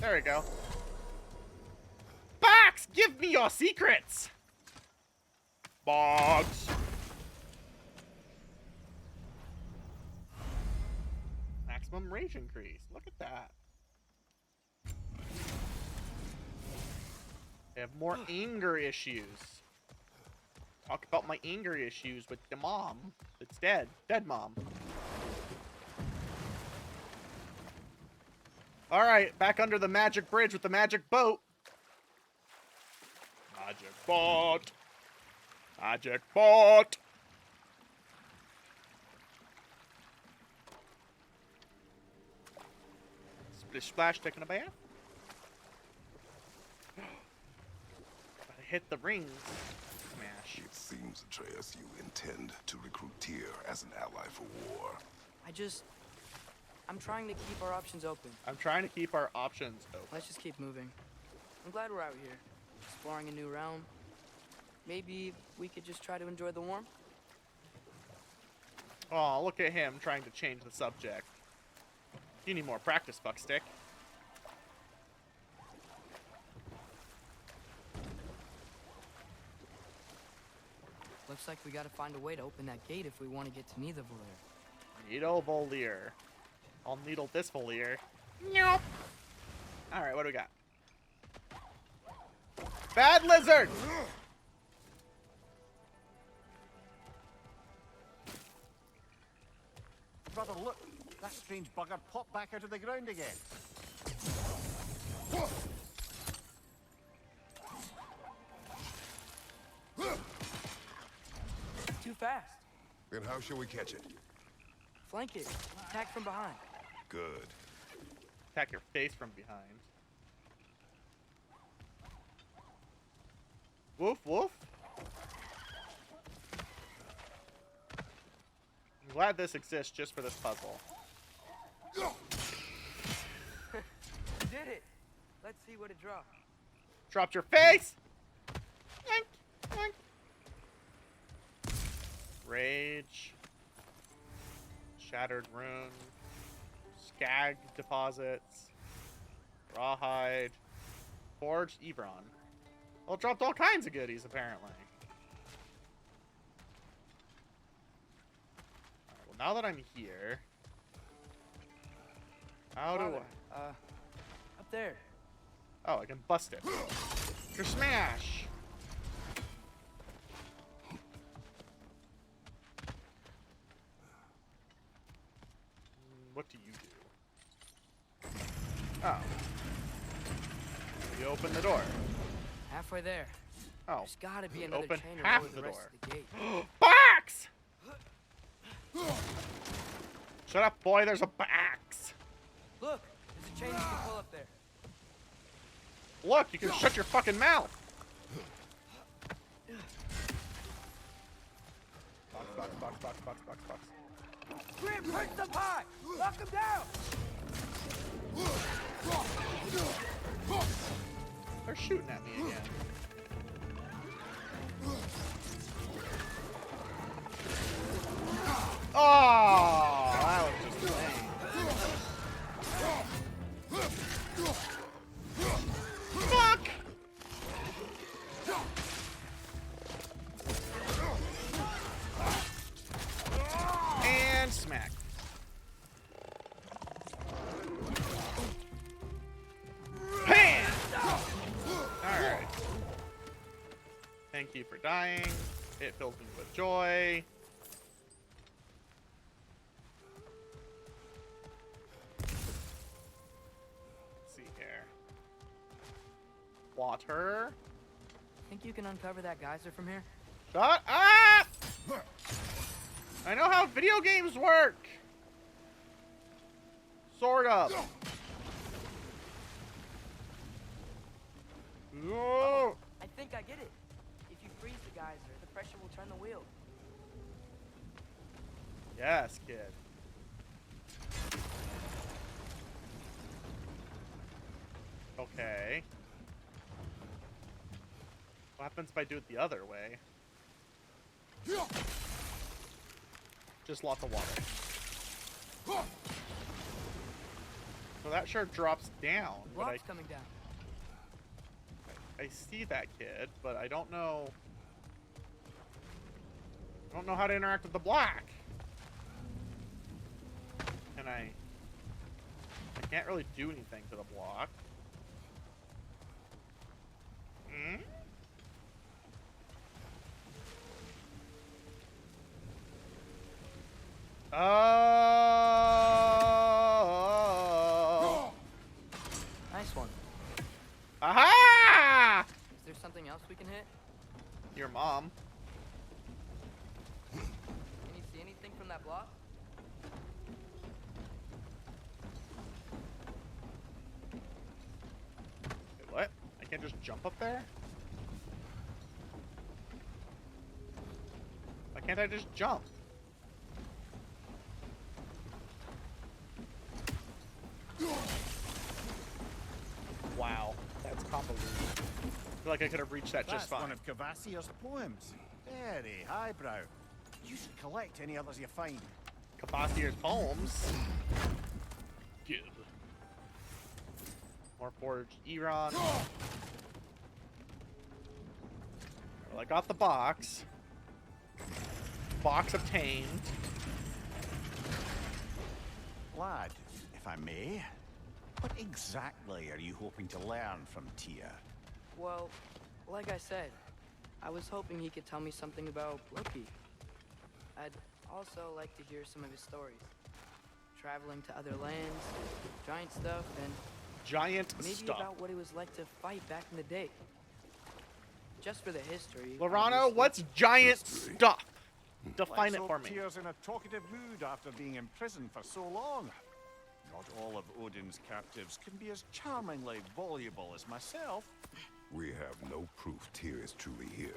There we go. Box! Give me your secrets! Box! maximum rage increase. Look at that. I have more anger issues. Talk about my anger issues with the mom that's dead. Dead mom. Alright, back under the magic bridge with the magic boat. Magic boat. Magic boat. Splish splash, taking a bath. Gotta hit the rings. Smash. It seems, Atreus, you intend to recruit Tyr as an ally for war. I'm trying to keep our options open. I'm trying to keep our options open. Let's just keep moving. I'm glad we're out here, exploring a new realm. Maybe we could just try to enjoy the warmth? Oh, look at him trying to change the subject. You need more practice, Buckstick. Looks like we gotta find a way to open that gate if we want to get to Nidavellir. Nidavellir. I'll needle this Volier. Nope. Alright, what do we got? Bad lizard! Brother, look! That strange bugger popped back out of the ground again. Too fast. Then how shall we catch it? Flank it. Attack from behind. Good. Attack your face from behind. Woof, woof. I'm glad this exists just for this puzzle. You did it. Let's see what it dropped. Dropped your face! Yoink, yoink. Rage. Shattered rune. Skag deposits. Rawhide. Forged Ebron. Well, it dropped all kinds of goodies, apparently. Alright, well, now that I'm here... How do I... Up there. Oh, I can bust it. Your smash! What do you do? Oh. You open the door. Halfway there. Oh. There's gotta be another Open chain half to lower the the rest door. of the gate. Box! Shut up, boy. There's a box. Look, there's a chain you can pull up there. Look, you can shut your fucking mouth. Box, box, box, box, box, box, box. Grim, perch them high! Lock them down! They're shooting at me again. Oh, that was just lame. Fuck! And smack. Bam! Alright. Thank you for dying. It fills me with joy. Let's see here. Water. Think you can uncover that geyser from here? Shut up! I know how video games work. Sort of. No. I think I get it. If you freeze the geyser, the pressure will turn the wheel. Yes, kid. Okay. What happens if I do it the other way? Just lots of water. So that sure drops down. The But block's coming down. I see that kid, but I don't know. I don't know how to interact with the block. Can I I can't really do anything to the block. Hmm? Oh! Nice one. Aha! Is there something else we can hit? Your mom. Can you see anything from that block? Wait, what? I can't just jump up there? Why can't I just jump? Wow, that's convoluted. I feel like I could have reached that just That's fine. one of Cavassier's poems. Very highbrow. You should collect any others you find. Cavassier's poems. Give. More forged Eron. Well, I got the box. Box obtained. Lad, if I may, what exactly are you hoping to learn from Tyr? Well, like I said, I was hoping he could tell me something about Loki. I'd also like to hear some of his stories. Traveling to other lands, giant stuff, and Giant maybe stuff. about what it was like to fight back in the day. Just for the history. Lorano, obviously. what's giant History. stuff? Define Let's it for hope me. Tyr's in a talkative mood after being in prison for so long. Not all of Odin's captives can be as charmingly voluble as myself. We have no proof Tyr is truly here.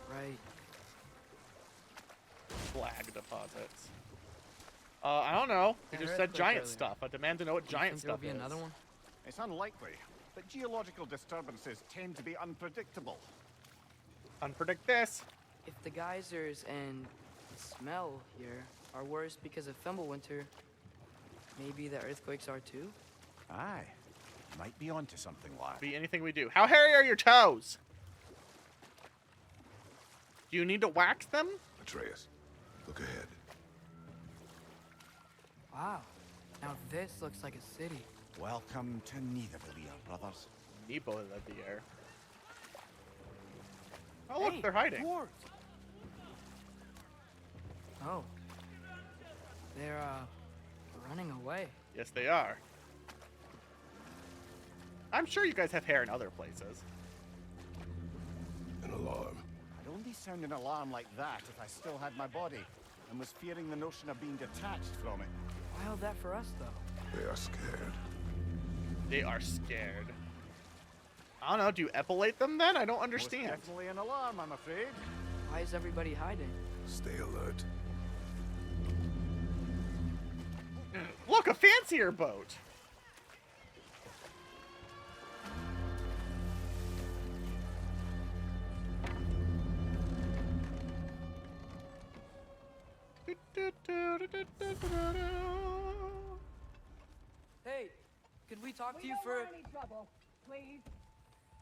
Right. Flag deposits. I don't know. He I just heard said click giant earlier. stuff. I demand to know what Do you giant think there'll stuff be is. another one? It's unlikely, but geological disturbances tend to be unpredictable. Unpredict this. If the geysers and the smell here are worse because of Fimbulwinter, maybe the earthquakes are too? Aye, might be onto something, lad. Be anything we do. How hairy are your toes? Do you need to wax them? Atreus, look ahead. Wow. Now this looks like a city. Welcome to Nidavellir, brothers. Need both of the air. Oh look, Hey, they're hiding. dwarves. Oh. They're, running away. Yes, they are. I'm sure you guys have hair in other places. An alarm. I'd only sound an alarm like that if I still had my body and was fearing the notion of being detached from it. Wild that for us, though. They are scared. They are scared. I don't know. Do you epilate them then? I don't understand. Most definitely an alarm, I'm afraid. Why is everybody hiding? Stay alert. Look, a fancier boat. Hey, could we talk to you for...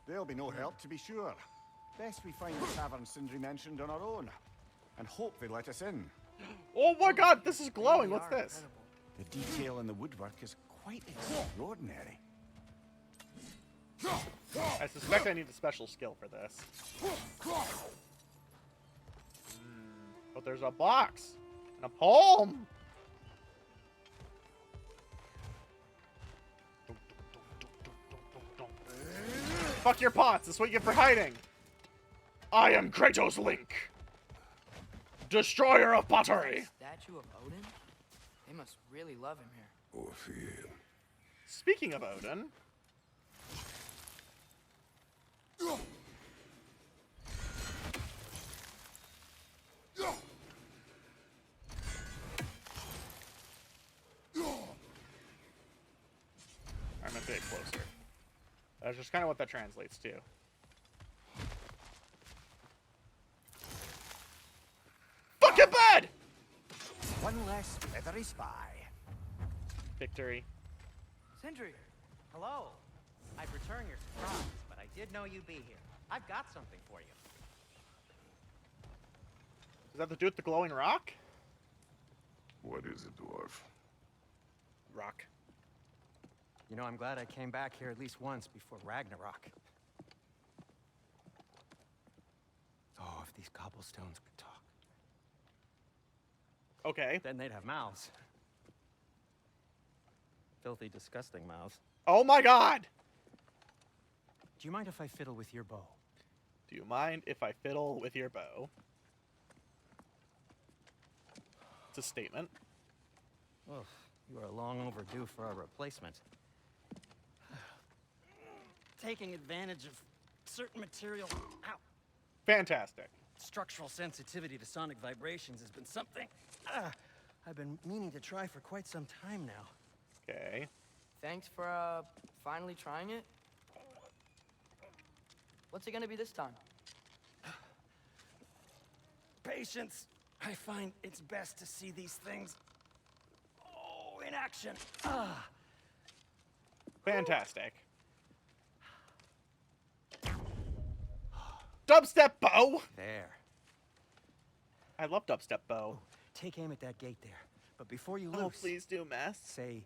There'll be no help, to be sure. Best we find the tavern Sindri mentioned on our own, and hope they let us in. Oh my god, this is glowing. They What's are this? incredible. The detail in the woodwork is quite extraordinary. I suspect I need a special skill for this. But there's a box and a poem. Fuck your pots. That's what you get for hiding. I am Kratos Link, destroyer of pottery. Statue of Odin? They must really love him here. Or fear. Speaking of Odin, I'm a bit closer. That's just kind of what that translates to. Fucking bed! One less feathery spy. Victory. Sindri, Hello. I'd return your surprise, but I did know you'd be here. I've got something for you. Does that have to do with the glowing rock? What is it, dwarf? Rock. You know, I'm glad I came back here at least once before Ragnarok. Oh, if these cobblestones could talk. Okay. Then they'd have mouths. Filthy, disgusting mouths. Oh my god! Do you mind if I fiddle with your bow? Do you mind if I fiddle with your bow? It's a statement. Oh, you are long overdue for a replacement. Taking advantage of certain material. Ow. Fantastic. Structural sensitivity to sonic vibrations has been something I've been meaning to try for quite some time now. Okay. Thanks for, finally trying it. What's it gonna be this time? Patience. I find it's best to see these things, in action. Fantastic. Dubstep bow! There. I love dubstep bow. Take aim at that gate there. But before you Oh, loose, please do, Mess. say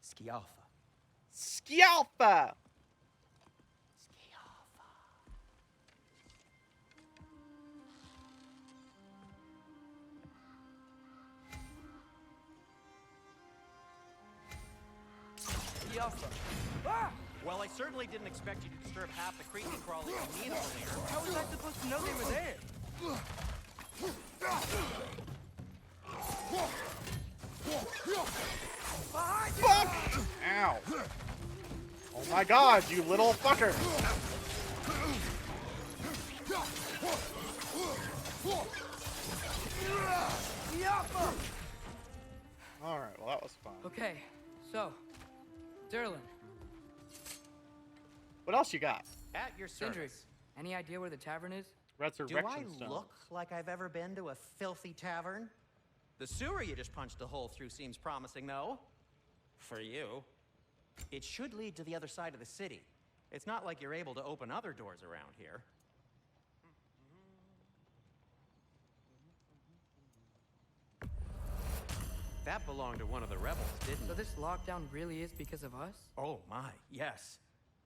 Skialfa. Skialfa! Yalfa. Ah! Well, I certainly didn't expect you to disturb half the creepy crawlies amenable here. How was I supposed to know they were there? Fuck! Ow. Oh my god, you little fucker! Alright, well that was fun. Okay, so, Derlin, What else you got? At your Sindri, service. any idea where the tavern is? Do I Resurrection Stone. look like I've ever been to a filthy tavern? The sewer you just punched a hole through seems promising, though. For you. It should lead to the other side of the city. It's not like you're able to open other doors around here. That belonged to one of the rebels, didn't So it? this lockdown really is because of us? Oh my, yes.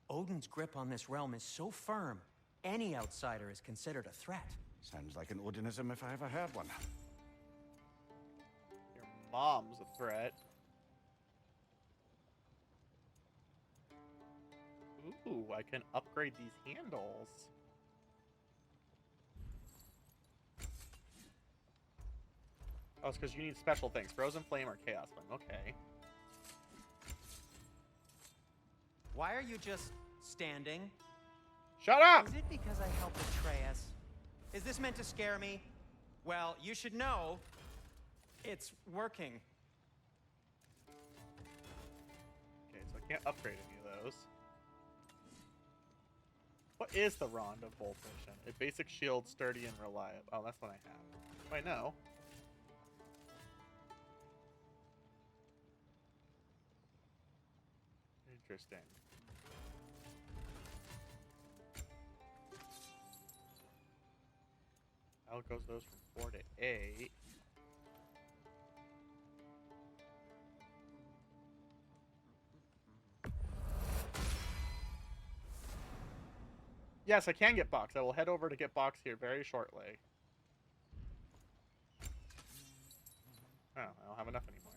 Odin's grip on this realm is so firm, any outsider is considered a threat. Sounds like an Odinism if I ever heard one. Your mom's a threat. Ooh, I can upgrade these handles. Oh, it's because you need special things. Frozen Flame or Chaos Flame. Okay. Why are you just standing? Shut up! Is it because I helped Atreus? Is this meant to scare me? Well, you should know, it's working. Okay, so I can't upgrade any of those. What is the Rond of Bolt Mission? A basic shield, sturdy and reliable. Oh, that's what I have. I know. Interesting. Out goes those from 4 to 8. Yes, I can get box. I will head over to get box here very shortly. Oh, I don't have enough anymore.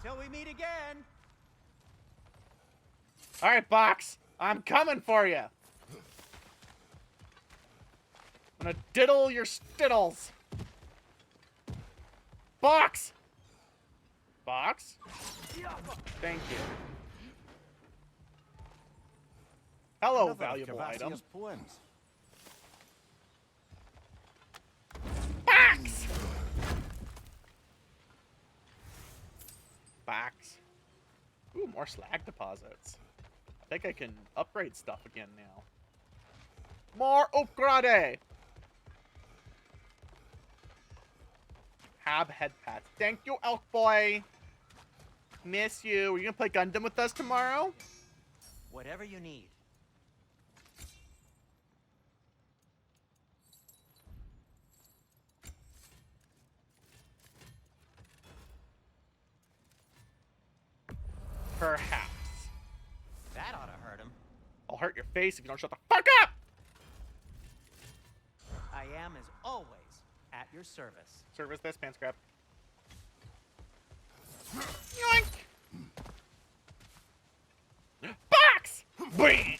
Till we meet again! Alright, box! I'm coming for you! I'm gonna diddle your stiddles! Box! Box? Thank you. Hello, Another of valuable item. Cavassia's poems. Box! Box. Ooh, more slag deposits. I think I can upgrade stuff again now. More upgrade! Have head pads. Thank you, Elk Boy. Miss you. Are you gonna play Gundam with us tomorrow? Whatever you need. Perhaps. face if you don't shut the fuck up! I am, as always, at your service. Service this, pants grab. Yoink! Box! Bing!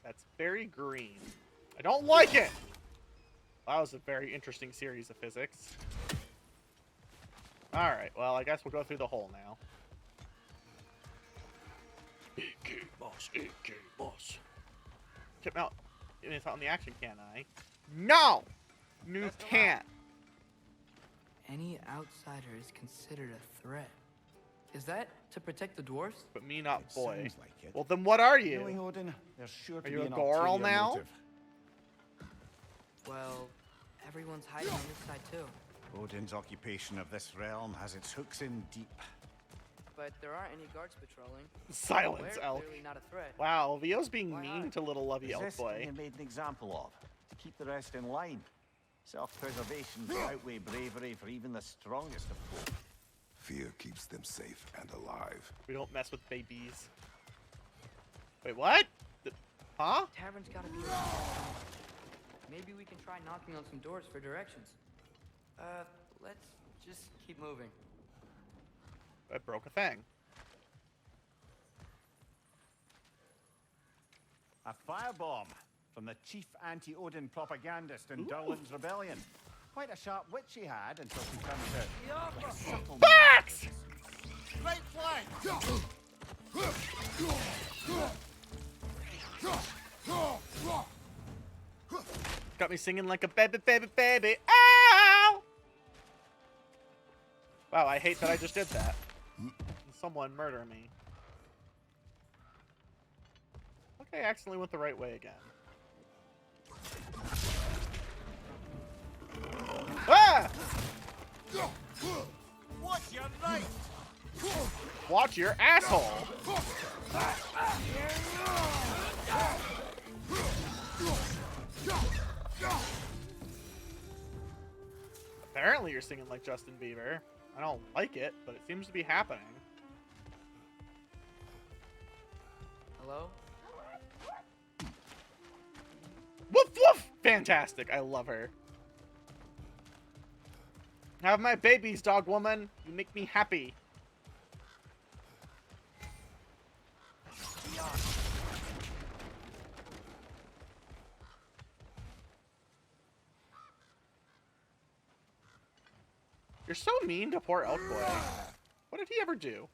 That's very green. I don't like it! That was a very interesting series of physics. Alright, well, I guess we'll go through the hole now. AK boss, AK boss. Tip out. It's not on the action, can I? No! You can't. Any outsider is considered a threat. Is that to protect the dwarfs? But me, not boy. Sounds like it. Well, then what are Knowing you? Odin, there's sure to Are be you a an Gorl ulterior now? motive. Well, everyone's hiding on this side too. Odin's occupation of this realm has its hooks in deep. But there aren't any guards patrolling. Silence, We're elk. clearly not a threat. Wow, Vio's being Why mean not? to little lovey elk Resist boy. being made an example of, to keep the rest in line. Self-preservation outweigh bravery for even the strongest of folk. Fear keeps them safe and alive. We don't mess with babies. Wait, what? Huh? Tavern's gotta be around. Maybe we can try knocking on some doors for directions. Let's just keep moving. I broke a thing. A firebomb from the chief anti-Odin propagandist in Durlin's rebellion. Quite a sharp wit she had until she turned out like a subtle Box! Right flank! Got me singing like a baby, baby, baby. Ow! Wow, I hate that I just did that. Someone murder me. Okay, I accidentally went the right way again. Ah! What's your right? Watch your asshole! Apparently you're singing like Justin Bieber. I don't like it, but it seems to be happening. Hello? Woof woof! Fantastic, I love her. Have my babies, dog woman. You make me happy. You're so mean to poor Elk Boy. What did he ever do?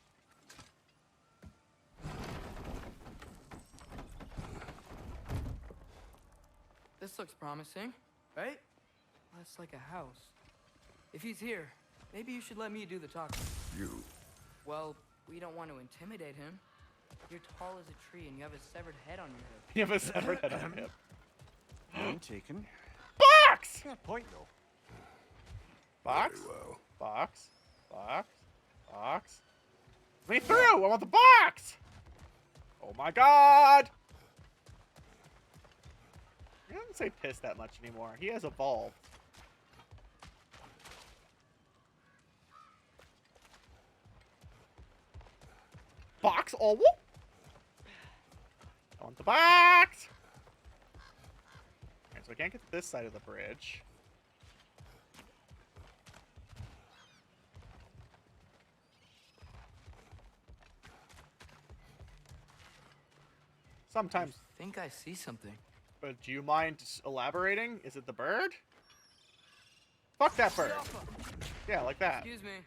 This looks promising, right? That's like a house. If he's here, maybe you should let me do the talking. You. Well, we don't want to intimidate him. You're tall as a tree and you have a severed head on your head. You have a severed head on him. Point taken. Box! Fair point, though. Box? Very well. Box? Box? Box? Let me through! I want the box! Oh my god! He doesn't say piss that much anymore. He has evolved. Box? Oh, whoop! I want the box! Alright, so I can't get to this side of the bridge. Sometimes. I think I see something. But do you mind elaborating? Is it the bird? Fuck that bird. Yeah, like that. Excuse me,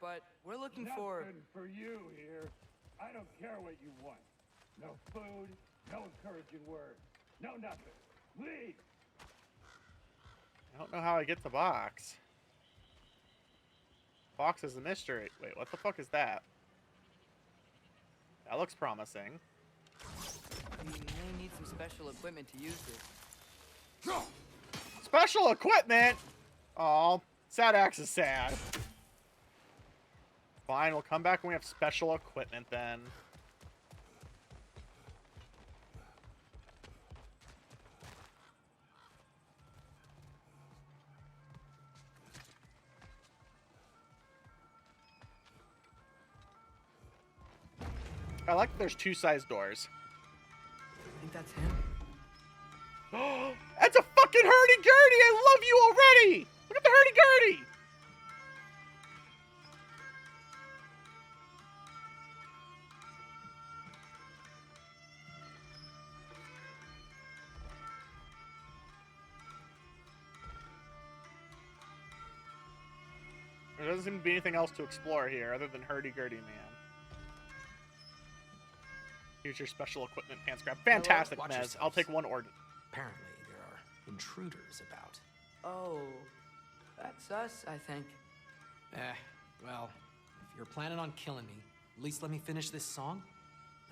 but we're looking for... Nothing for you here. I don't care what you want. No food, no encouraging words, no nothing. Leave! I don't know how I get the box. Box is a mystery. Wait, what the fuck is that? That looks promising. We may need some special equipment to use this. Special equipment? Oh, sad axe is sad. Fine, we'll come back when we have special equipment then. I like that there's two size doors. I think that's him. That's a fucking hurdy-gurdy! I love you already! Look at the hurdy-gurdy! There doesn't seem to be anything else to explore here other than hurdy-gurdy man. Here's your special equipment pants grab. Fantastic, Watch Mez. yourselves. I'll take one order. Apparently, there are intruders about. Oh, that's us, I think. Well, if you're planning on killing me, at least let me finish this song.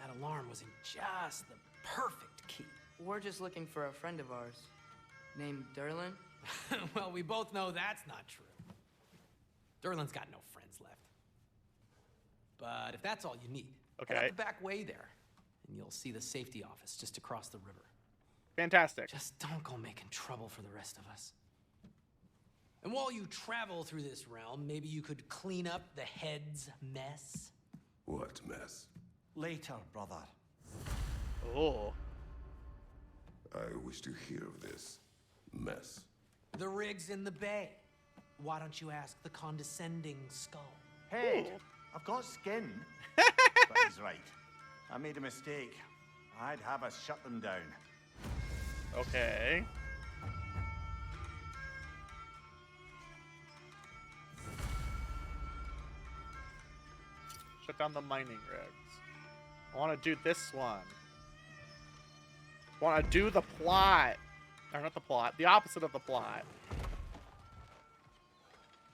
That alarm was in just the perfect key. We're just looking for a friend of ours named Derlin. Well, we both know that's not true. Derlin's got no friends left. But if that's all you need, head out the back way there, and you'll see the safety office just across the river. Fantastic. Just don't go making trouble for the rest of us. And while you travel through this realm, maybe you could clean up the head's mess? What mess? Later, brother. Oh. I wish to hear of this mess. The rig's in the bay. Why don't you ask the condescending skull? Head, I've got skin. But he's right. I made a mistake. I'd have us shut them down. Okay. Shut down the mining rigs. I want to do this one. I want to do the plot. Or not the plot. The opposite of the plot.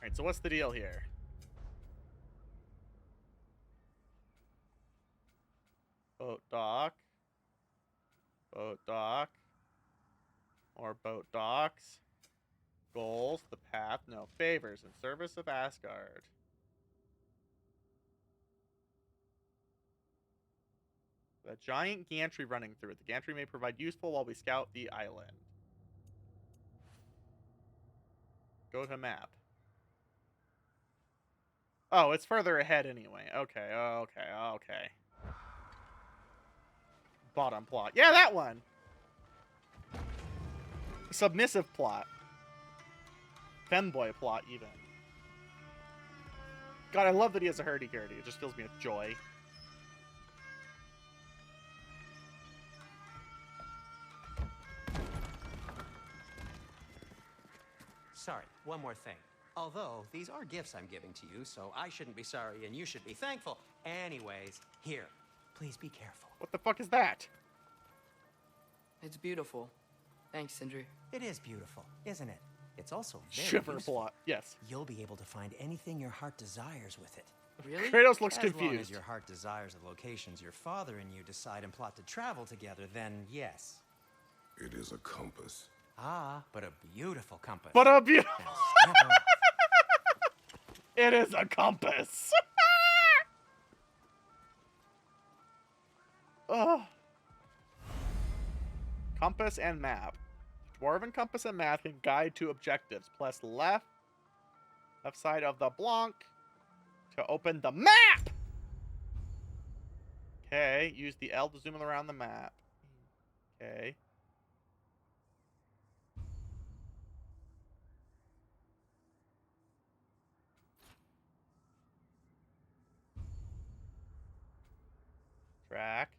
Alright, so what's the deal here? Boat dock. Boat dock. More boat docks. Goals. The path. No. Favors. In service of Asgard. A giant gantry running through it. The gantry may provide useful while we scout the island. Go to map. Oh, it's further ahead anyway. Okay, okay. Bottom plot. Yeah, that one! Submissive plot. Femboy plot, even. God, I love that he has a hurdy-gurdy. It just fills me with joy. Sorry, one more thing. Although, these are gifts I'm giving to you, so I shouldn't be sorry and you should be thankful. Anyways, here, please be careful. What the fuck is that? It's beautiful. Thanks, Sindri. It is beautiful, isn't it? It's also very Shiver useful. plot. Yes. You'll be able to find anything your heart desires with it. Really? Kratos looks As long confused. as your heart desires the locations your father and you decide and plot to travel together, then yes. It is a compass. Ah, but a beautiful compass. But a beautiful... Now step off. It is a compass. Ugh. Compass and map. Dwarven compass and map can guide to objectives. Press left side of the block to open the map. Okay, use the L to zoom around the map. Okay. Track.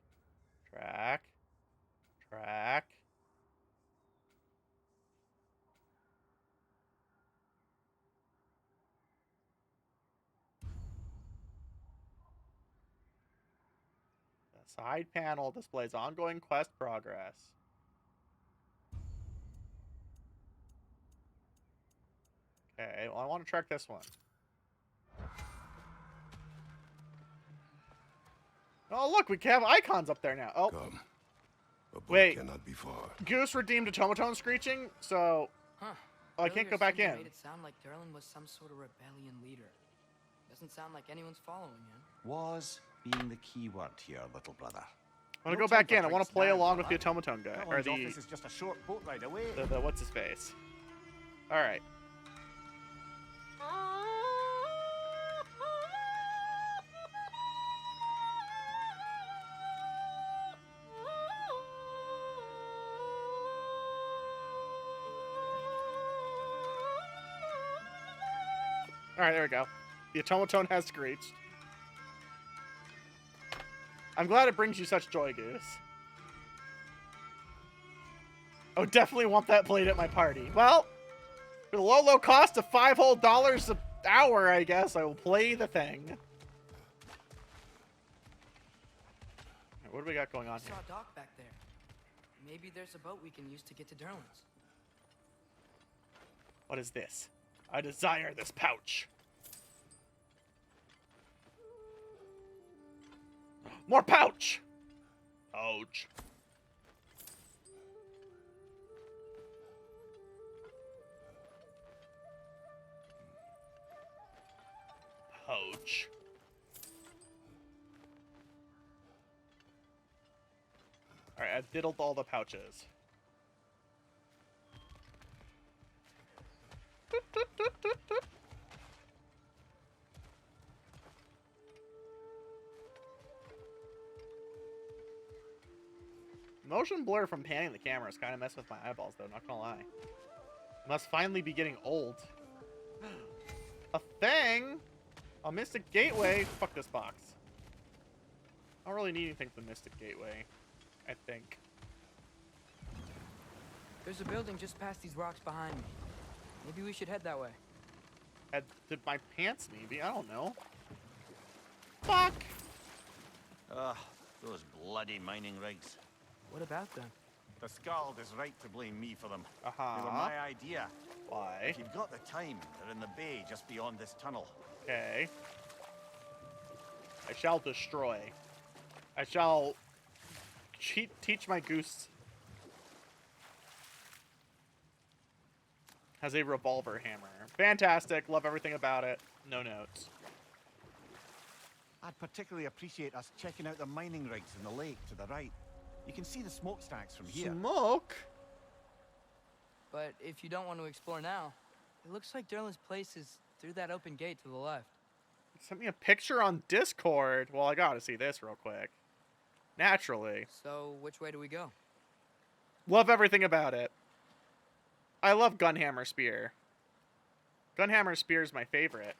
The side panel displays ongoing quest progress. Okay, well, I want to track this one. Oh, look, we have icons up there now. Oh. Come. A boat Wait. cannot be far. Goose redeemed a Tomatone screeching, so I can't go back in. Made it sound like Derlin was some sort of rebellion leader. Doesn't sound like anyone's following him. Was being the key word here, little brother. I want to go back in. I want to play along with the automaton guy. Or His the office is just a short boat ride away. what's his face? Alright. Alright, there we go. The automaton has screeched. I'm glad it brings you such joy, Goose. Oh, definitely want that played at my party. Well, for the low cost of $5 whole an hour, I guess, I will play the thing. What do we got going on I here? saw a dock back there. Maybe there's a boat we can use to get to Derlin's. What is this? I desire this pouch. More pouch! Ouch. Pouch. Alright, I've diddled all the pouches. Motion blur from panning the camera is kind of messing with my eyeballs, though, not gonna lie. Must finally be getting old. A thing? A Mystic Gateway? Fuck this box. I don't really need anything from Mystic Gateway, I think. There's a building just past these rocks behind me. Maybe we should head that way. Did my pants maybe? I don't know. Fuck! Ugh, those bloody mining rigs. What about them? The Skald is right to blame me for them. They were Uh-huh. my idea. Why? If you've got the time, they're in the bay just beyond this tunnel. Okay. I shall destroy. I shall teach my goose. Has a revolver hammer. Fantastic. Love everything about it. No notes. I'd particularly appreciate us checking out the mining rigs in the lake to the right. You can see the smokestacks from here. Smoke? But if you don't want to explore now, it looks like Derlin's place is through that open gate to the left. Sent me a picture on Discord. Well, I gotta see this real quick. Naturally. So, which way do we go? Love everything about it. I love Gunhammer Spear. Gunhammer Spear is my favorite.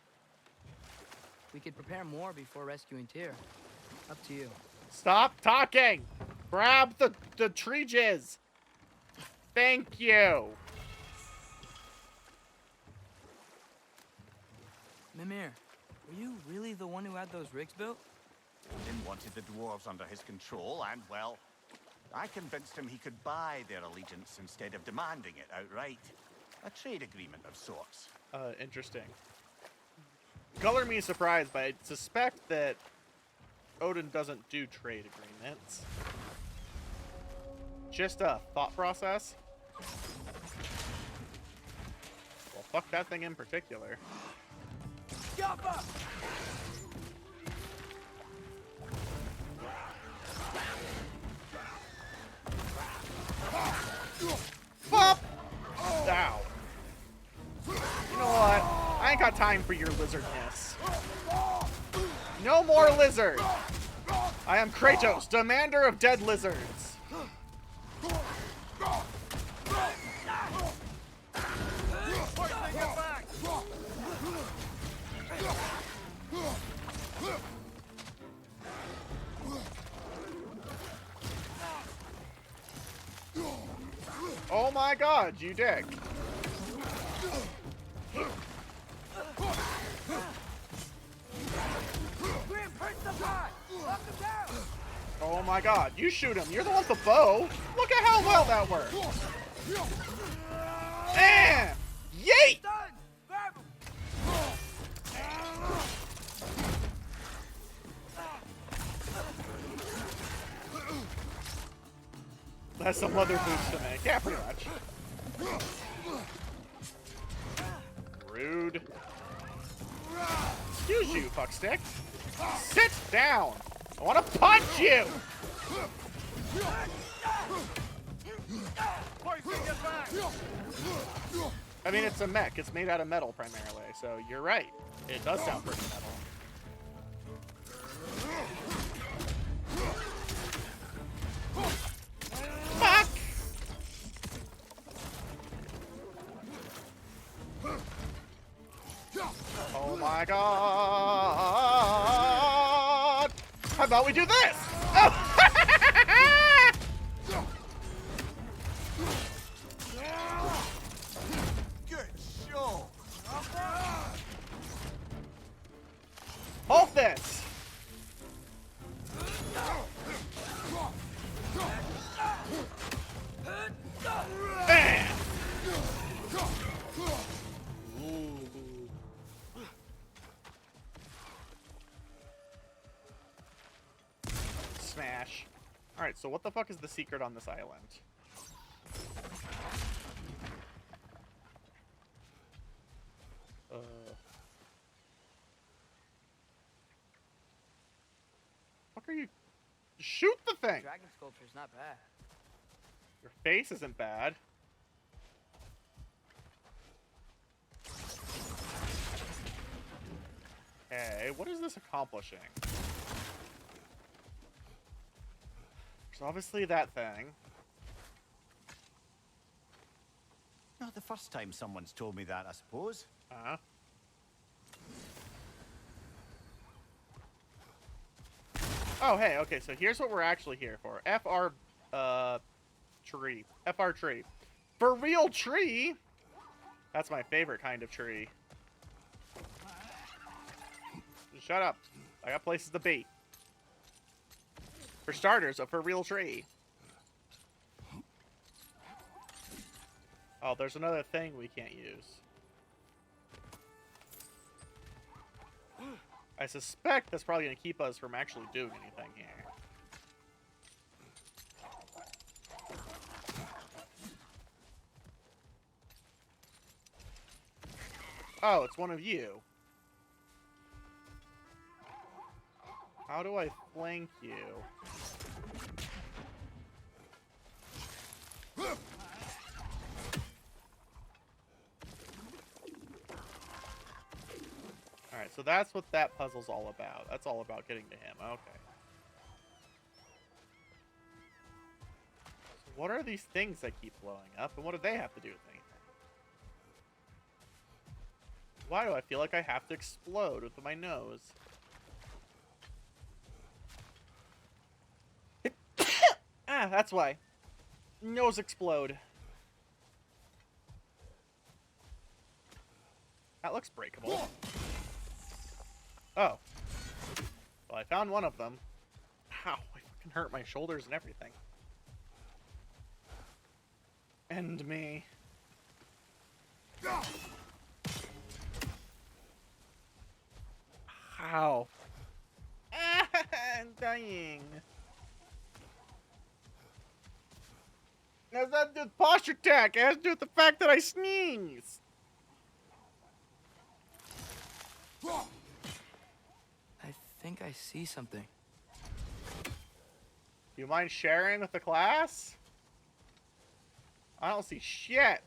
We could prepare more before rescuing Tyr. Up to you. Stop talking! Grab the tree jizz! Thank you! Mimir, were you really the one who had those rigs built? Odin wanted the dwarves under his control, and, well, I convinced him he could buy their allegiance instead of demanding it outright. A trade agreement of sorts. Interesting. Color me surprised, but I suspect that Odin doesn't do trade agreements. Just a thought process. Well, fuck that thing in particular. Jump up! Bop! Ow. You know what? I ain't got time for your lizardness. No more lizard! I am Kratos, demander of dead lizards. Oh my god, you dick. Oh my god, you shoot him. You're the one with the bow. Look at how well that works. And yeet! That's some leather boots to make. Yeah, pretty much. Rude. Excuse you, fuckstick. Sit down. I want to punch you. I mean, it's a mech. It's made out of metal primarily, so you're right. It does sound pretty metal. Fuck! Oh my god! How about we do this? Oh! Good show. Hold this! Bam! Smash. Alright, so what the fuck is the secret on this island? Fuck are you? Shoot the thing! Dragon sculpture's not bad. Your face isn't bad. Okay, what is this accomplishing? There's obviously that thing. Not the first time someone's told me that, I suppose. Uh-huh. Oh, hey, okay, so here's what we're actually here for. Tree. FR tree. For real tree? That's my favorite kind of tree. Shut up. I got places to be. For starters, a for real tree. Oh, there's another thing we can't use. I suspect that's probably going to keep us from actually doing anything here. Oh, it's one of you. How do I flank you? Alright, so that's what that puzzle's all about. That's all about getting to him. Okay. So what are these things that keep blowing up, and what do they have to do with anything? Why do I feel like I have to explode with my nose? Ah, that's why. Nose explode. That looks breakable. Oh. Well, I found one of them. Ow, I fucking hurt my shoulders and everything. End me. How? Ah, I'm dying. That's not the posture attack. It has to do with the fact that I sneeze. I think I see something. Do you mind sharing with the class? I don't see shit.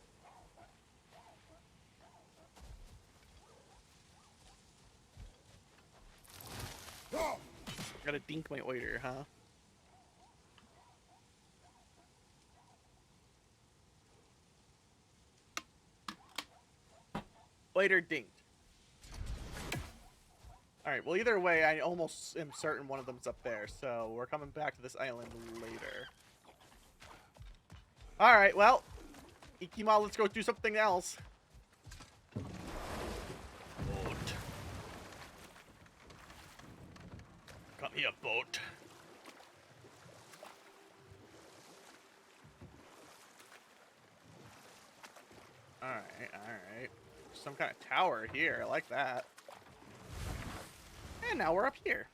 Gotta dink my waiter, huh? Waiter dinked. Alright, well either way, I almost am certain one of them's up there, so we're coming back to this island later. Alright, well, Ikima, let's go do something else. Boat. Got me a boat. Alright, alright. Some kind of tower here, I like that. And now we're up here.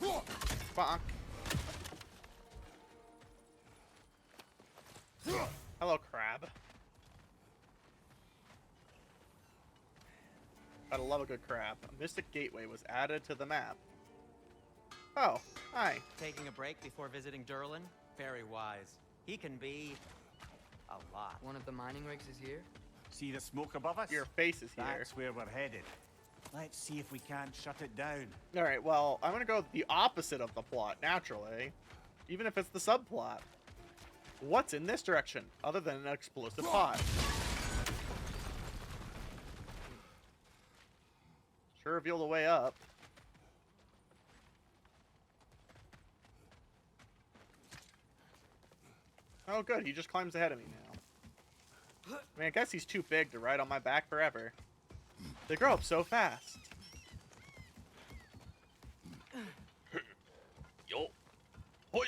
Bonk. Hello, crab. Gotta love a good crab. A mystic gateway was added to the map. Oh, hi. Taking a break before visiting Durlin? Very wise. He can be a lot. One of the mining rigs is here? See the smoke above us? Your face is here. That's where we're headed. Let's see if we can't shut it down. Alright, well, I'm gonna go the opposite of the plot, naturally. Even if it's the subplot. What's in this direction, other than an explosive pot? Sure reveal the way up. Oh, good. He just climbs ahead of me now. I mean, I guess he's too big to ride on my back forever. They grow up so fast. Yo. Hoy.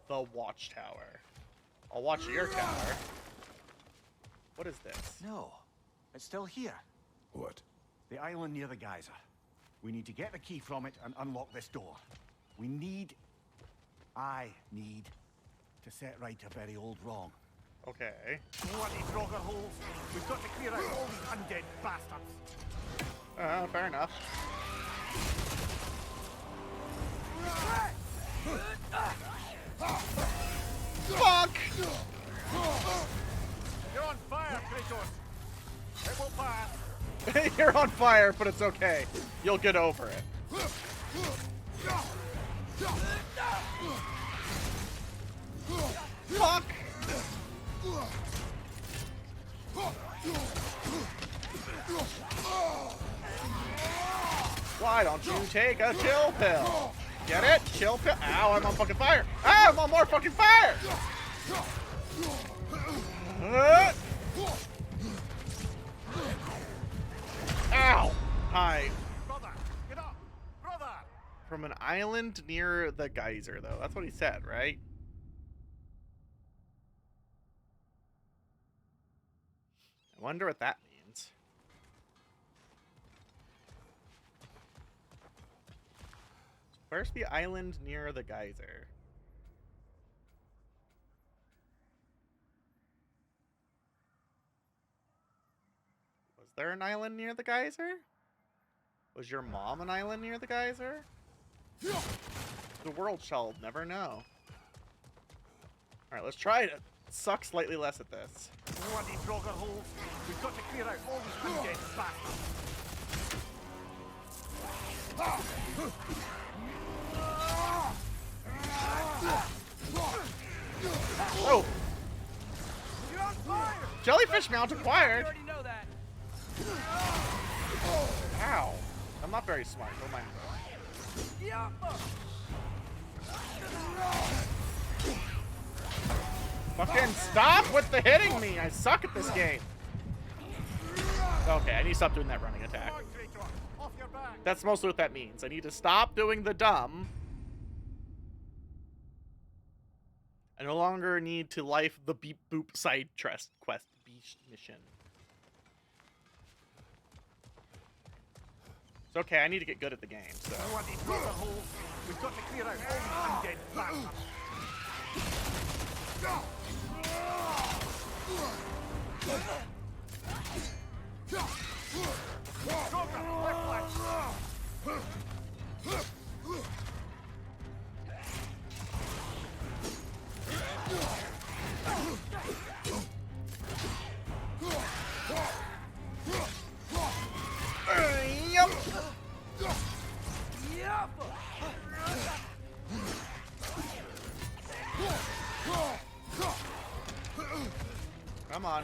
The watchtower. I'll watch your tower. What is this? No, it's still here. What? The island near the geyser. We need to get the key from it and unlock this door. I need to set right a very old wrong. Okay. Bloody Frogger holes! We've got to clear out all these undead bastards! Fair enough. Fuck! You're on fire, Kratos! It will pass! You're on fire, but it's okay. You'll get over it. Fuck! Why don't you take a chill pill? Get it? Chill pill. Ow, I'm on fucking fire. Ow, I'm on more fucking fire! Ow! Hi. Brother! Get up! Brother! From an island near the geyser, though. That's what he said, right? I wonder what that means. Where's the island near the geyser? Was there an island near the geyser? Was your mom an island near the geyser? The world shall never know. Alright, let's try to suck slightly less at this. Bloody Frogger holes! We've got to clear out all these undead bastards! Oh! You're on fire! Jellyfish mount acquired! You already know that. Ow. I'm not very smart, don't mind me. Fucking stop with the hitting me! I suck at this game. Okay, I need to stop doing that running attack. That's mostly what that means. I need to stop doing the dumb. I no longer need to life the beep boop side quest mission. It's okay, I need to get good at the game, so. Bloody Frogger holes! We've got to clear out all these undead bastards! Come on.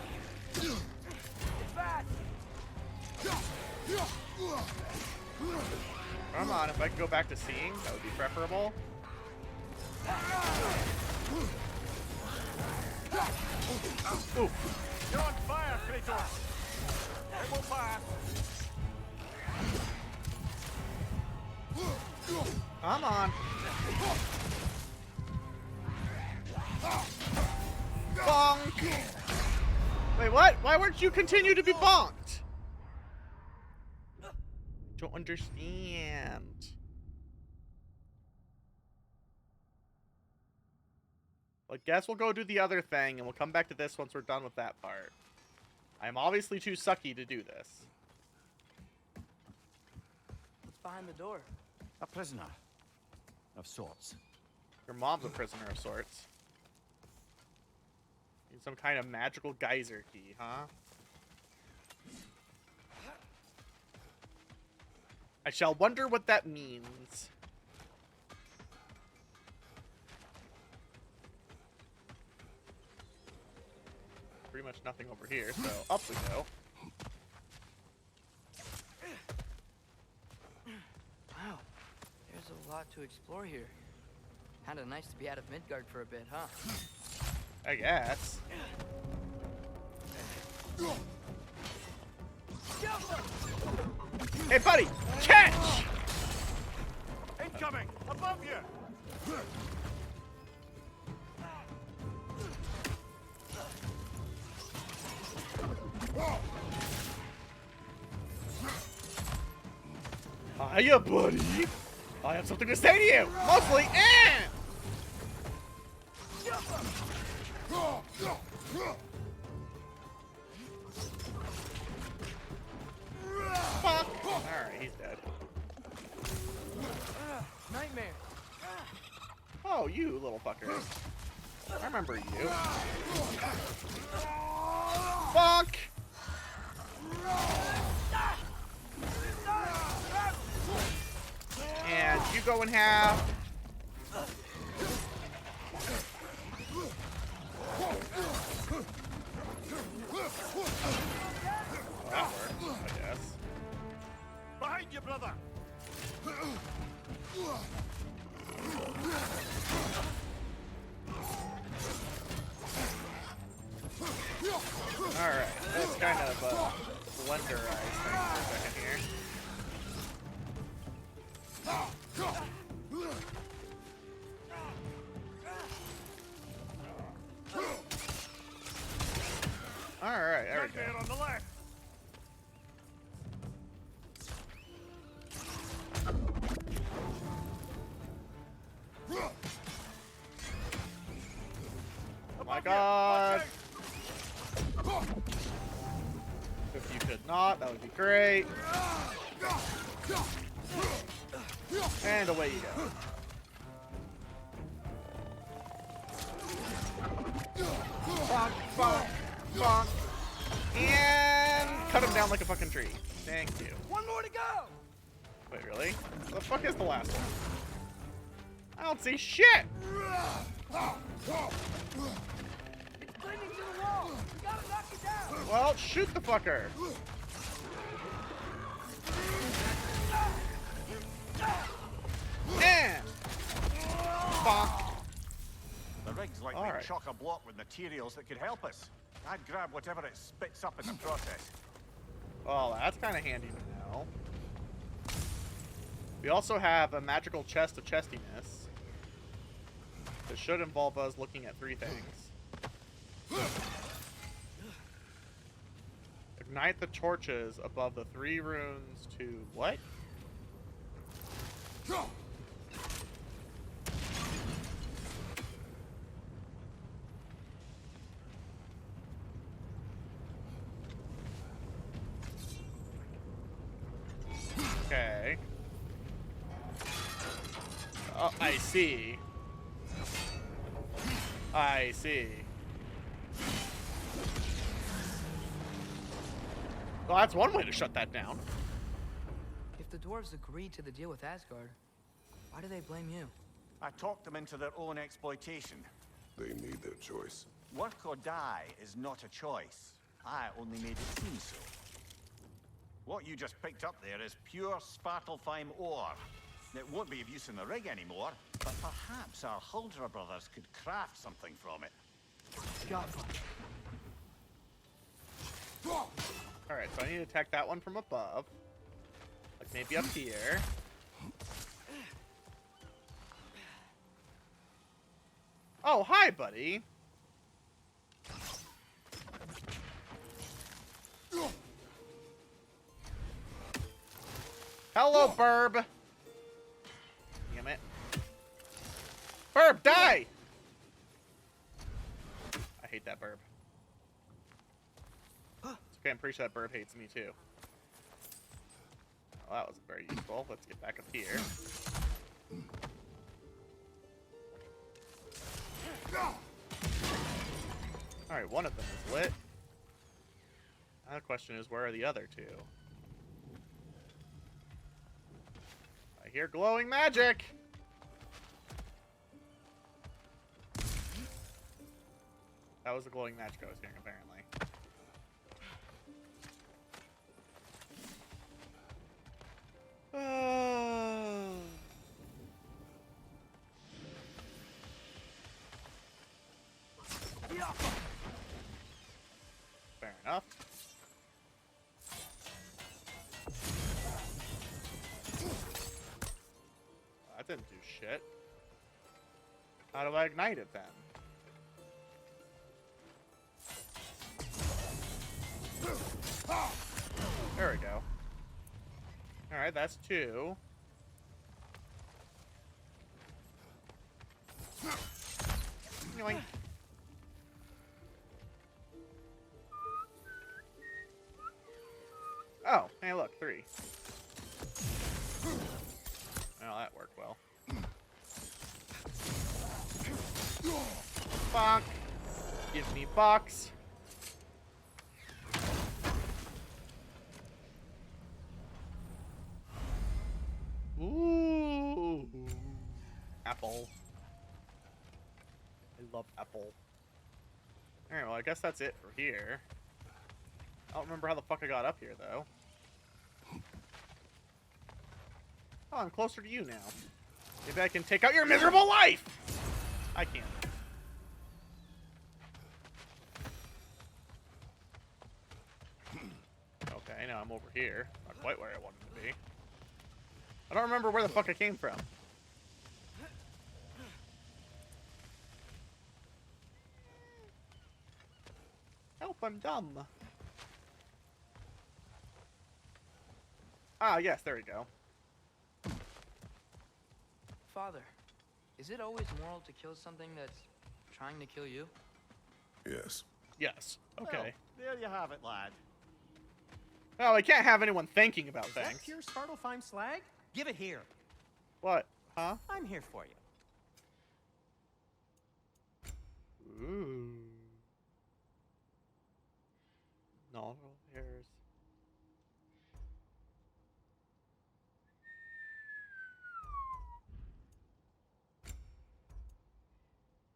Come on, if I could go back to seeing, that would be preferable. Ooh. You're on fire, Kratos! It will pass! Come on. Bonk! Wait, what? Why weren't you continue to be bonked? Don't understand. Well, I guess we'll go do the other thing, and we'll come back to this once we're done with that part. I'm obviously too sucky to do this. What's behind the door? A prisoner. Of sorts. Your mom's a prisoner of sorts. Need some kind of magical geyser key, huh? I shall wonder what that means. Pretty much much nothing over here, so up we go. Wow, there's a lot to explore here. Kinda nice to be out of Midgard for a bit, huh? I guess. Hey, buddy! Catch! Incoming! Above you! Hiya, buddy! I have something to say to you! Mostly, Fuck! Alright, he's dead. Nightmare. Oh, you little fucker. I remember you. Fuck! And you go in half. Well, that worked, I guess. Behind you, brother! Alright, let's kind of blenderize things for a second here. Alright, there we go. Nightmare on the left! Oh my god! If you could not, that would be great. And away you go. Bonk, bonk, bonk. And cut him down like a fucking tree. Thank you. One more to go! Wait, really? The fuck is the last one? I don't see shit! It's clinging to the wall! We gotta knock it down! Well, shoot the fucker! And bonk. The rig's like All we right. chock-a-block with materials that could help us. I'd grab whatever it spits up in the process. Well, that's kind of handy to know. We also have a magical chest of chestiness. This should involve us looking at 3 things. Ignite the torches above the 3 runes to what? Okay. Oh, I see. I see. Well, that's one way to shut that down. If the dwarves agreed to the deal with Asgard, why do they blame you? I talked them into their own exploitation. They made their choice. Work or die is not a choice. I only made it seem so. What you just picked up there is pure Svartalfheim ore. It won't be of use in the rig anymore, but perhaps our Huldra brothers could craft something from it. Alright, so I need to attack that one from above. Like maybe up here. Oh, hi, buddy. Hello, Burb. Damn it. Burb, die! I hate that Burb. It's okay, I'm pretty sure that Burb hates me too. Well, that was very useful. Let's get back up here. Alright, one of them is lit. Now the question is, where are the other 2? I hear glowing magic! That was the glowing magic I was hearing, apparently. shit. How do I ignite it then? There we go. Alright, that's 2. Yoink. Oh, hey look, 3. Oh, that worked well. Fuck. Give me box. Ooh. Apple. I love apple. Alright, well, I guess that's it for here. I don't remember how the fuck I got up here, though. Oh, I'm closer to you now. Maybe I can take out your miserable life! I can't. Okay, now I'm over here. Not quite where I wanted to be. I don't remember where the fuck I came from. Help, I'm dumb. Ah, yes, there we go. Father, is it always moral to kill something that's trying to kill you? Yes. Yes. Okay. Well, there you have it, lad. Oh, I can't have anyone thinking about Is things. that pure Startlefine slag? Give it here. What? Huh? I'm here for you. Ooh. No, hairs.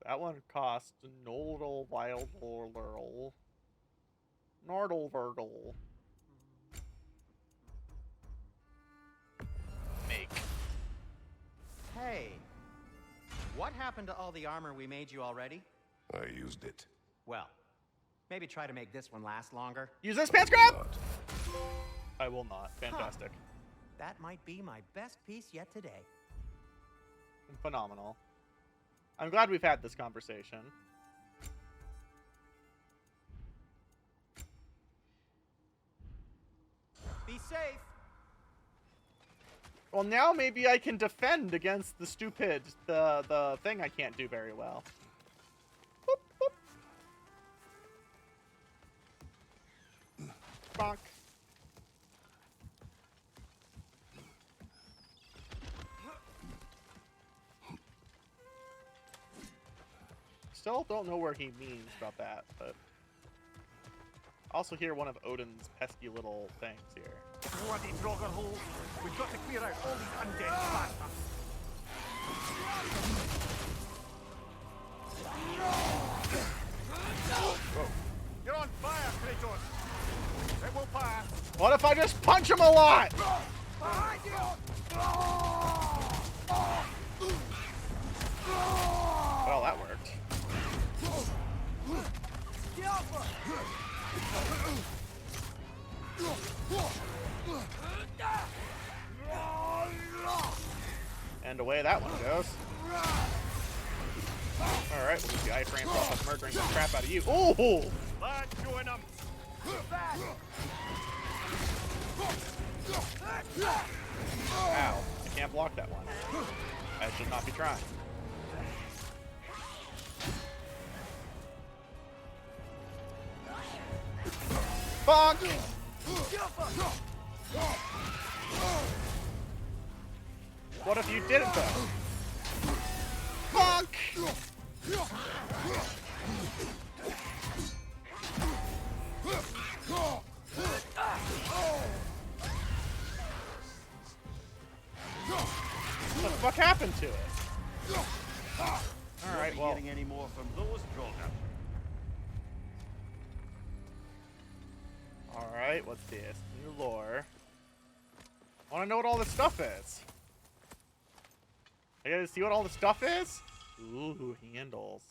That one cost Nordal Wild Lurl. Nordal Virgle. Make. Hey, what happened to all the armor we made you already? I used it. Well, maybe try to make this one last longer. Use this pants grab? I will not. Fantastic. Huh. That might be my best piece yet today. Phenomenal. I'm glad we've had this conversation. Be safe. Well, now maybe I can defend against the stupid, the thing I can't do very well. Boop, boop. Bonk. Still don't know where he means about that, but I also hear one of Odin's pesky little things here. Bloody drogger hole. We've got to clear out all these undead bastards. Whoa. You're on fire, Kratos. It will pass. What if I just punch him a lot? Behind you! Well, that worked. Get off her! And away that one goes. Alright, we'll use the iframe off murdering the crap out of you. Ooh! Lad, join them! Ow. I can't block that one. I should not be trying. Fuck! What if you didn't though? Fuck! What the fuck happened to it? Alright, well. Getting any more from those droggers. Alright, what's this? New lore. I wanna know what all this stuff is. I gotta see what all the stuff is? Ooh, handles.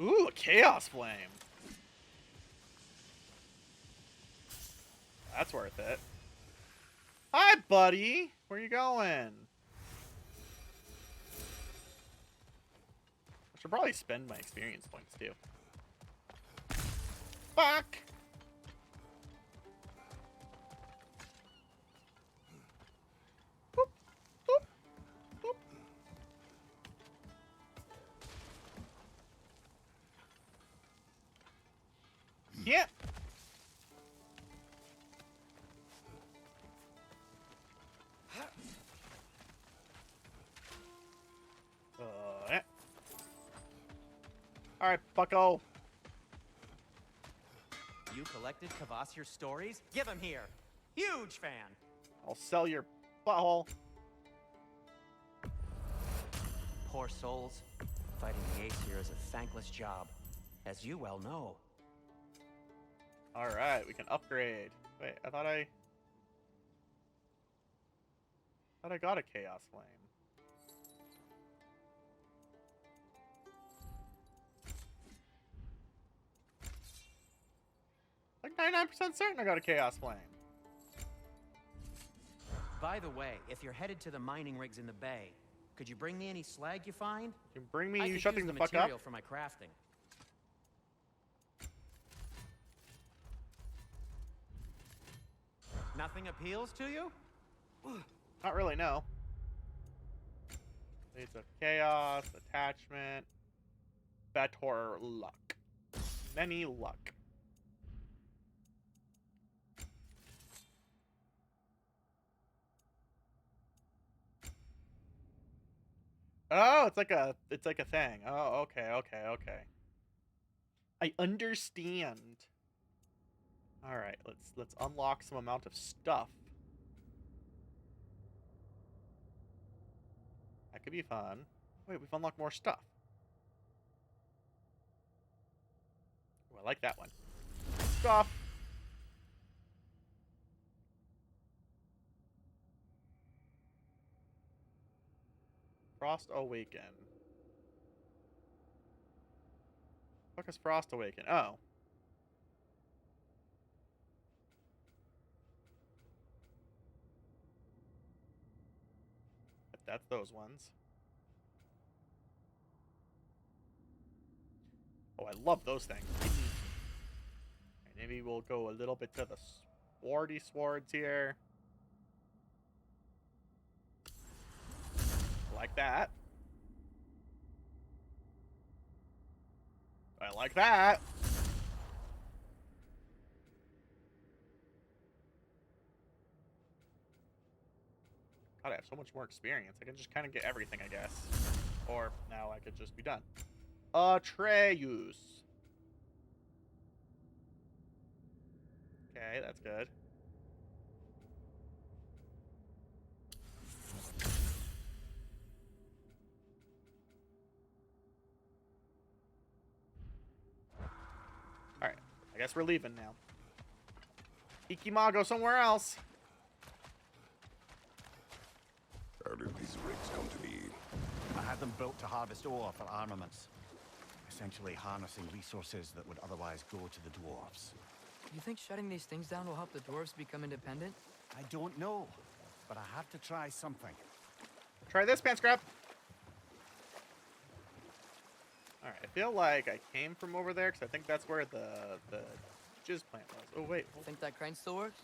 Ooh, a chaos flame. That's worth it. Hi, buddy. Where you going? I should probably spend my experience points, too. Fuck! Boop, boop, boop. Yeah. Yeah. All right, bucko. You collected Kvasir's stories? Give them here. Huge fan. I'll sell your butthole. Poor souls. Fighting the Aesir is a thankless job, as you well know. All right, we can upgrade. Wait, I thought I got a Chaos Flame. Like 99% certain I got a Chaos Flame. By the way, if you're headed to the mining rigs in the bay, could you bring me any slag you find? You can bring me, I you could shut use things the the fuck up. material for my crafting. Nothing appeals to you? Not really, no. Blades of Chaos, attachment, Betor luck. Many luck. Oh, it's like a thing. Oh, okay. I understand. All right, let's unlock some amount of stuff. That could be fun. Wait, we've unlocked more stuff. Oh, I like that one. Stuff. Frost Awaken. What is Frost Awaken? Oh. That's those ones. Oh, I love those things. Maybe we'll go a little bit to the swordy swords here. Like that. I like that. God, I have so much more experience. I can just kind of get everything, I guess. Or now I could just be done. Atreus. Okay, that's good. Alright, I guess we're leaving now. Ikima, go somewhere else. How did these rigs come to be? I had them built to harvest ore for armaments. Essentially harnessing resources that would otherwise go to the dwarves. You think shutting these things down will help the dwarves become independent? I don't know, but I have to try something. Try this, pants grab. Alright, I feel like I came from over there, because I think that's where the jizz plant was. Oh, wait. Think that crane still works?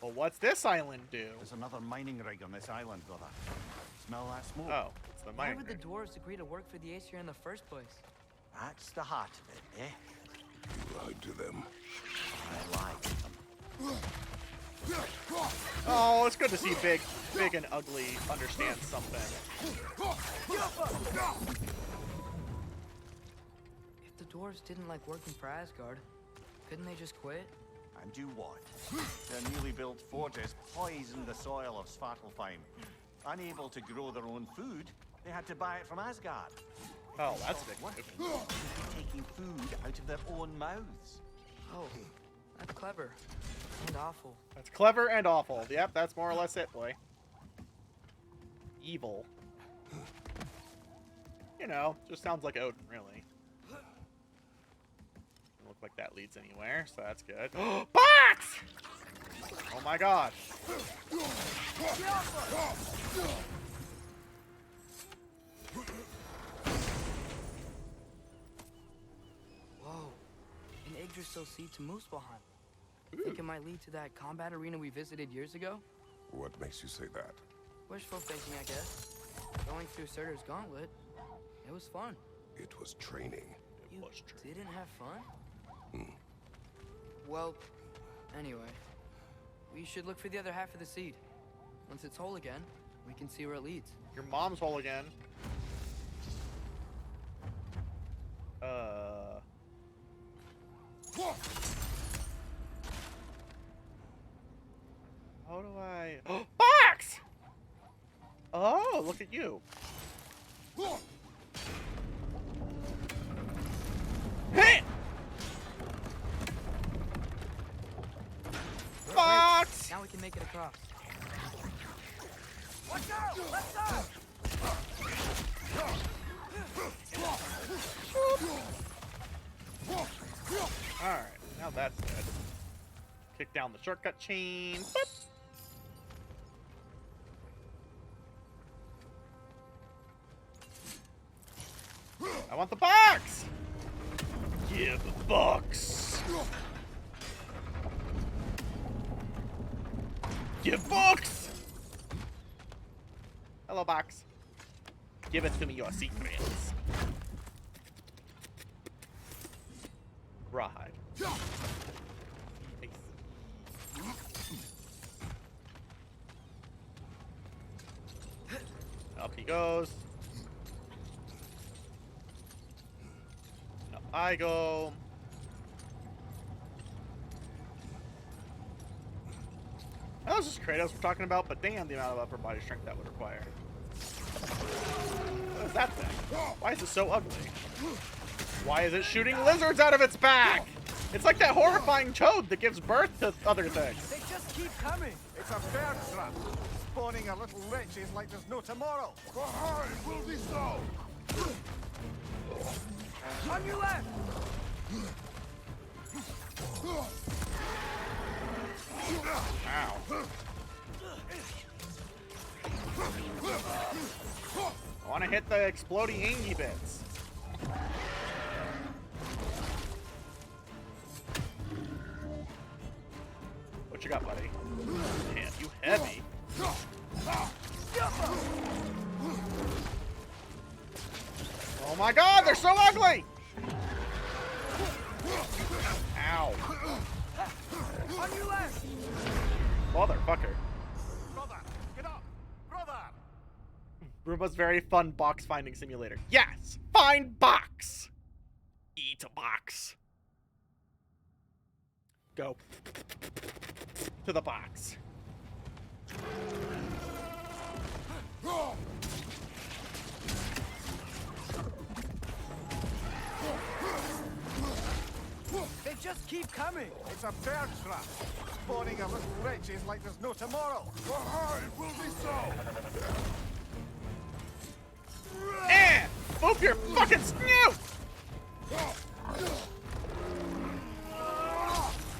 Well, what's this island do? There's another mining rig on this island, brother. Smell that smoke? Oh, it's the Why mining would the rig. dwarves agree to work for the Aesir in the first place? That's the heart of it, eh? You lied to them. I lied to them. Oh, it's good to see Big and Ugly understand something. If the dwarves didn't like working for Asgard, couldn't they just quit? And do what? Their newly built forges poisoned the soil of Svartalfheim. Unable to grow their own food, they had to buy it from Asgard. Oh, that's big. Taking food out of their own mouths. Oh, that's clever. And awful. That's clever and awful. Yep, that's more or less it, boy. Evil. You know, just sounds like Odin, really. We'll look like that leads anywhere, so that's good. Box! Oh my god. Whoa. An Yggdrasil seed to Muspelheim. I think it might lead to that combat arena we visited years ago. What makes you say that? Wishful thinking, I guess. Going through Surtur's gauntlet. It was fun. It was training. You didn't have fun? Hmm. Well, anyway. We should look for the other half of the seed. Once it's whole again, we can see where it leads. Your mom's whole again. How do I... Box! Oh, look at you. Hit! Box! Now we can make it across. Watch out! Let's go! Alright, now that's good. Kick down the shortcut chain. Boop. I want the box! Give the box! Give box! Hello, box. Give it to me, your secrets. Rawhide. Nice. Up he goes. Up I go. That was just Kratos we're talking about, but damn the amount of upper body strength that would require. What is that thing? Why is it so ugly? Why is it shooting lizards out of its back? It's like that horrifying toad that gives birth to other things. They just keep coming. It's a bird trap. Spawning a little wretches like there's no tomorrow. Behind will be so. On your left. Ow. I want to hit the exploding angy bits. What you got, buddy? Damn, you heavy. Oh my god, they're so ugly! Ow. On your left. Motherfucker. Brother, get up! Brother! Roomba's very fun box finding simulator. Yes! Find box! Eat a box. Go. To the box. They just keep coming. It's a bird trap. Spawning a little wretches like there's no tomorrow. Behind will be so. Eh! Move your fucking snoot!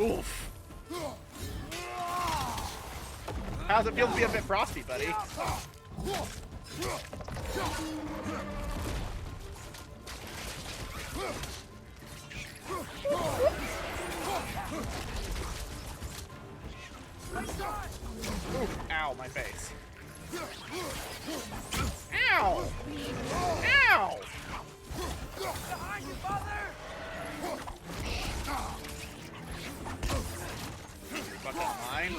Oof. How's it feel to be a bit frosty, buddy? Oof, ow, my face. Ow! Ow! Behind you, father. Fucking mine.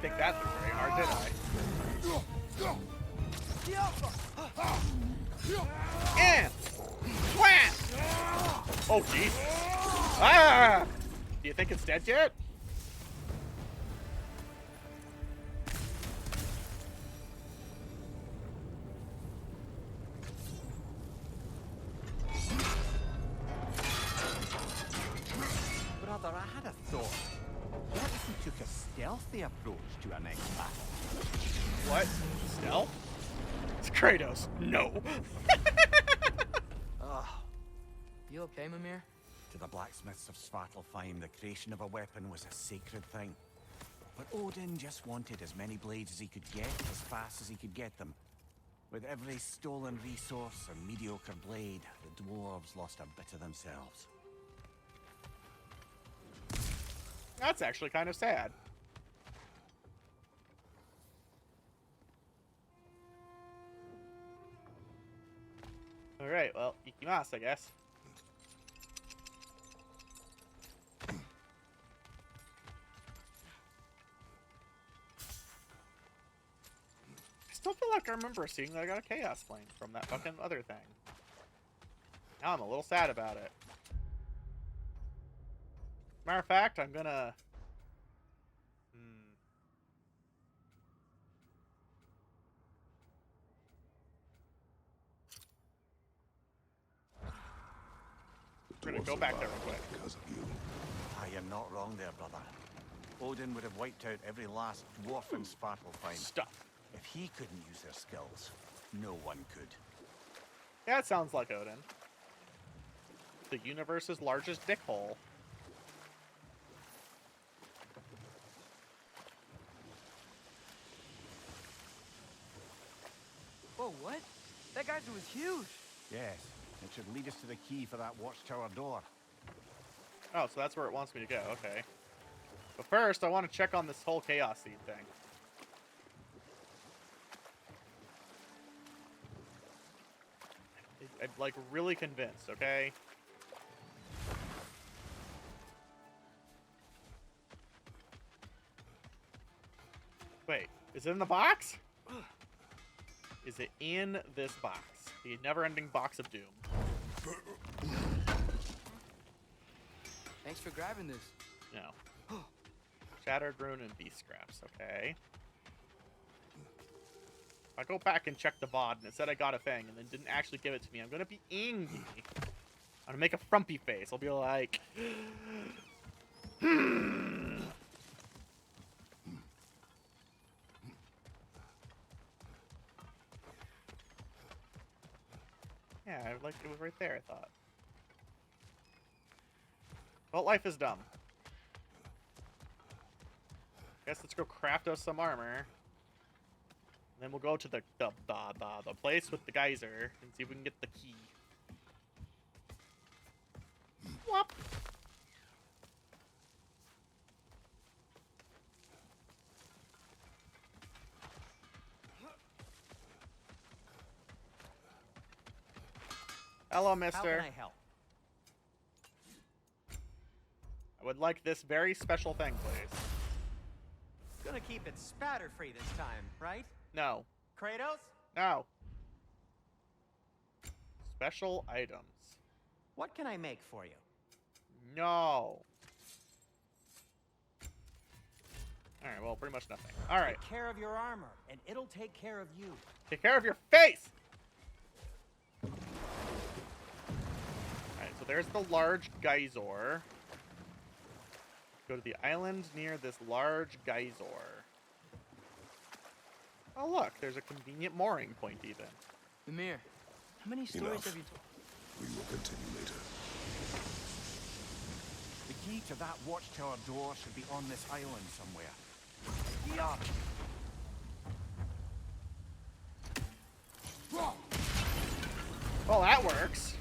think that through very hard, did I? And wham! Oh Jesus! Ah! Do you think it's dead yet? Brother, I had a thought. What if we took a stealthy approach to our next battle? What? Stealth? It's Kratos. No. You okay, Mimir? To the blacksmiths of Svartalfheim, the creation of a weapon was a sacred thing. But Odin just wanted as many blades as he could get, as fast as he could get them. With every stolen resource and mediocre blade, the dwarves lost a bit of themselves. That's actually kind of sad. Alright, well, ikimasu, I guess. I still feel like I remember seeing that I got a chaos flame from that fucking other thing. Now I'm a little sad about it. Matter of fact, I'm gonna... We're gonna go back there real quick. Because of you. I am not wrong there, brother. Odin would have wiped out every last dwarf in Svartalfheim. Stuff. If he couldn't use their skills, no one could. Yeah, it sounds like Odin. The universe's largest dickhole. Whoa, what? That geyser was huge. Yes, it should lead us to the key for that watchtower door. Oh, so that's where it wants me to go. Okay. But first, I want to check on this whole Chaos Seed thing. I'm, like, really convinced, okay? Wait, is it in the box? Is it in this box? The never-ending box of doom. Thanks for grabbing this. No. Shattered rune and beast scraps, okay. If I go back and check the VOD and it said I got a thing and then didn't actually give it to me, I'm gonna be angry. I'm gonna make a frumpy face. I'll be like... Yeah, like it was right there, I thought. Well, life is dumb. Guess let's go craft us some armor. And then we'll go to the place with the geyser and see if we can get the key. Whoop. Hello, mister. How can I help? I would like this very special thing, please. Gonna keep it spatter-free this time, right? No. Kratos? No. Special items. What can I make for you? No. Alright, well, pretty much nothing. Alright. Take care of your armor, and it'll take care of you. Take care of your face! Alright, so there's the large geyser. Go to the island near this large geyser. Oh, look, there's a convenient mooring point, even. Mimir, how many stories have you told? We will continue later. The key to that watchtower door should be on this island somewhere. Well, that works.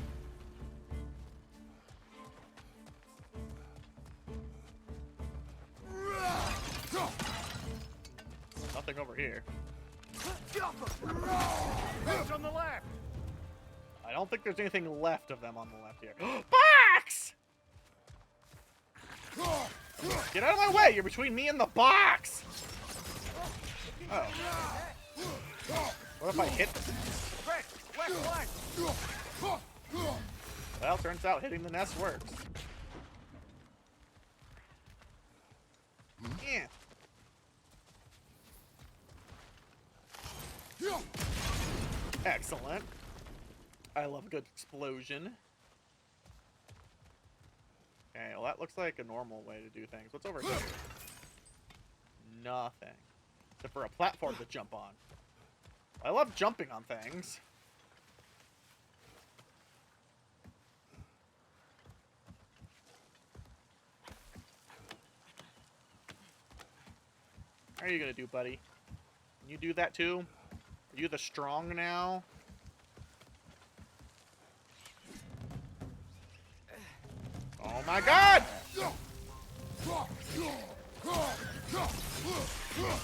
Nothing over here. On the left. I don't think there's anything left of them on the left here. Box! Get out of my way! You're between me and the box! Oh. What if I hit the nest? Well, turns out hitting the nest works. Yeah. Excellent. I love a good explosion. Okay, well that looks like a normal way to do things. What's over here? Nothing. Except for a platform to jump on. I love jumping on things. How are you gonna do, buddy? Can you do that too? Are you the strong now? Oh my god!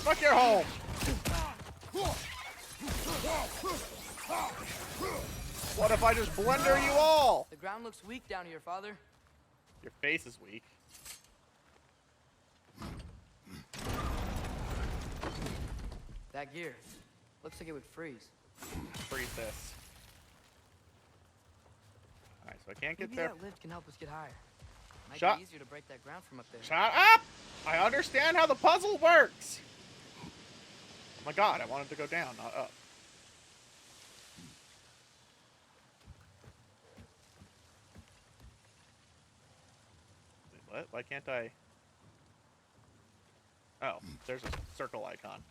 Fuck your home! What if I just blender you all? The ground looks weak down here, Father. Your face is weak. That gear. Looks like it would freeze. Freeze this. Alright, so I can't get Maybe there. that lift can help us get higher. Might Shut- be easier to break that ground from up there. Shut up! I understand how the puzzle works! Oh my god, I wanted to go down, not up. Wait, what? Why can't I... Oh, there's a circle icon.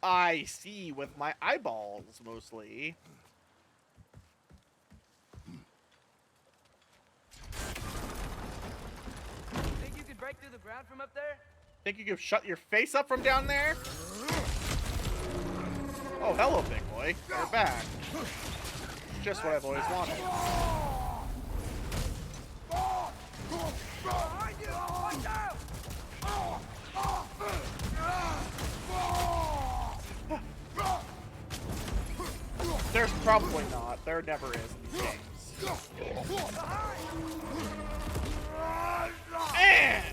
I see with my eyeballs, mostly. Think you could break through the ground from up there? Think you could shut your face up from down there? Oh, hello, big boy. You're back. Just what I've always wanted. Behind you! Watch out! There's probably not. There never is in these games. And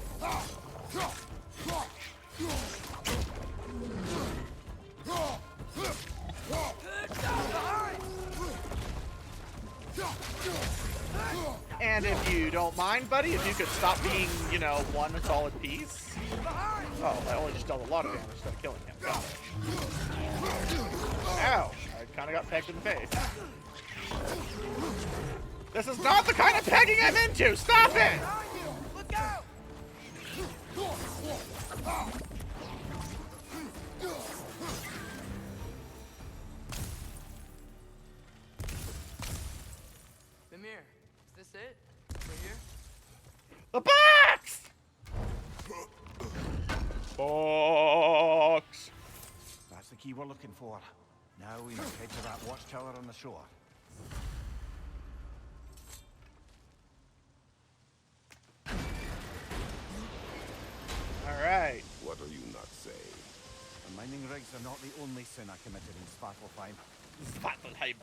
And if you don't mind, buddy, if you could stop being, you know, one solid piece. Oh, I only just dealt a lot of damage instead of killing him. Got it. Ow! I kind of got pegged in the face. This is not the kind of pegging I'm into! Stop it! Look out! Mimir, is this it? We're here? The box! Box! That's the key we're looking for. Now we must head to that watchtower on the shore. Alright. What are you not saying? The mining rigs are not the only sin I committed in Svartalfheim. Svartalheim.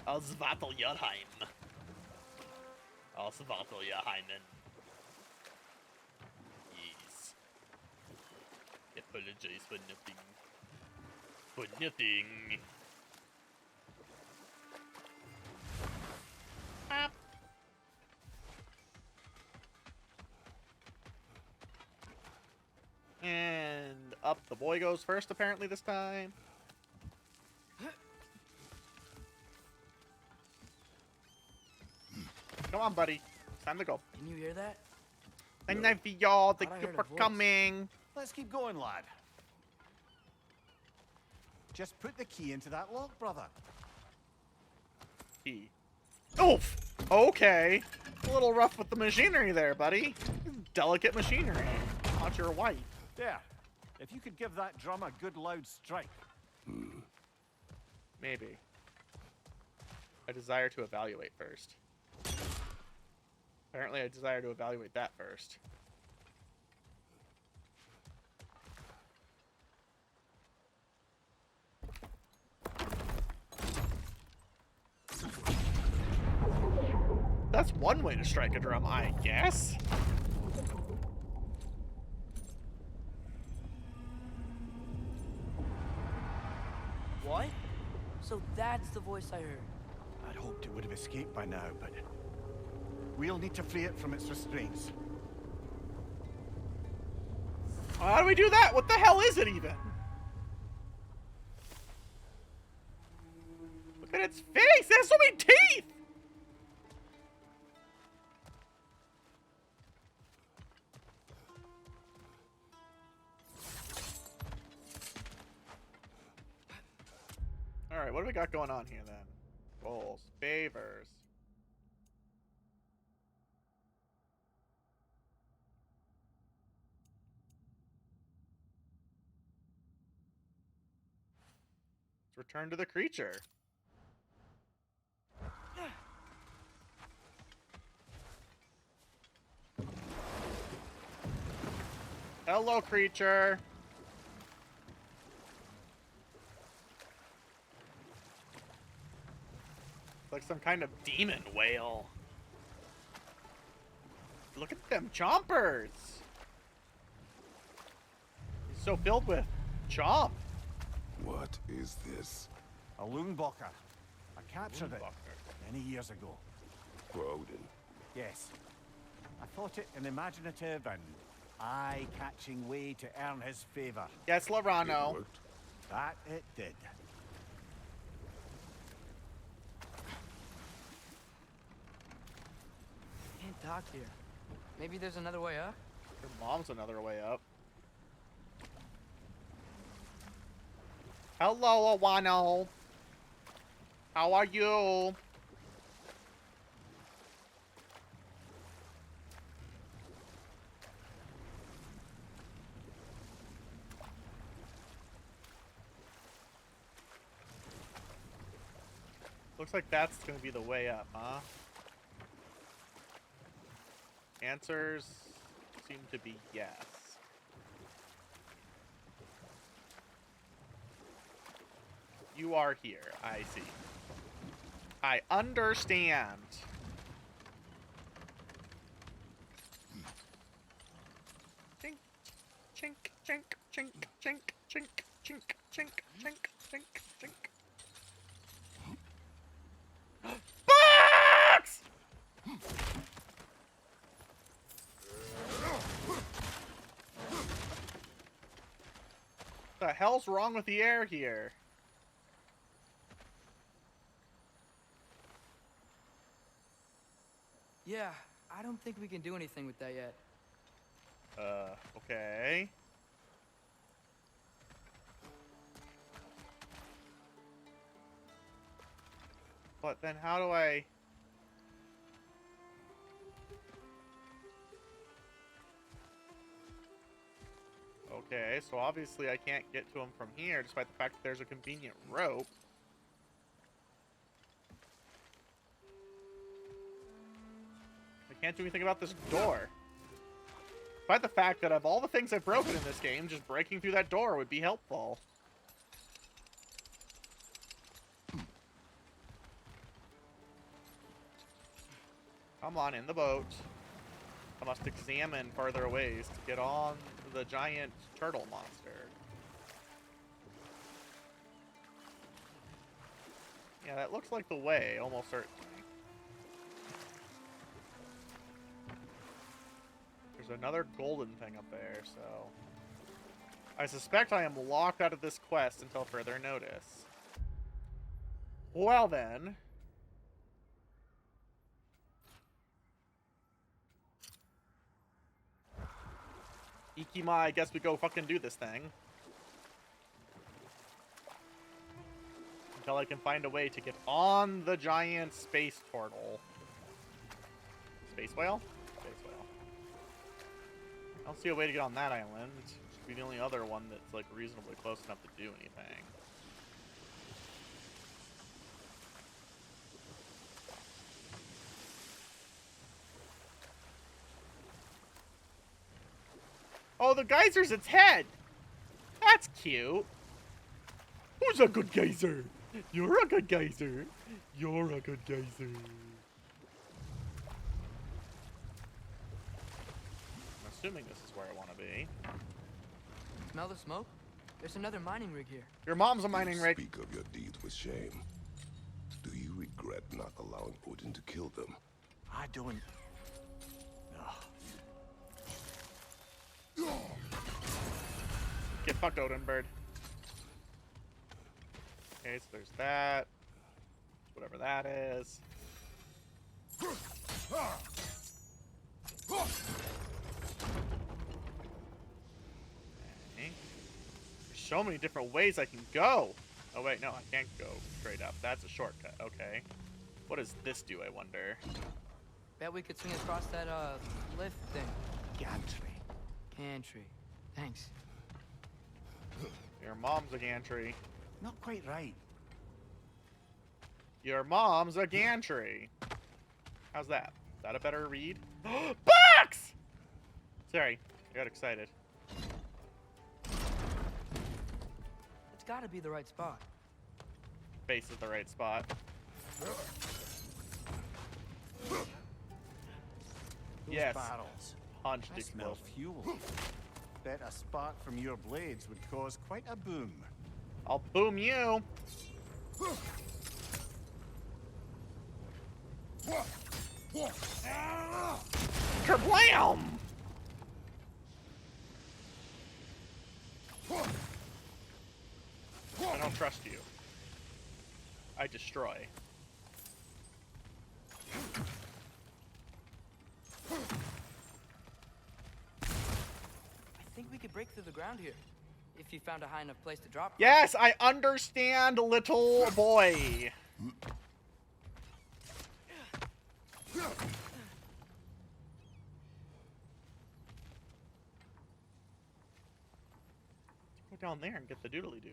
I'll Svartaljarheim. I'll Svartaljarheimen. Yes. Apologize for nothing. For nothing. Up. And up the boy goes first, apparently, this time. Come on, buddy. It's time to go. Can you hear that? And now for y'all, thank Thought I you heard for a voice. coming. Let's keep going, lad. Just put the key into that lock, brother. Key. Oof! Okay. A little rough with the machinery there, buddy. Delicate machinery. Not your wife. There. If you could give that drum a good loud strike. Maybe. I desire to evaluate first. Apparently I desire to evaluate that first. That's one way to strike a drum, I guess. What? So that's the voice I heard. I'd hoped it would have escaped by now, but we'll need to free it from its restraints. How do we do that? What the hell is it even? Look at its face! It has so many teeth! Alright, what do we got going on here then? Goals. Favors. Let's return to the creature. Hello, creature. It's like some kind of demon whale. Look at them chompers. He's so filled with chomp. What is this? A loonbocker. I captured it many years ago. For Odin. Yes. I thought it an imaginative and eye-catching way to earn his favor. Yes, Lorano. It worked. That it did. Can't talk here. Maybe there's another way up? Your mom's another way up. Hello, Awano. How are you? Looks like that's gonna be the way up, huh? Answers seem to be yes. You are here. I see. I understand. Chink, chink, chink, chink, chink, chink, chink, chink, chink, chink, chink. Box! What the hell's wrong with the air here? Yeah, I don't think we can do anything with that yet. Okay. But then how do I... Okay, so obviously I can't get to him from here, despite the fact that there's a convenient rope. I can't do anything about this door. Despite the fact that of all the things I've broken in this game, just breaking through that door would be helpful. Come on, in the boat. I must examine further ways to get on the giant turtle monster. Yeah, that looks like the way, almost certainly. There's another golden thing up there, so... I suspect I am locked out of this quest until further notice. Well then... Ikima, I guess we go fucking do this thing. Until I can find a way to get on the giant space turtle. Space whale? Space whale. I don't see a way to get on that island. It should be the only other one that's like reasonably close enough to do anything. Oh, the geyser's its head! That's cute. Who's a good geyser? You're a good geyser. You're a good geyser. I'm assuming this is where I want to be. Smell the smoke? There's another mining rig here. Your mom's a mining rig. Speak of your deeds with shame. Do you regret not allowing Odin to kill them? I don't... Get fucked, Odin bird. Okay, so there's that. Whatever that is. Okay. There's so many different ways I can go. Oh wait, no, I can't go straight up. That's a shortcut. Okay. What does this do, I wonder? Bet we could swing across that, lift thing. Gantry. Gantry. Thanks. Your mom's a gantry. Not quite right. Your mom's a gantry. How's that? Is that a better read? Box! Sorry, I got excited. It's gotta be the right spot. Base is the right spot. Yes. Barrels. Punched I smell explosive. fuel. Bet a spark from your blades would cause quite a boom. I'll boom you. Kerblam! I don't trust you. I destroy. I think we could break through the ground here. If you found a high enough place to drop. Yes, I understand, little boy. Go down there and get the doodly-doo.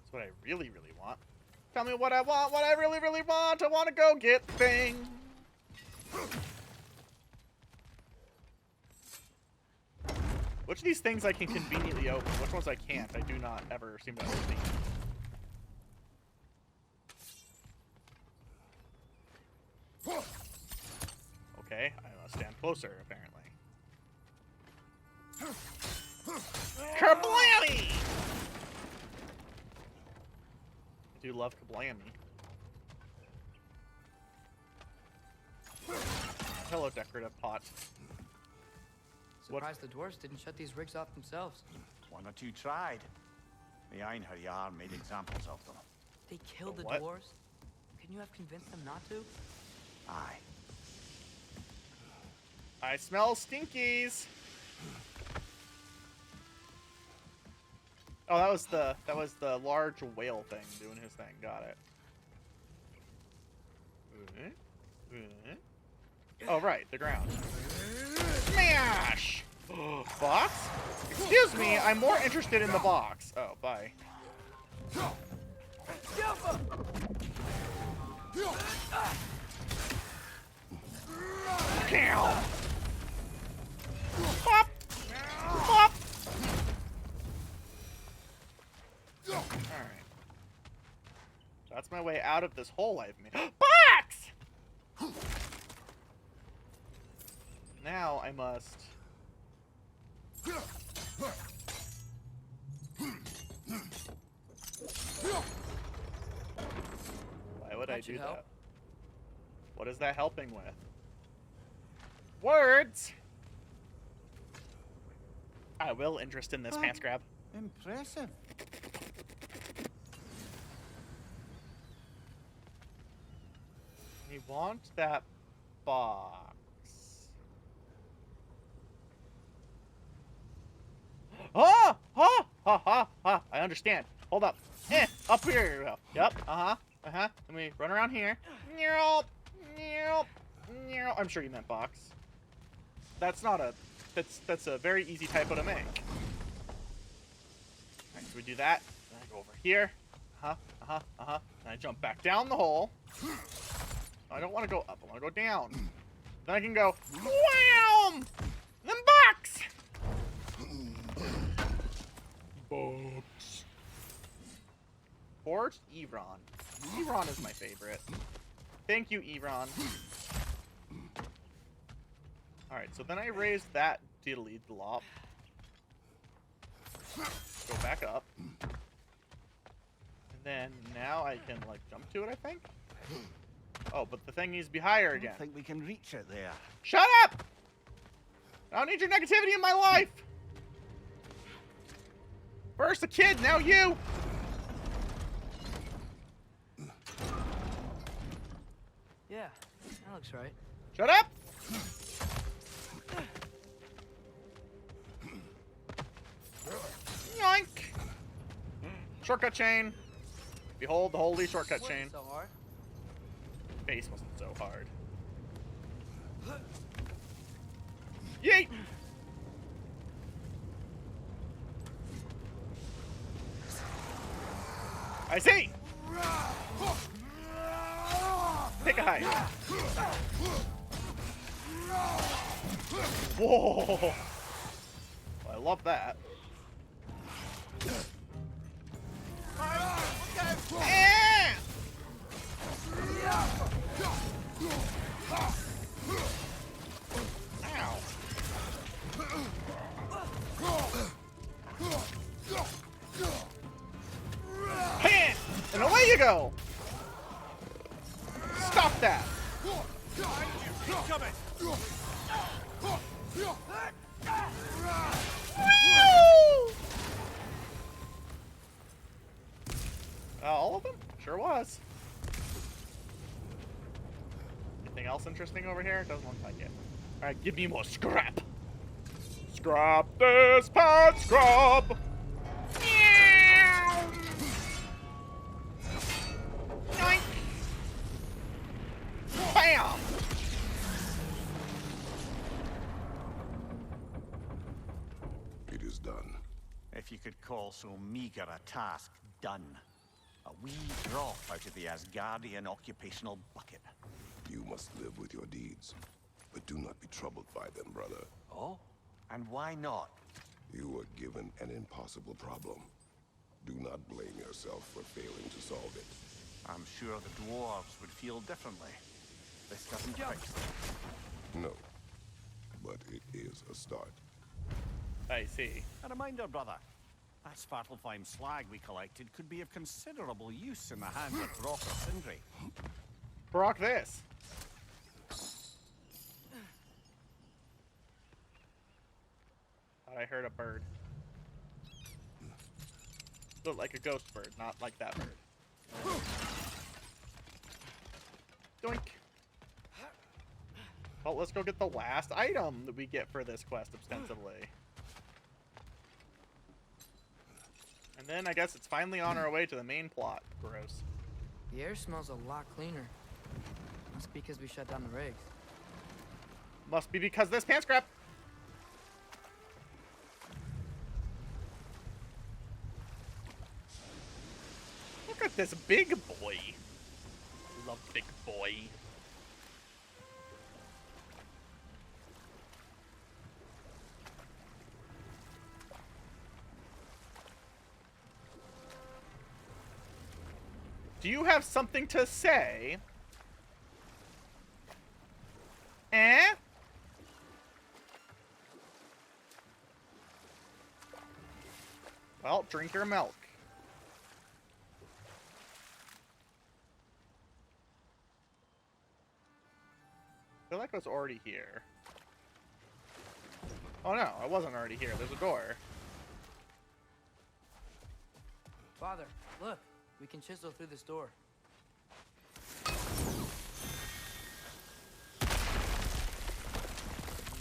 That's what I really, really want. Tell me what I want, what I really, really want. I want to go get things. Which of these things I can conveniently open? Which ones I can't? I do not ever seem to understand. Okay, I must stand closer, apparently. Kablammy! I do love kablammy. Hello, decorative pot. Surprised the dwarves didn't shut these rigs off themselves. One or two tried. The Einherjar made examples of them. They killed the what? dwarves? Couldn't you have convinced them not to? Aye. I smell stinkies. Oh, that was the large whale thing doing his thing. Got it. Oh right, the ground. Smash! Box? Excuse me, I'm more interested in the box. Oh, bye. Down. Pop! Pop! Alright. That's my way out of this hole I've made. Box! Now I must... Why would I do that? What is that helping with? Words! I will interest in this pants grab. Impressive. We want that box. Ah! Ha! Ha ha ha! I understand. Hold up. Up here we go. Yep. Let me run around here. I'm sure you meant box. That's not a... That's a very easy typo to make. Alright, so we do that. Then I go over here. And I jump back down the hole. I don't want to go up. I want to go down. Then I can go... Wham! Then box! Box. Forged Evron. Evron is my favorite. Thank you, Evron. Alright, so then I raised that diddly-lop. Go back up. And then now I can, like, jump to it, I think? Oh, but the thing needs to be higher again. I think we can reach it there. Shut up! I don't need your negativity in my life! First a kid, now you! Yeah, that looks right. Shut up! Yoink! Shortcut chain. Behold the holy shortcut chain. So hard. Face wasn't so hard. Yeet! I see! Take a hike. Whoa! I love that. Eh! Ow. Pant! And away you go! Stop that! All of them? Sure was. Anything else interesting over here? Doesn't look like it. Alright, give me more scrap! Scrap this pot, scrub! Meow! Yoink! Bam! It is done. If you could call so meager a task done. A wee drop out of the Asgardian occupational bucket. You must live with your deeds, but do not be troubled by them, brother. Oh? And why not? You were given an impossible problem. Do not blame yourself for failing to solve it. I'm sure the dwarves would feel differently. This doesn't fix it. No, but it is a start. I see. A reminder, brother. That Svartalfheim slag we collected could be of considerable use in the hands of Brock or Sindri. Brock this. Thought I heard a bird. Looked like a ghost bird, not like that bird. Doink. Well, let's go get the last item that we get for this quest, ostensibly. And then I guess it's finally on our way to the main plot. Gross. The air smells a lot cleaner. Must be because we shut down the rigs. Must be because this pants crap. Look at this big boy. Love big boy. Do you have something to say? Eh? Well, drink your milk. I feel like I was already here. Oh no, I wasn't already here. There's a door. Father, look. We can chisel through this door.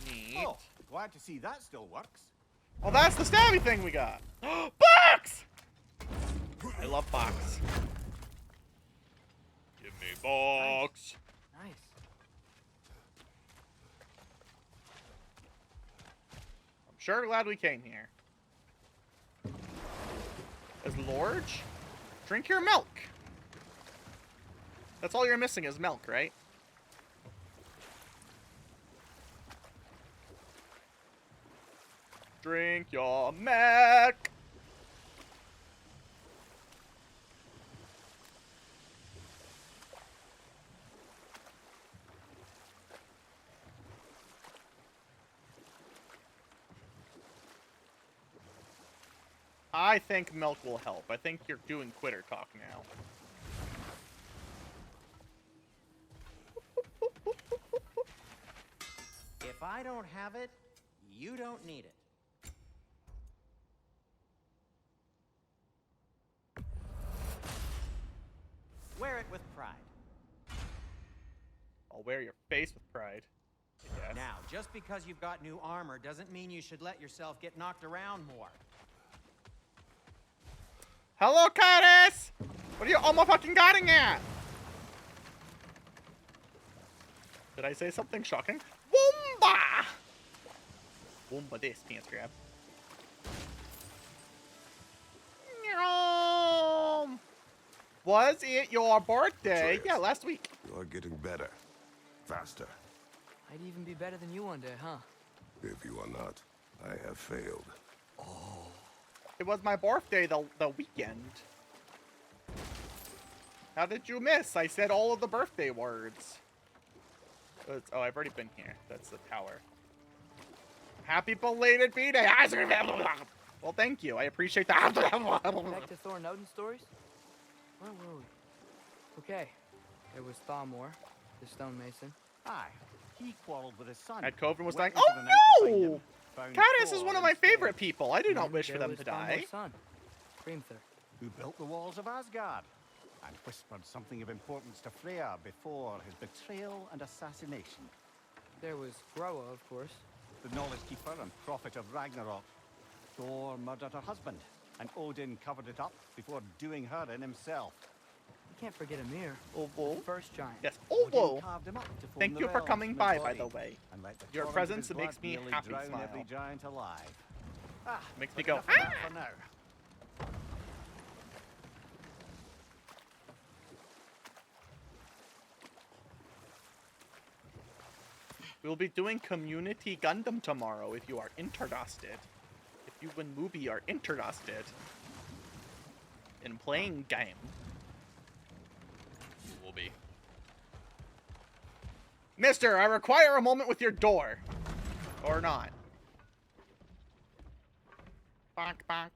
Neat. Oh, glad to see that still works. Oh, that's the stabby thing we got. Box! I love box. Give me box. Nice. I'm sure glad we came here. Is Lorge? Drink your milk. That's all you're missing is milk, right? Drink your milk. I think milk will help. I think you're doing quitter talk now. If I don't have it, you don't need it. Wear it with pride. I'll wear your face with pride. Yes. Now, just because you've got new armor doesn't mean you should let yourself get knocked around more. Hello, Curtis! What are you almost fucking guarding at? Did I say something shocking? Woomba! Woomba this pants grab. Was it your birthday? Atreus, Yeah, last week. You're getting better. Faster. I'd even be better than you one day, huh? If you are not, I have failed. It was my birthday the weekend. How did you miss? I said all of the birthday words. Oh, I've already been here. That's the tower. Happy belated B-Day. Well, thank you. I appreciate that. Back to Thor and Odin stories? Where were we? Okay. There was Thalmor, the stonemason. Aye, he quarreled with his son. Ed Coven was dying. Went into the night to find Oh him, no! found Caddis is Thor one of my instead. favorite people. I do not And wish for there them to was die. Thalmor's son, Hrimthur. Who built the walls of Asgard and whispered something of importance to Freya before his betrayal and assassination. There was Groa, of course. The knowledge keeper and prophet of Ragnarok. Thor murdered her husband, and Odin covered it up before doing her in himself. You can't forget Ymir, Ovo. the first giant. Yes, Odin Ovo. carved him up to form Thank the you for realms coming from by, his by body, the way. and let the Your torrent presence of his makes blood me nearly happy drown smile. every giant alive. Makes me but go, enough of that for now. We'll be doing Community Gundam tomorrow if you are interested. If you and Mubi are interested in playing game. You will be. Mister, I require a moment with your door. Or not. Bonk, bonk.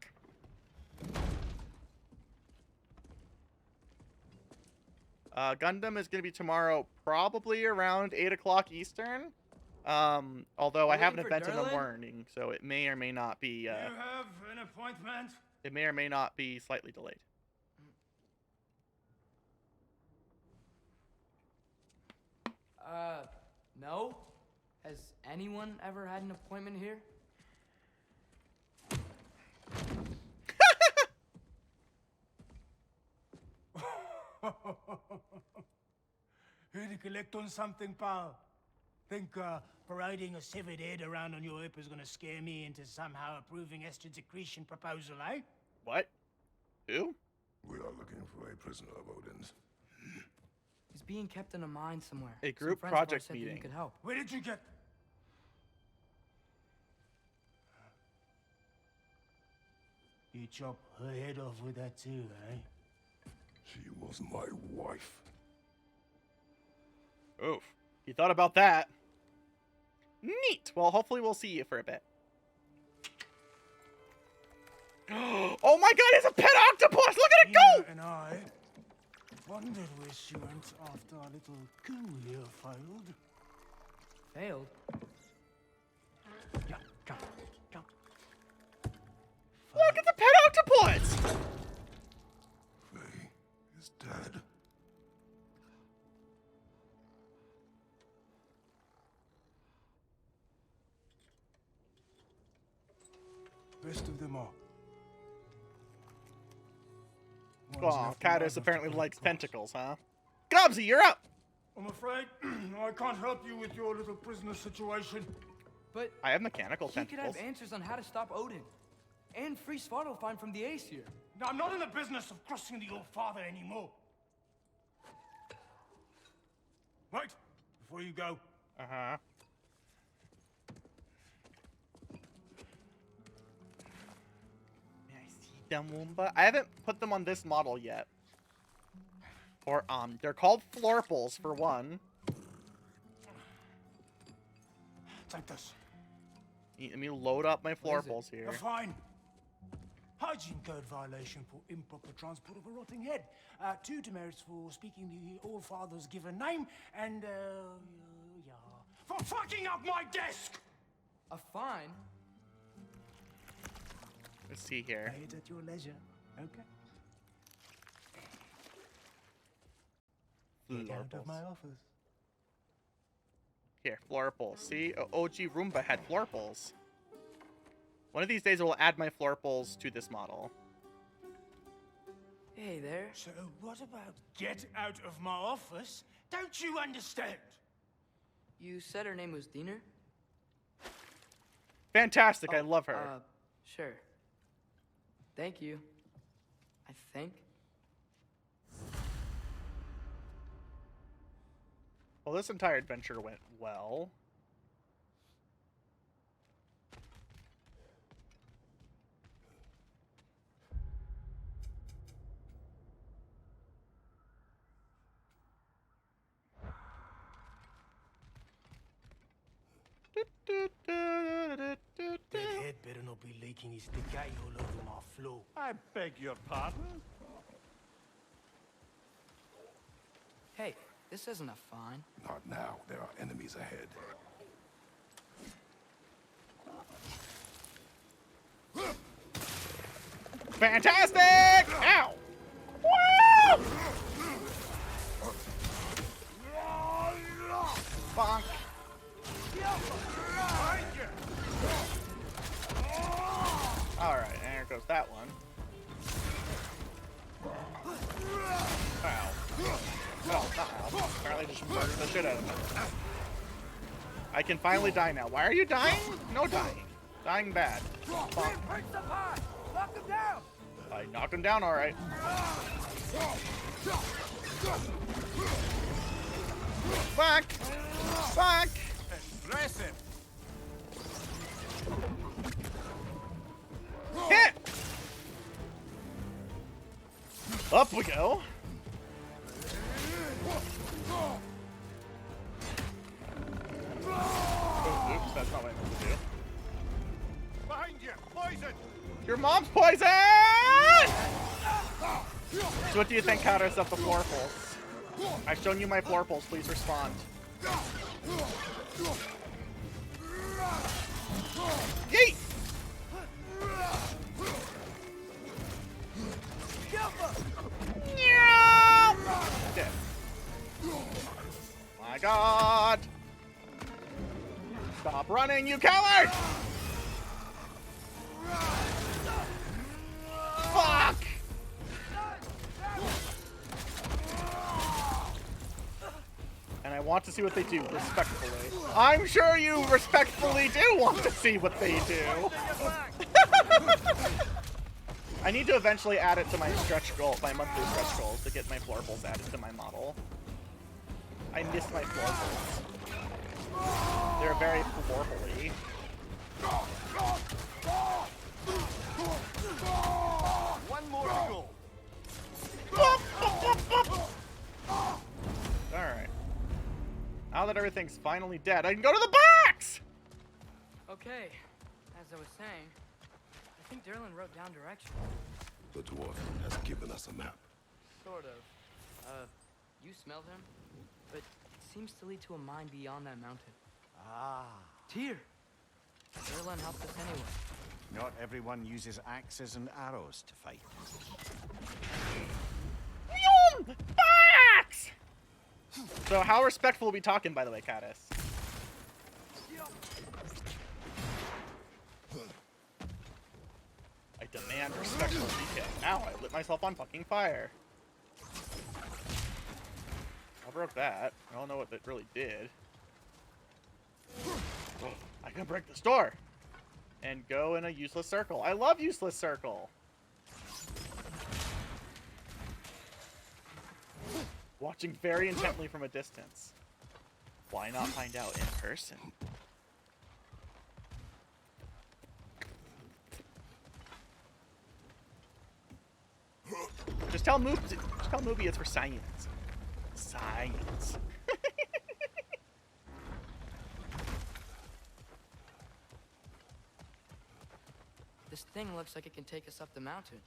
Gundam is going to be tomorrow, probably around 8 o'clock Eastern. Although I have an event in the morning, so it may or may not be. You have an appointment? It may or may not be slightly delayed. No? Has anyone ever had an appointment here? Here to collect on something, pal. Think parading a severed head around on your hip is gonna scare me into somehow approving Estrid's accretion proposal, eh? What? Who? We are looking for a prisoner of Odin's. He's being kept in a mine somewhere. A Some group friends of ours project said that you meeting. could help. Where did you get... You chop her head off with that too, eh? She was my wife. Oof. You thought about that. Neat. Well, hopefully we'll see you for a bit. Oh my god, it's a pet octopus! Look at it go! And I wondered where she went after our little coup here failed. Failed? Yeah, come, come. Look at the pet octopus! Faye is dead. Best of them all. Oh, Caddis apparently likes tentacles, huh? Gobsy, you're up! I'm afraid I can't help you with your little prisoner situation. But I have mechanical he could tentacles. have answers on how to stop Odin. And free Svartalfheim from the Aesir. Now, I'm not in the business of crossing the old father anymore. Right, before you go. Uh-huh. May I see them, Woomba? I haven't put them on this model yet. Or, they're called Florples, for one. Take this. Let me load up my What is it? Florples here. You're fine. Hygiene code violation for improper transport of a rotting head. 2 demerits for speaking the All-Father's given name, and, yeah, for fucking up my desk! A fine? Let's see here. Pay it at your leisure, okay? Get out of my office. Here, florples. See? OG Roomba had florples. One of these days I will add my florples to this model. Hey there. So what about get out of my office? Don't you understand? You said her name was Diener? Fantastic, I love her. Sure. Thank you. I think. Well, this entire adventure went well. That head better not be leaking his decay all over my floor. I beg your pardon? Hey, this isn't a fine. Not now. There are enemies ahead. Fantastic! Ow! Woo! Bonk. Alright, and there goes that one. Ow. Oh, not ow. Apparently just murdered the shit out of me. I can finally die now. Why are you dying? No dying. Dying bad. Bonk. Knock him down! I knocked him down alright. Back! Back! Aggressive! Hit! Up we go. Oh, oops, that's not what I meant to do. Behind you! Poison! Your mom's poison! So what do you think, Countess, of the florples? I've shown you my florples, please respond. Yeet! Dead. My god! Stop running, you coward! Fuck! And I want to see what they do, respectfully. I'm sure you respectfully do want to see what they do. I need to eventually add it to my stretch goal, my monthly stretch goals, to get my florples added to my model. I miss my florples. They're very florply. One more to go. Alright. Now that everything's finally dead, I can go to the box! Okay, as I was saying, I think Derlin wrote down directions. The dwarf has given us a map. Sort of. You smelled him? But it seems to lead to a mine beyond that mountain. Ah. Tyr! Derlin helped us anyway. Not everyone uses axes and arrows to fight. Box! So how respectful are we talking, by the way, Caddis? I demand respectful detail. Ow, I lit myself on fucking fire. I broke that. I don't know what that really did. Oh, I can break this door! And go in a useless circle. I love useless circle! Watching very intently from a distance. Why not find out in person? Just tell Mooby it's for science. Science. This thing looks like it can take us up the mountain.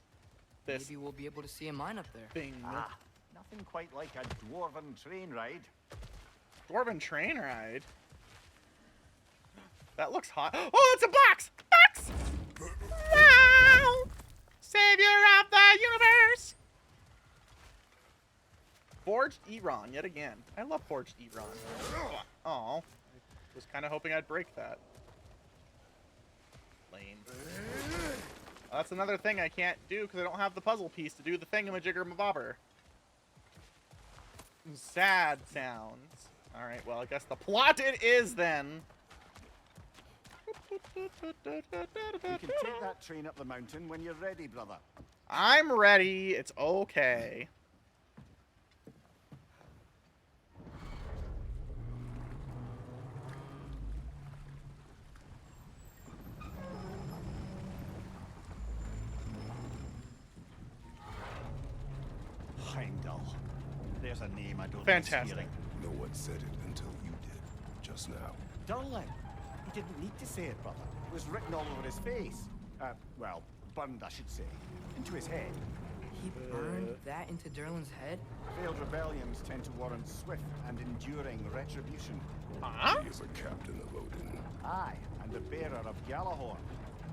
This Maybe we'll be able to see a mine up there. thing. Ah, nothing quite like a dwarven train ride. Dwarven train ride? That looks hot. Oh, it's a box! Box! Wow! Savior of the universe! Forged Eron, yet again. I love Forged Eron. Oh, I was kind of hoping I'd break that. Lame. Well, that's another thing I can't do because I don't have the puzzle piece to do the thingamajigger-mabobber. Sad sounds. Alright, well, I guess the plot it is then. You can take that train up the mountain when you're ready, brother. I'm ready. It's okay. Heimdall. There's a name I don't Fantastic. miss hearing. No one said it until you did, just now. Durlin. He didn't need to say it, brother. It was written all over his face. Well, burned, I should say. Into his head. He burned that into Durlin's head? Failed rebellions tend to warrant swift and enduring retribution. Huh? He is a captain of Odin. Aye, and the bearer of Gjallarhorn.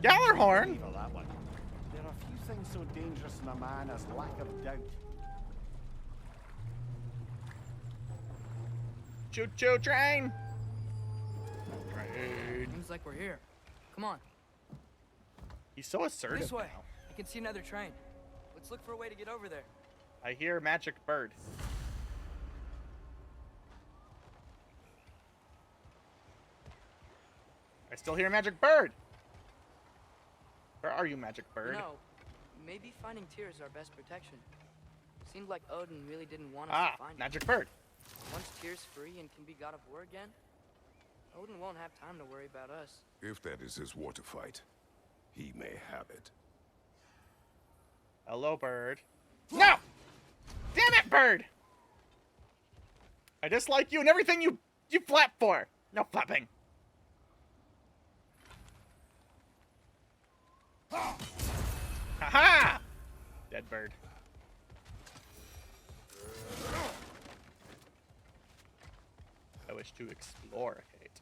Gjallarhorn? Believe that one. There are few things so dangerous in a man as lack of doubt. Choo-choo train! Train. Seems like we're here. Come on. He's so assertive This way. now. I can see another train. Let's look for a way to get over there. I hear magic bird. I still hear magic bird. Where are you, magic bird? You know, maybe finding Tyr is our best protection. Seemed like Odin really didn't want us to find him. Magic bird. Once Tyr's free and can be God of War again, Odin won't have time to worry about us. If that is his war to fight, he may have it. Hello, bird. No! Damn it, bird! I dislike you and everything you flap for. No flapping. Ha-ha! Dead bird. I wish to explore, Kate.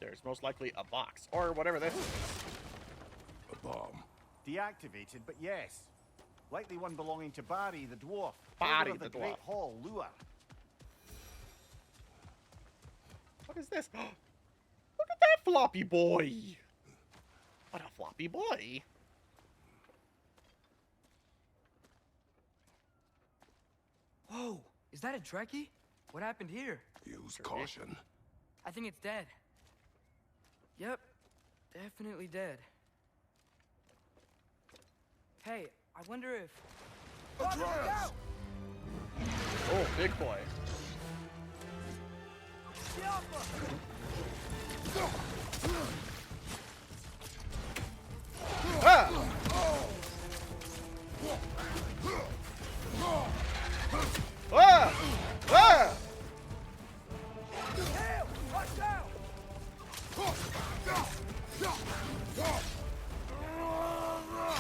There's most likely a box, or whatever this is. A bomb. Deactivated, but yes. Likely one belonging to Barry the dwarf. Barry owner of the Great dwarf. Hall Lure. What is this? Look at that floppy boy! What a floppy boy! Whoa! Is that a Trekkie? What happened here? Use caution. I think it's dead. Yep. Definitely dead. Hey, I wonder if... Atreus! Oh, big boy. Ah! Ah! Ah!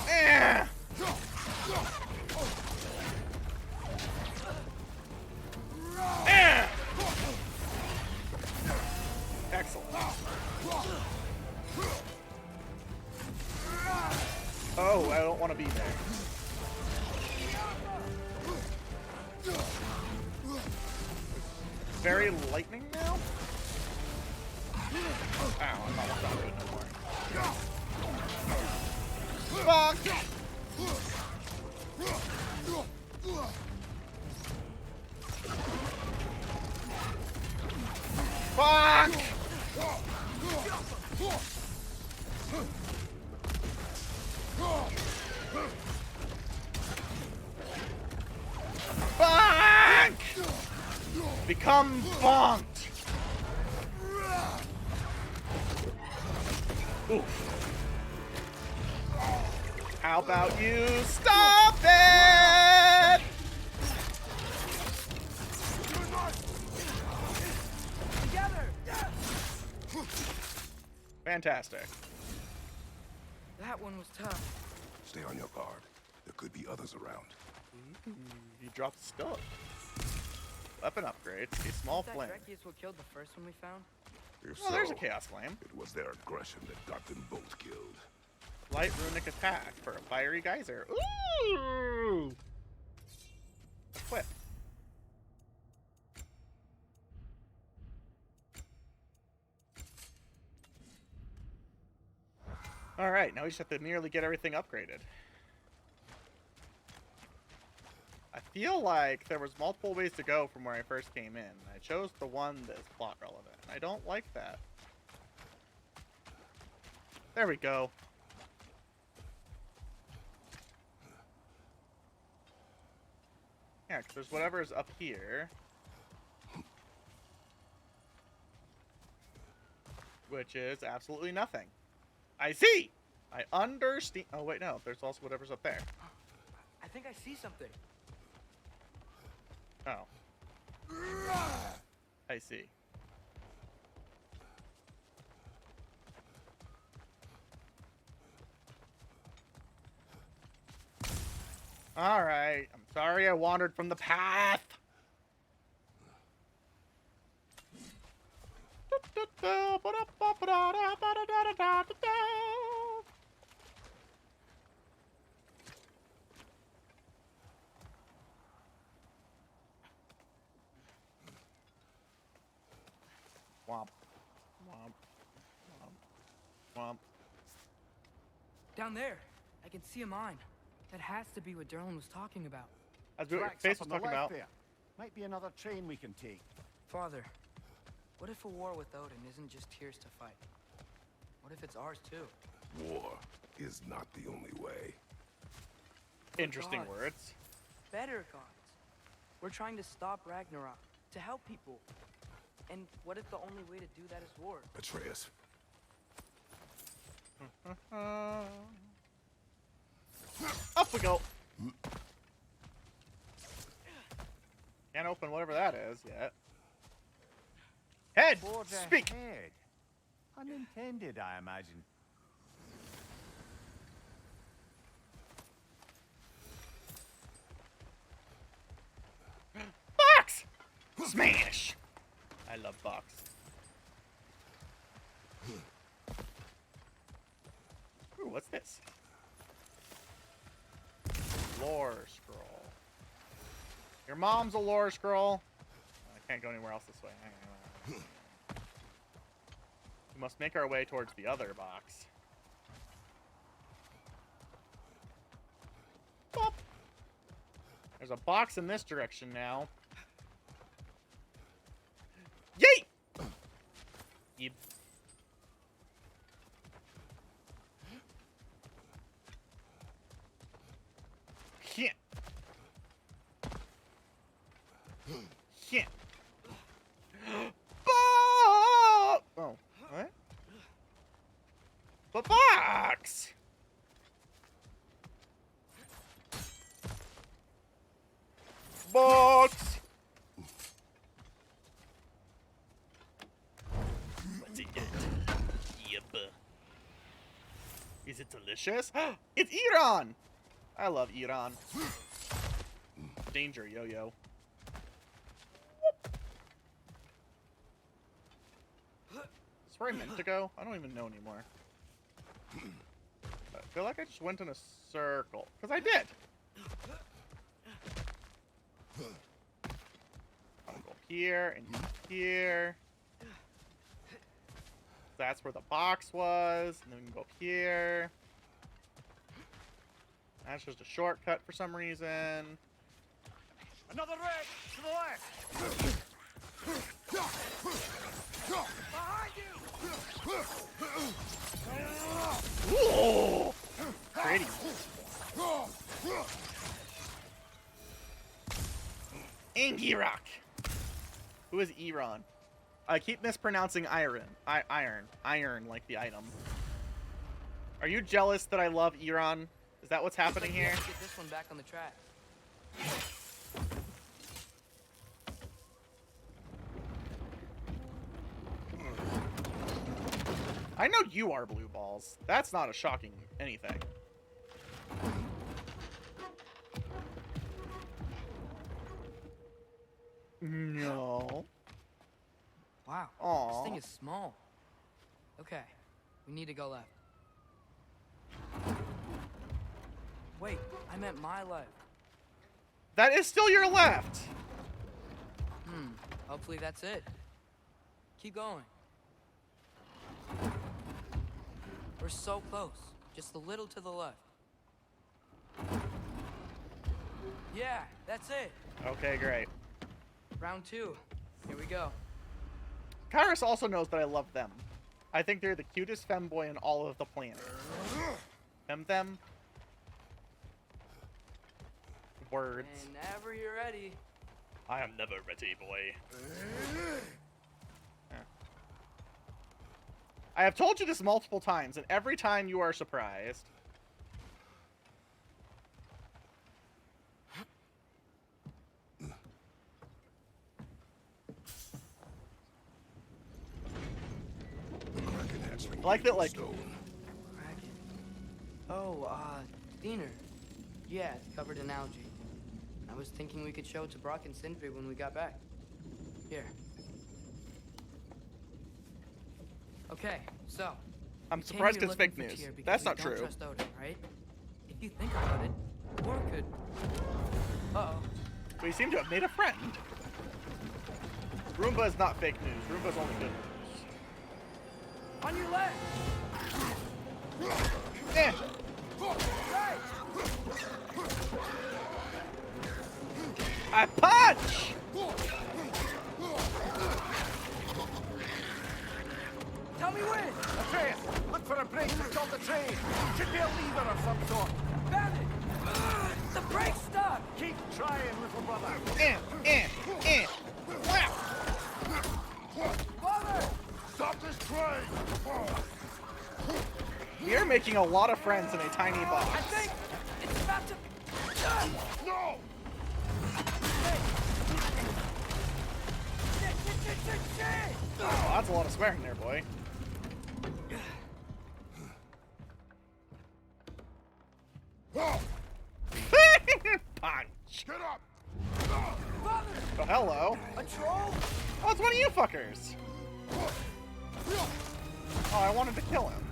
Eh! Eh! Excellent. Oh, I don't want to be there. Very lightning now? Ow, I'm not good no more. Fuck! Fuck! Fuck! Become bonked! Oof. How about you stop it? Together! Fantastic. That one was tough. Stay on your guard. There could be others around. You dropped stuff. Weapon upgrades. A small flame. That Drekius what killed the first one we found? If Oh, so, there's a chaos flame. it was their aggression that got them both killed. Light runic attack for a fiery geyser. Ooh! Equip. Alright, now we just have to nearly get everything upgraded. I feel like there was multiple ways to go from where I first came in. I chose the one that's plot relevant. I don't like that. There we go. Yeah, because there's whatever's up here. Which is absolutely nothing. I see! I understand. Oh, wait, no. There's also whatever's up there. I think I see something. Oh. I see. Alright. I'm sorry I wandered from the path. Womp. Womp. Womp. Womp. Down there. I can see a mine. That has to be what Derlin was talking about. That's what Tracks Face up was on the talking left about. there. Might be another train we can take. Father, what if a war with Odin isn't just Tyr's to fight? What if it's ours too? War is not the only way. Interesting gods. words. Better gods. We're trying to stop Ragnarok, to help people. And what if the only way to do that is war? Atreus. Up we go. Can't open whatever that is yet. Head! Forge Speak! ahead. Unintended, I imagine. Box! Smash! I love box. Ooh, what's this? Lore scroll. Your mom's a lore scroll. I can't go anywhere else this way. We must make our way towards the other box. Boop. There's a box in this direction now. Yeet! You... Can't. Can't. Oh, what? The box! Box! What's it got? Yep. Is it delicious? It's Iran! I love Iran. Danger, yo-yo. That's where I meant to go? I don't even know anymore. I feel like I just went in a circle. Because I did! I'll go here and here. That's where the box was. And then we can go up here. That's just a shortcut for some reason. Another red to the left. Behind you. Ooh! Pretty. Angirak. Who is Iran? I keep mispronouncing iron. Iron, like the item. Are you jealous that I love Iran? Is that what's happening here? Get this one back on the track. I know you are blue balls. That's not a shocking anything. No. Wow. Aww. This thing is small. Okay, we need to go left. Wait, I meant my left. That is still your left. Hopefully that's it. Keep going. We're so close. Just a little to the left. Yeah, that's it. Okay, great. Round 2. Here we go. Kyrus also knows that I love them. I think they're the cutest femboy in all of the planet. Them. Words. Whenever you're ready. I am never ready, boy. I have told you this multiple times, and every time you are surprised. I like that, like... Kraken. Oh, Diener. Yeah, it's covered in algae. I was thinking we could show it to Brock and Sindri when we got back. Here. Okay, so... I'm surprised it's fake news. That's not true. Trust Odin, right? If you think about it, War could... Uh-oh. We seem to have made a friend. Roomba is not fake news. Roomba is only good news. On your left! Eh. Right. I punch! Tell me when! Atreus, look for a brake to stop the train. Should be a lever of some sort. Found it! The brake's stuck! Keep trying, little brother. Wow! Father! Stop this train! We are making a lot of friends in a tiny box. I think it's about to... No! Oh, that's a lot of swearing there, boy. Punch! Get up! Father! Oh, hello. A troll? Oh, it's one of you fuckers. Oh, I wanted to kill him.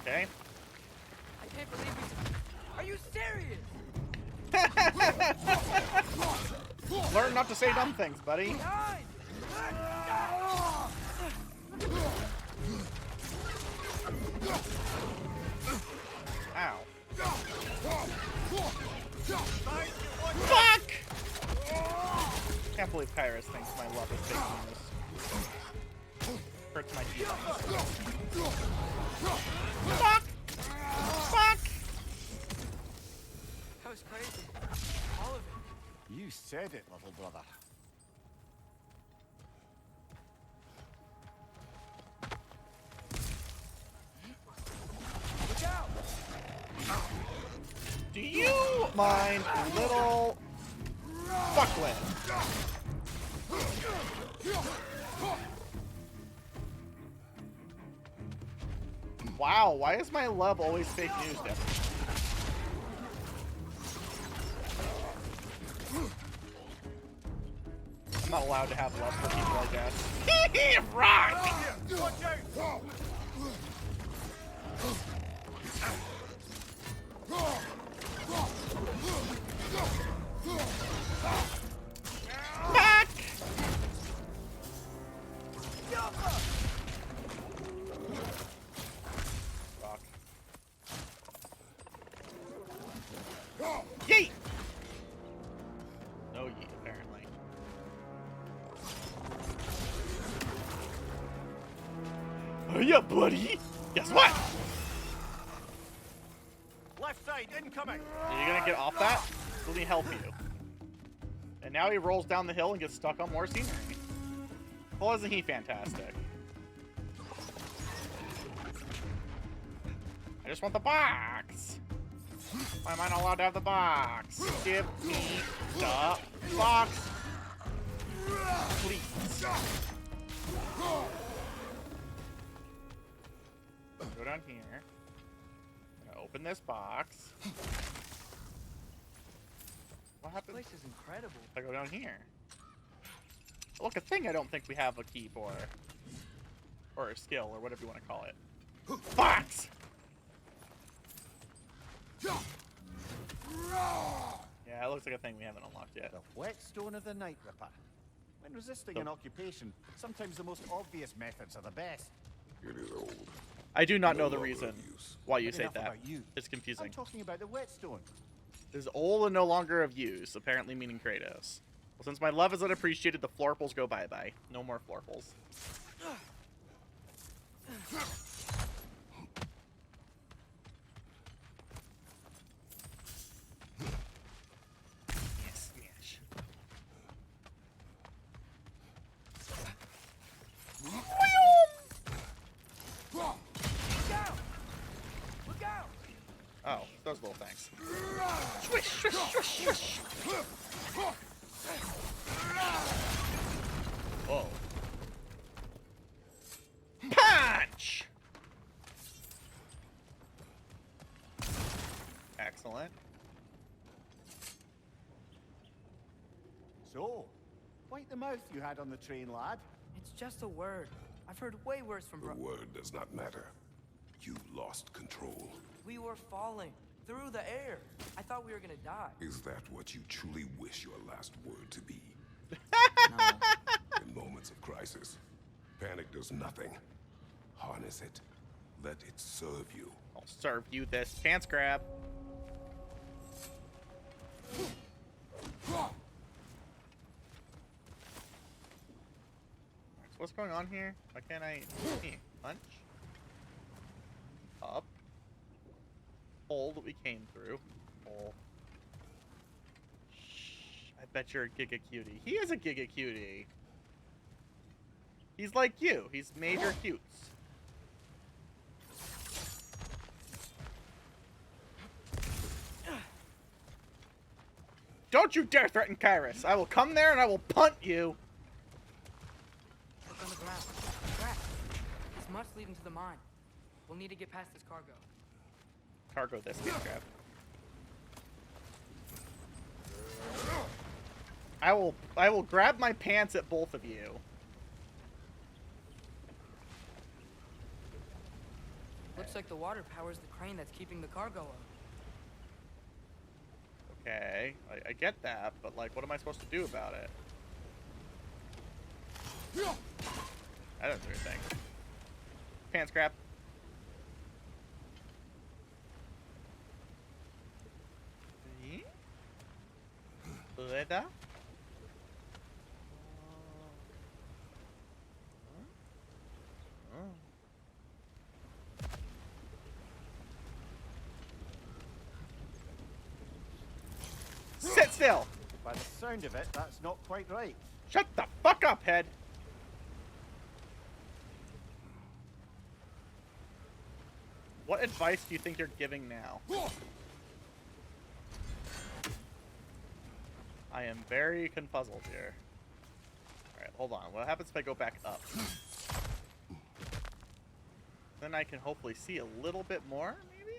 Okay. I can't believe we... Are you serious? Learn not to say dumb things, buddy. Behind! Ow. Fuck! Can't believe Kyrus thinks my love is fake news. Hurts my feelings. Fuck! Fuck! That was crazy. All of it. You said it, little brother. Look out! Do you mind, little fuckwit? Wow, why is my love always fake news, Devin? I'm not allowed to have love for people, I guess. Right! Watch out! Back! Rock. Yeet! No yeet, apparently. Oh yeah, buddy! Guess what? Left side, incoming! Are you gonna get off that? Let me help you. And now he rolls down the hill and gets stuck on more scenery. Well, isn't he fantastic? I just want the box! Why am I not allowed to have the box? Give me the box. Please. Go down here. I'm gonna open this box. What happens? This place is incredible. If I go down here. Look, a thing I don't think we have a key for. Or a skill, or whatever you want to call it. Box! Yeah, it looks like a thing we haven't unlocked yet. The whetstone of the Night Ripper. When resisting an occupation, sometimes the most obvious methods are the best. It is old. I do not know the longer reason of use. why you say Enough that. about you. It's confusing. I'm talking about the whetstone. Is old and no longer of use, apparently meaning Kratos. Well, since my love is unappreciated, the florples go bye-bye. No more florples. Yes, smash. Look out! Look out! Oh, those little things. Swish, swish, swish, swish. Whoa. Punch! Excellent. So, quite the mouth you had on the train, lad. It's just a word. I've heard way worse from The word does not matter. You lost control. We were falling through the air. I thought we were gonna die. Is that what you truly wish your last word to be? No. In moments of crisis, panic does nothing. Harness it. Let it serve you. I'll serve you this pants grab. What's going on here? Why can't I punch? Up. Hole that we came through. Hole. Shh. I bet you're a Giga Cutie. He is a Giga Cutie. He's like you. He's Major Cutes. Don't you dare threaten Kairos. I will come there and I will punt you. Look on the ground. Crap. This must lead into the mine. We'll need to get past this cargo. Cargo this pants grab. I will grab my pants at both of you. Looks like the water powers the crane that's keeping the cargo up. Okay, I get that, but like, what am I supposed to do about it? That doesn't do anything. Pants grab. Leather. Sit still! By the sound of it, that's not quite right. Shut the fuck up, head! What advice do you think you're giving now? I am very confuzzled here. Alright, hold on. What happens if I go back up? Then I can hopefully see a little bit more, maybe?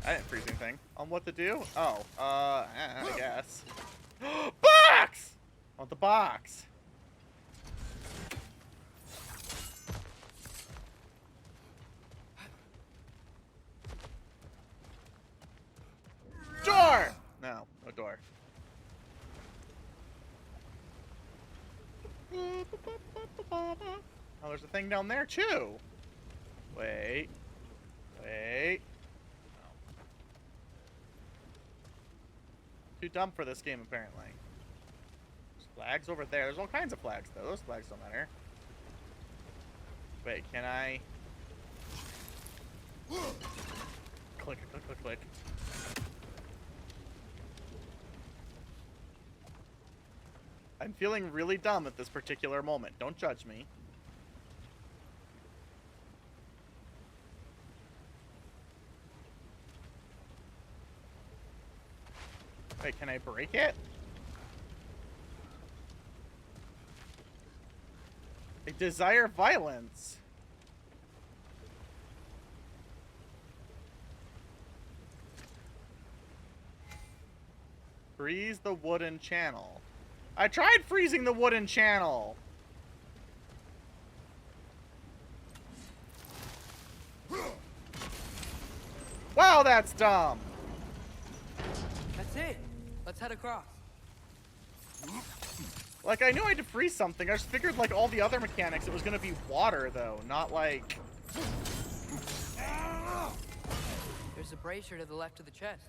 I didn't freeze anything. On what to do? Oh, I guess. Box! I want the box. Door! No, no door. Oh, there's a thing down there too. Wait. Wait. No. Too dumb for this game, apparently. There's flags over there. There's all kinds of flags, though. Those flags don't matter. Wait, can I... Click, click, click, click. I'm feeling really dumb at this particular moment. Don't judge me. Wait, can I break it? I desire violence. Freeze the wooden channel. I tried freezing the wooden channel. Wow, that's dumb. That's it. Let's head across. Like, I knew I had to freeze something. I just figured, like, all the other mechanics, it was gonna be water, though. Not, like... There's a brazier to the left of the chest.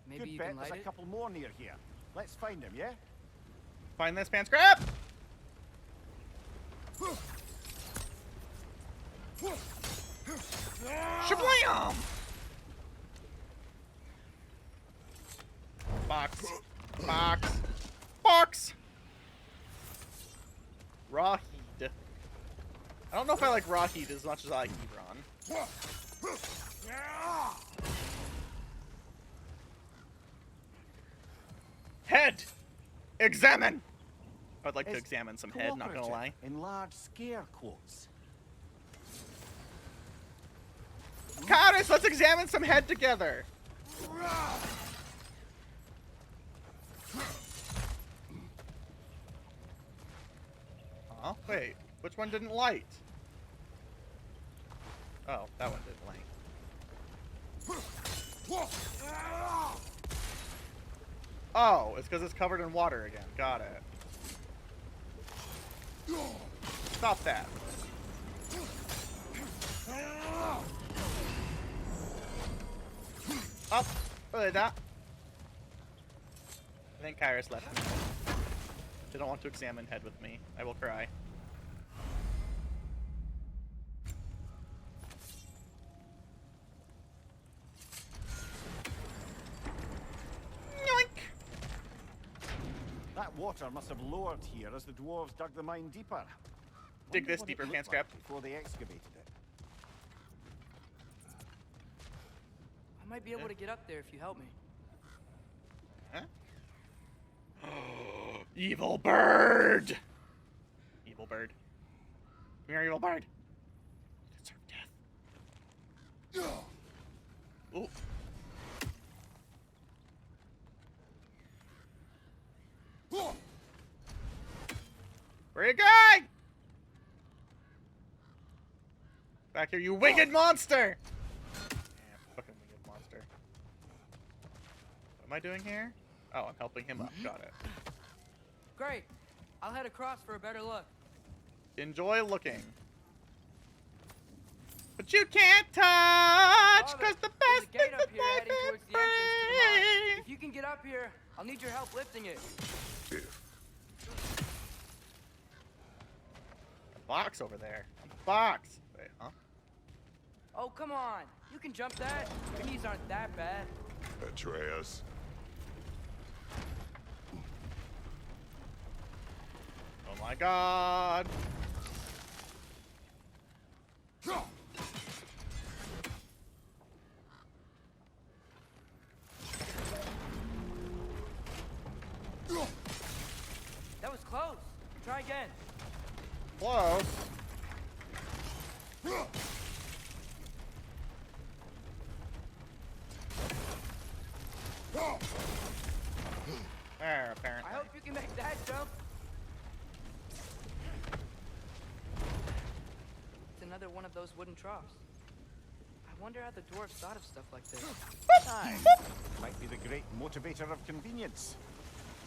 Maybe Good you bet can light there's it? a couple more near here. Let's find him, yeah? Find this pants grab! Shablam! Box. Box. Box! Raw heat. I don't know if I like raw heat as much as I like Hebron. Head! Examine! I'd like to examine some head, not gonna lie. In large scare quotes. Caris, let's examine some head together! Huh? Wait, which one didn't light? Oh, that one didn't light. Oh, it's because it's covered in water again. Got it. Stop that. Up. Like that. I think Kairos left me. They don't want to examine head with me. I will cry. That water must have lowered here as the dwarves dug the mine deeper. Dig this deeper, can't scrap. Before they excavated it. I might be able to get up there if you help me. Huh? Evil bird! Evil bird. Come here, evil bird. Deserve death. Ooh. Where are you going? Back here, you winged monster! Yeah, fucking winged monster. What am I doing here? Oh, I'm helping him up. Got it. Great. I'll head across for a better look. Enjoy looking. But you can't touch, cause the best There's a gate is up here heading towards the entrance to the mine. If you can get up here, I'll need your help lifting it. Box over there. Box. Wait, huh? Oh, come on. You can jump that. Your knees aren't that bad. Atreus. Oh my god. That was close. Try again. Close. There, apparently. I hope you can make that jump. It's another one of those wooden troughs. I wonder how the dwarves thought of stuff like this. Aye. Might be the great motivator of convenience.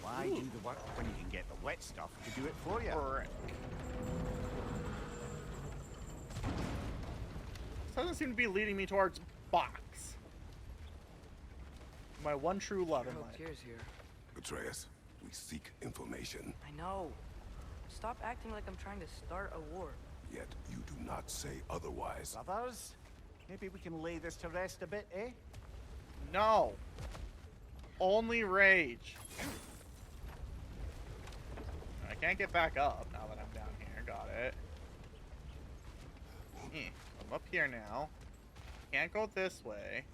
Why do the work when you can get the wet stuff to do it for you? This doesn't seem to be leading me towards box. My one true love in life. Tears here. Atreus, we seek information. I know. Stop acting like I'm trying to start a war. Yet you do not say otherwise. Brothers, maybe we can lay this to rest a bit, eh? No. Only rage. I can't get back up now that I'm down here. Got it. I'm up here now. Can't go this way.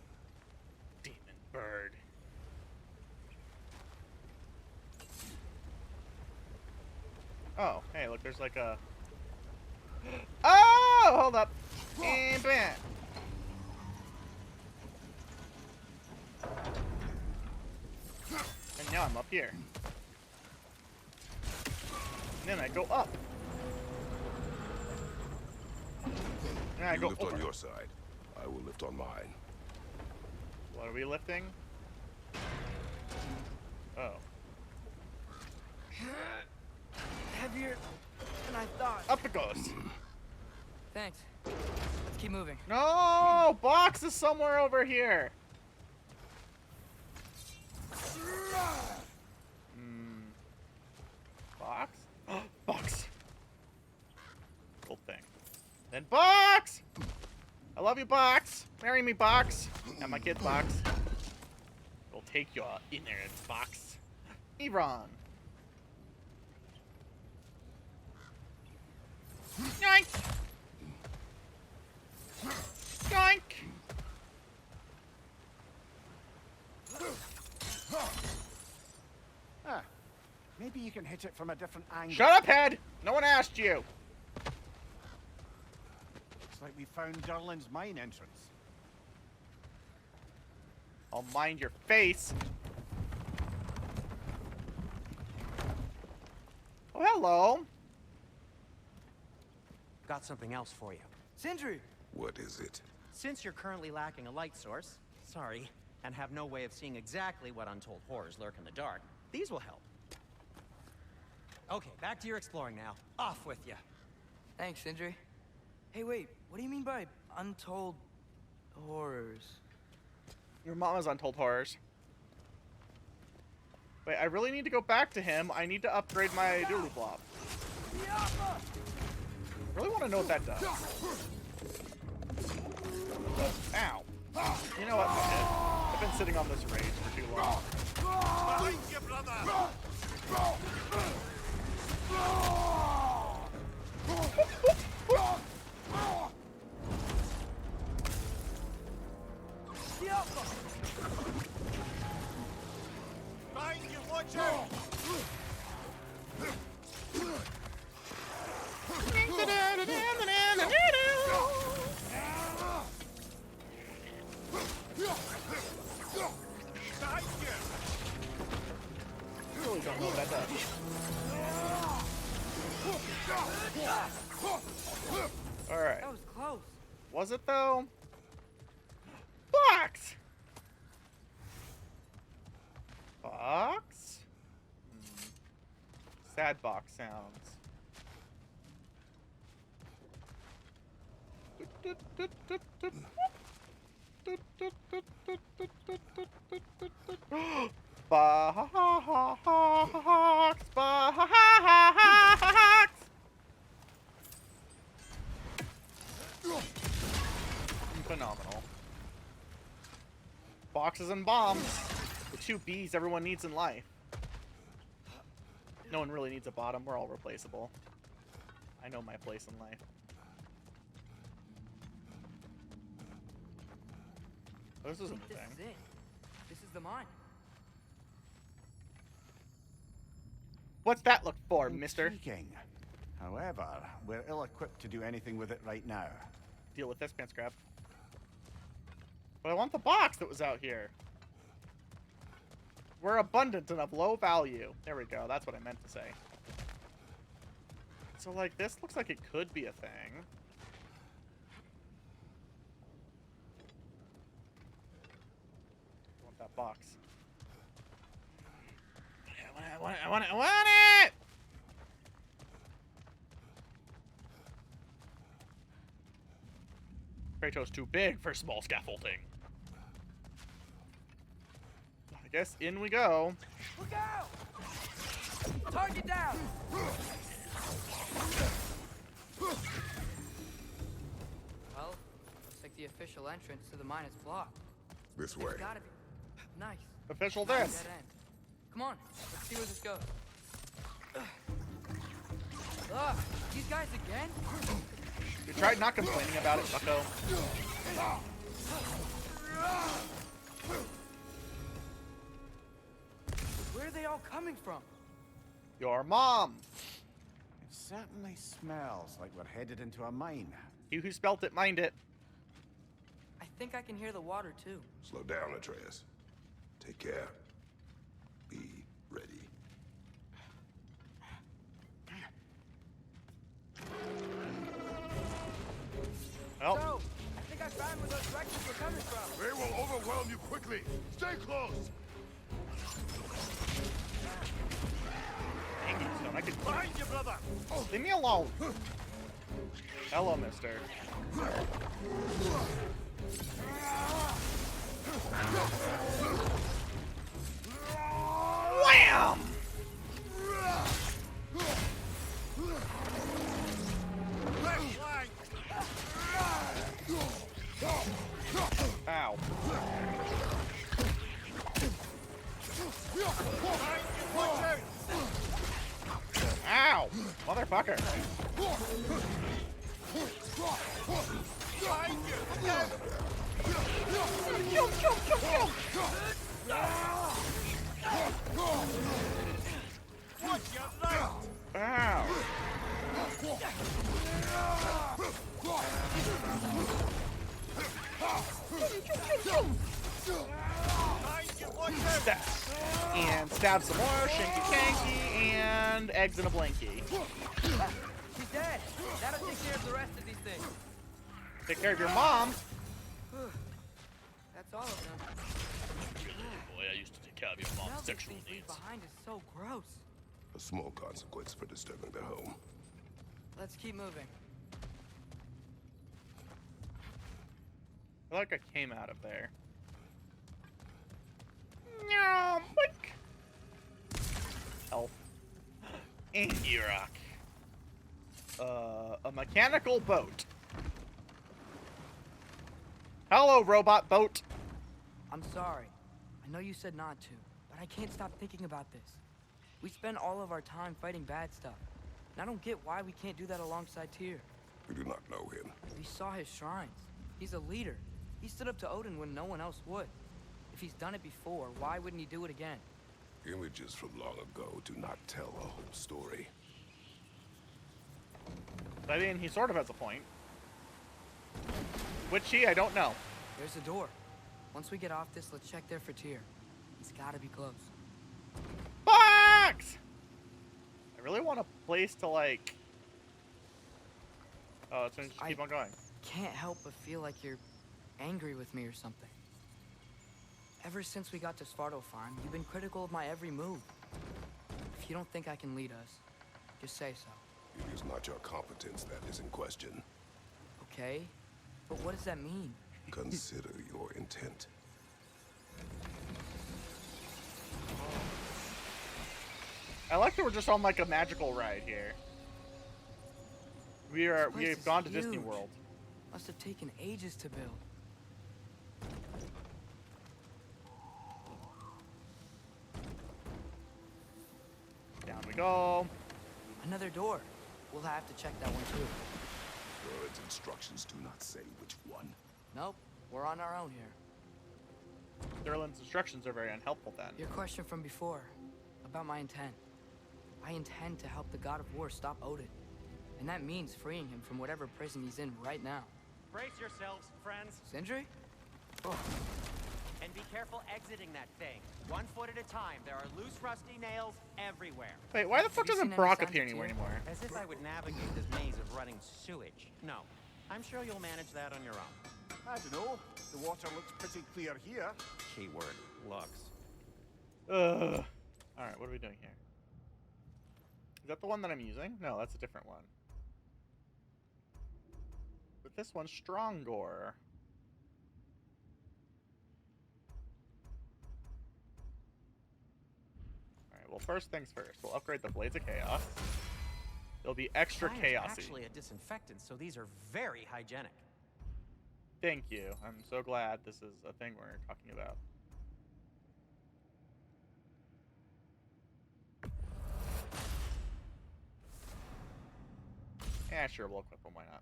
Demon bird. Oh, hey, look, there's like a... Oh, hold up. And bam. And now I'm up here. And then I go up. And I You go lift over. on your side. I will lift on mine. What are we lifting? Oh. Heavier than I thought. Up it goes. Thanks. Let's keep moving. No! Box is somewhere over here. Box? Box. Cool thing. Then Box! I love you, Box. Marry me, Box. And my kid, Box. We'll take your innards, Box. Evron. Yoink! Yoink! Ah, maybe you can hit it from a different angle. Shut up, head! No one asked you. Looks like we found Durlin's mine entrance. I'll mind your face. Oh, hello. Got something else for you. Sindri! What is it? Since you're currently lacking a light source, sorry, and have no way of seeing exactly what untold horrors lurk in the dark, these will help. Okay, back to your exploring now. Off with you. Thanks, Sindri. Hey, wait, what do you mean by untold horrors? Your mama's untold horrors. Wait, I really need to go back to him. I need to upgrade my doodly blob. I really want to know what that does. Ow. You know what? I've been sitting on this rage for too long. Behind you, brother! Behind you, watch out! Behind you! I really don't know what that does. Alright. That was close. Was it though? Box! Box? Sad box sounds. Box! Box! Phenomenal. Boxes and bombs. The two B's everyone needs in life. No one really needs a bottom. We're all replaceable. I know my place in life. Oh, this isn't a This thing. is it. This is the mine. What's that look for, mister? Intriguing. However, we're ill-equipped to do anything with it right now. Deal with this, pants grab. But I want the box that was out here. We're abundant and of low value. There we go. That's what I meant to say. So, like, this looks like it could be a thing. I want that box. I want it! I want it! I want it! Kratos too big for small scaffolding. I guess in we go. Look out! Target down! Well, looks like the official entrance to the mine is blocked. This way. It's gotta be. Nice. Official Dead this. end. Come on, let's see where this goes. Ugh, these guys again? You tried not complaining about it, bucko. Where are they all coming from? Your mom. It certainly smells like we're headed into a mine. You who spelt it, mind it. I think I can hear the water too. Slow down, Atreus. Take care. Be ready. Oh. So, I think I found where those directions were coming from. They will overwhelm you quickly. Stay close. Dang it, Stone. I could Behind you, brother! Oh, leave me alone. Hello, mister. Wham! Left flank! Ow. Ow! Motherfucker. Ow. Stab. And stab some more, shanky kanky, and eggs in a blankie. He's dead. That'll take care of the rest of these things. Take care of your mom. That's all of them. Boy, I used to take care of your mom's Now sexual these things needs. behind is so gross. A small consequence for disturbing their home. Let's keep moving. I feel like I came out of there. No, Elf. And Yurok. A mechanical boat. Hello, robot boat. I'm sorry. I know you said not to, but I can't stop thinking about this. We spend all of our time fighting bad stuff, and I don't get why we can't do that alongside Tyr. We do not know him. We saw his shrines. He's a leader. He stood up to Odin when no one else would. If he's done it before, why wouldn't he do it again? Images from long ago do not tell a whole story. I mean, he sort of has a point. Which I don't know. There's a door. Once we get off this, let's check there for Tyr. He's gotta be close. Box! I really want a place to, like... Oh, it's gonna just keep on going. Can't help but feel like you're angry with me or something. Ever since we got to Svartalfheim, you've been critical of my every move. If you don't think I can lead us, just say so. It is not your competence that is in question. Okay? But what does that mean? Consider your intent. I like that we're just on, like, a magical ride here. We've gone to Disney huge. World. Must have taken ages to build. Down we go. Another door. We'll have to check that one too. Word's instructions do not say which one. Nope, we're on our own here. Derlin's instructions are very unhelpful then. Your question from before, about my intent. I intend to help the God of War stop Odin. And that means freeing him from whatever prison he's in right now. Brace yourselves, friends. Sindri? And be careful exiting that thing. 1 foot at a time. There are loose, rusty nails everywhere. Wait, why the fuck Have you doesn't seen any Brock signs appear of anywhere Tyr? anymore? As if I would navigate this maze of running sewage. No. I'm sure you'll manage that on your own. I don't know. The water looks pretty clear here. Keyword, looks. Alright, what are we doing here? Is that the one that I'm using? No, that's a different one. But this one's Strongor. Alright, well, first things first. We'll upgrade the Blades of Chaos. It'll be extra Fire's chaosy. actually a disinfectant, so these are very hygienic. Thank you. I'm so glad this is a thing we're talking about. Yeah, sure, we'll equip them. Why not?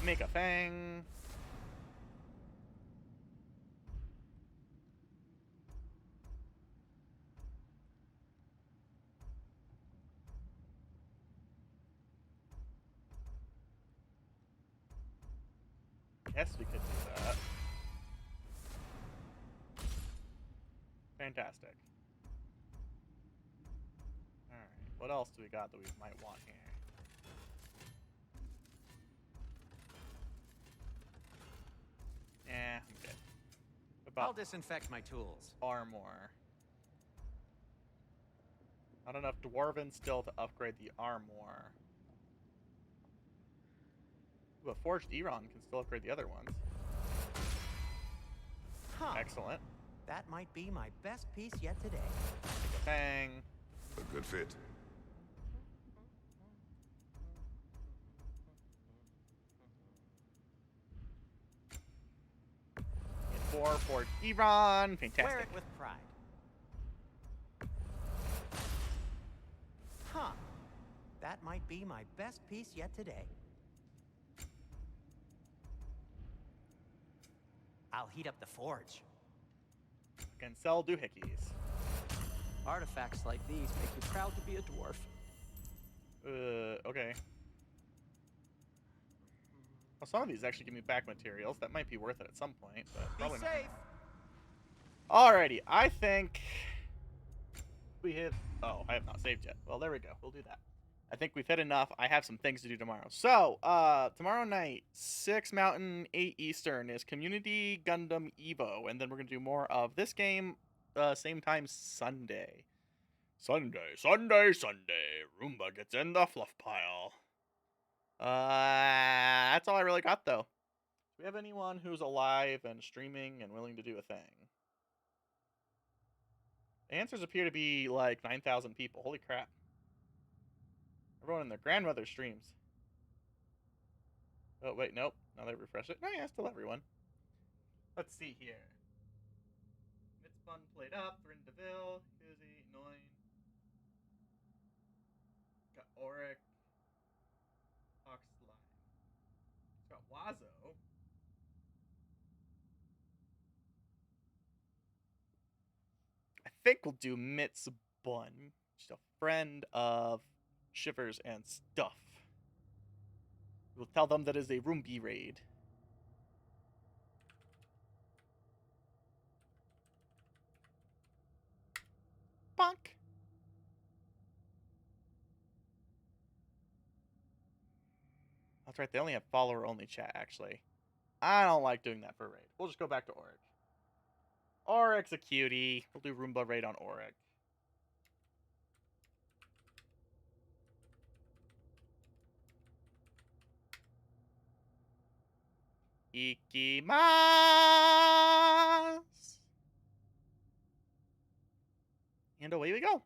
Make a thing. Guess we could do that. Fantastic. Alright, what else do we got that we might want here? Eh, I'm good. I'll disinfect my tools. Armor. Not enough Dwarven still to upgrade the armor. Ooh, a Forged Eron can still upgrade the other ones. Huh. Excellent. That might be my best piece yet today. Make a thing. A good fit. Get 4 Forged Eron. Fantastic. Wear it with pride. Huh. That might be my best piece yet today. I'll heat up the forge. Can sell doohickeys. Artifacts like these make you proud to be a dwarf. Okay. Well, some of these actually give me back materials. That might be worth it at some point, but probably Be safe. not. Alrighty, I think we have... Oh, I have not saved yet. Well, there we go. We'll do that. I think we've hit enough. I have some things to do tomorrow. So, tomorrow night, 6 Mountain, 8 Eastern is Community Gundam Evo, and then we're going to do more of this game, same time Sunday. Sunday. Roomba gets in the fluff pile. That's all I really got, though. Do we have anyone who's alive and streaming and willing to do a thing? The answers appear to be like 9,000 people. Holy crap. Everyone and their grandmother streams. Oh, wait, nope. Now they refresh it. No, yeah, still everyone. Let's see here. Mitzbun played up. Rindaville, Kuzi, Noin. Got Auric. Oxline. It's got Wazo. I think we'll do Mitzbun. Just a friend of Shivers and Stuff. We'll tell them that is a Roomba raid. Bonk. That's right, they only have follower-only chat, actually. I don't like doing that for a raid. We'll just go back to Auric. Auric's a cutie. We'll do Roomba raid on Auric. Ikimasu! And away we go.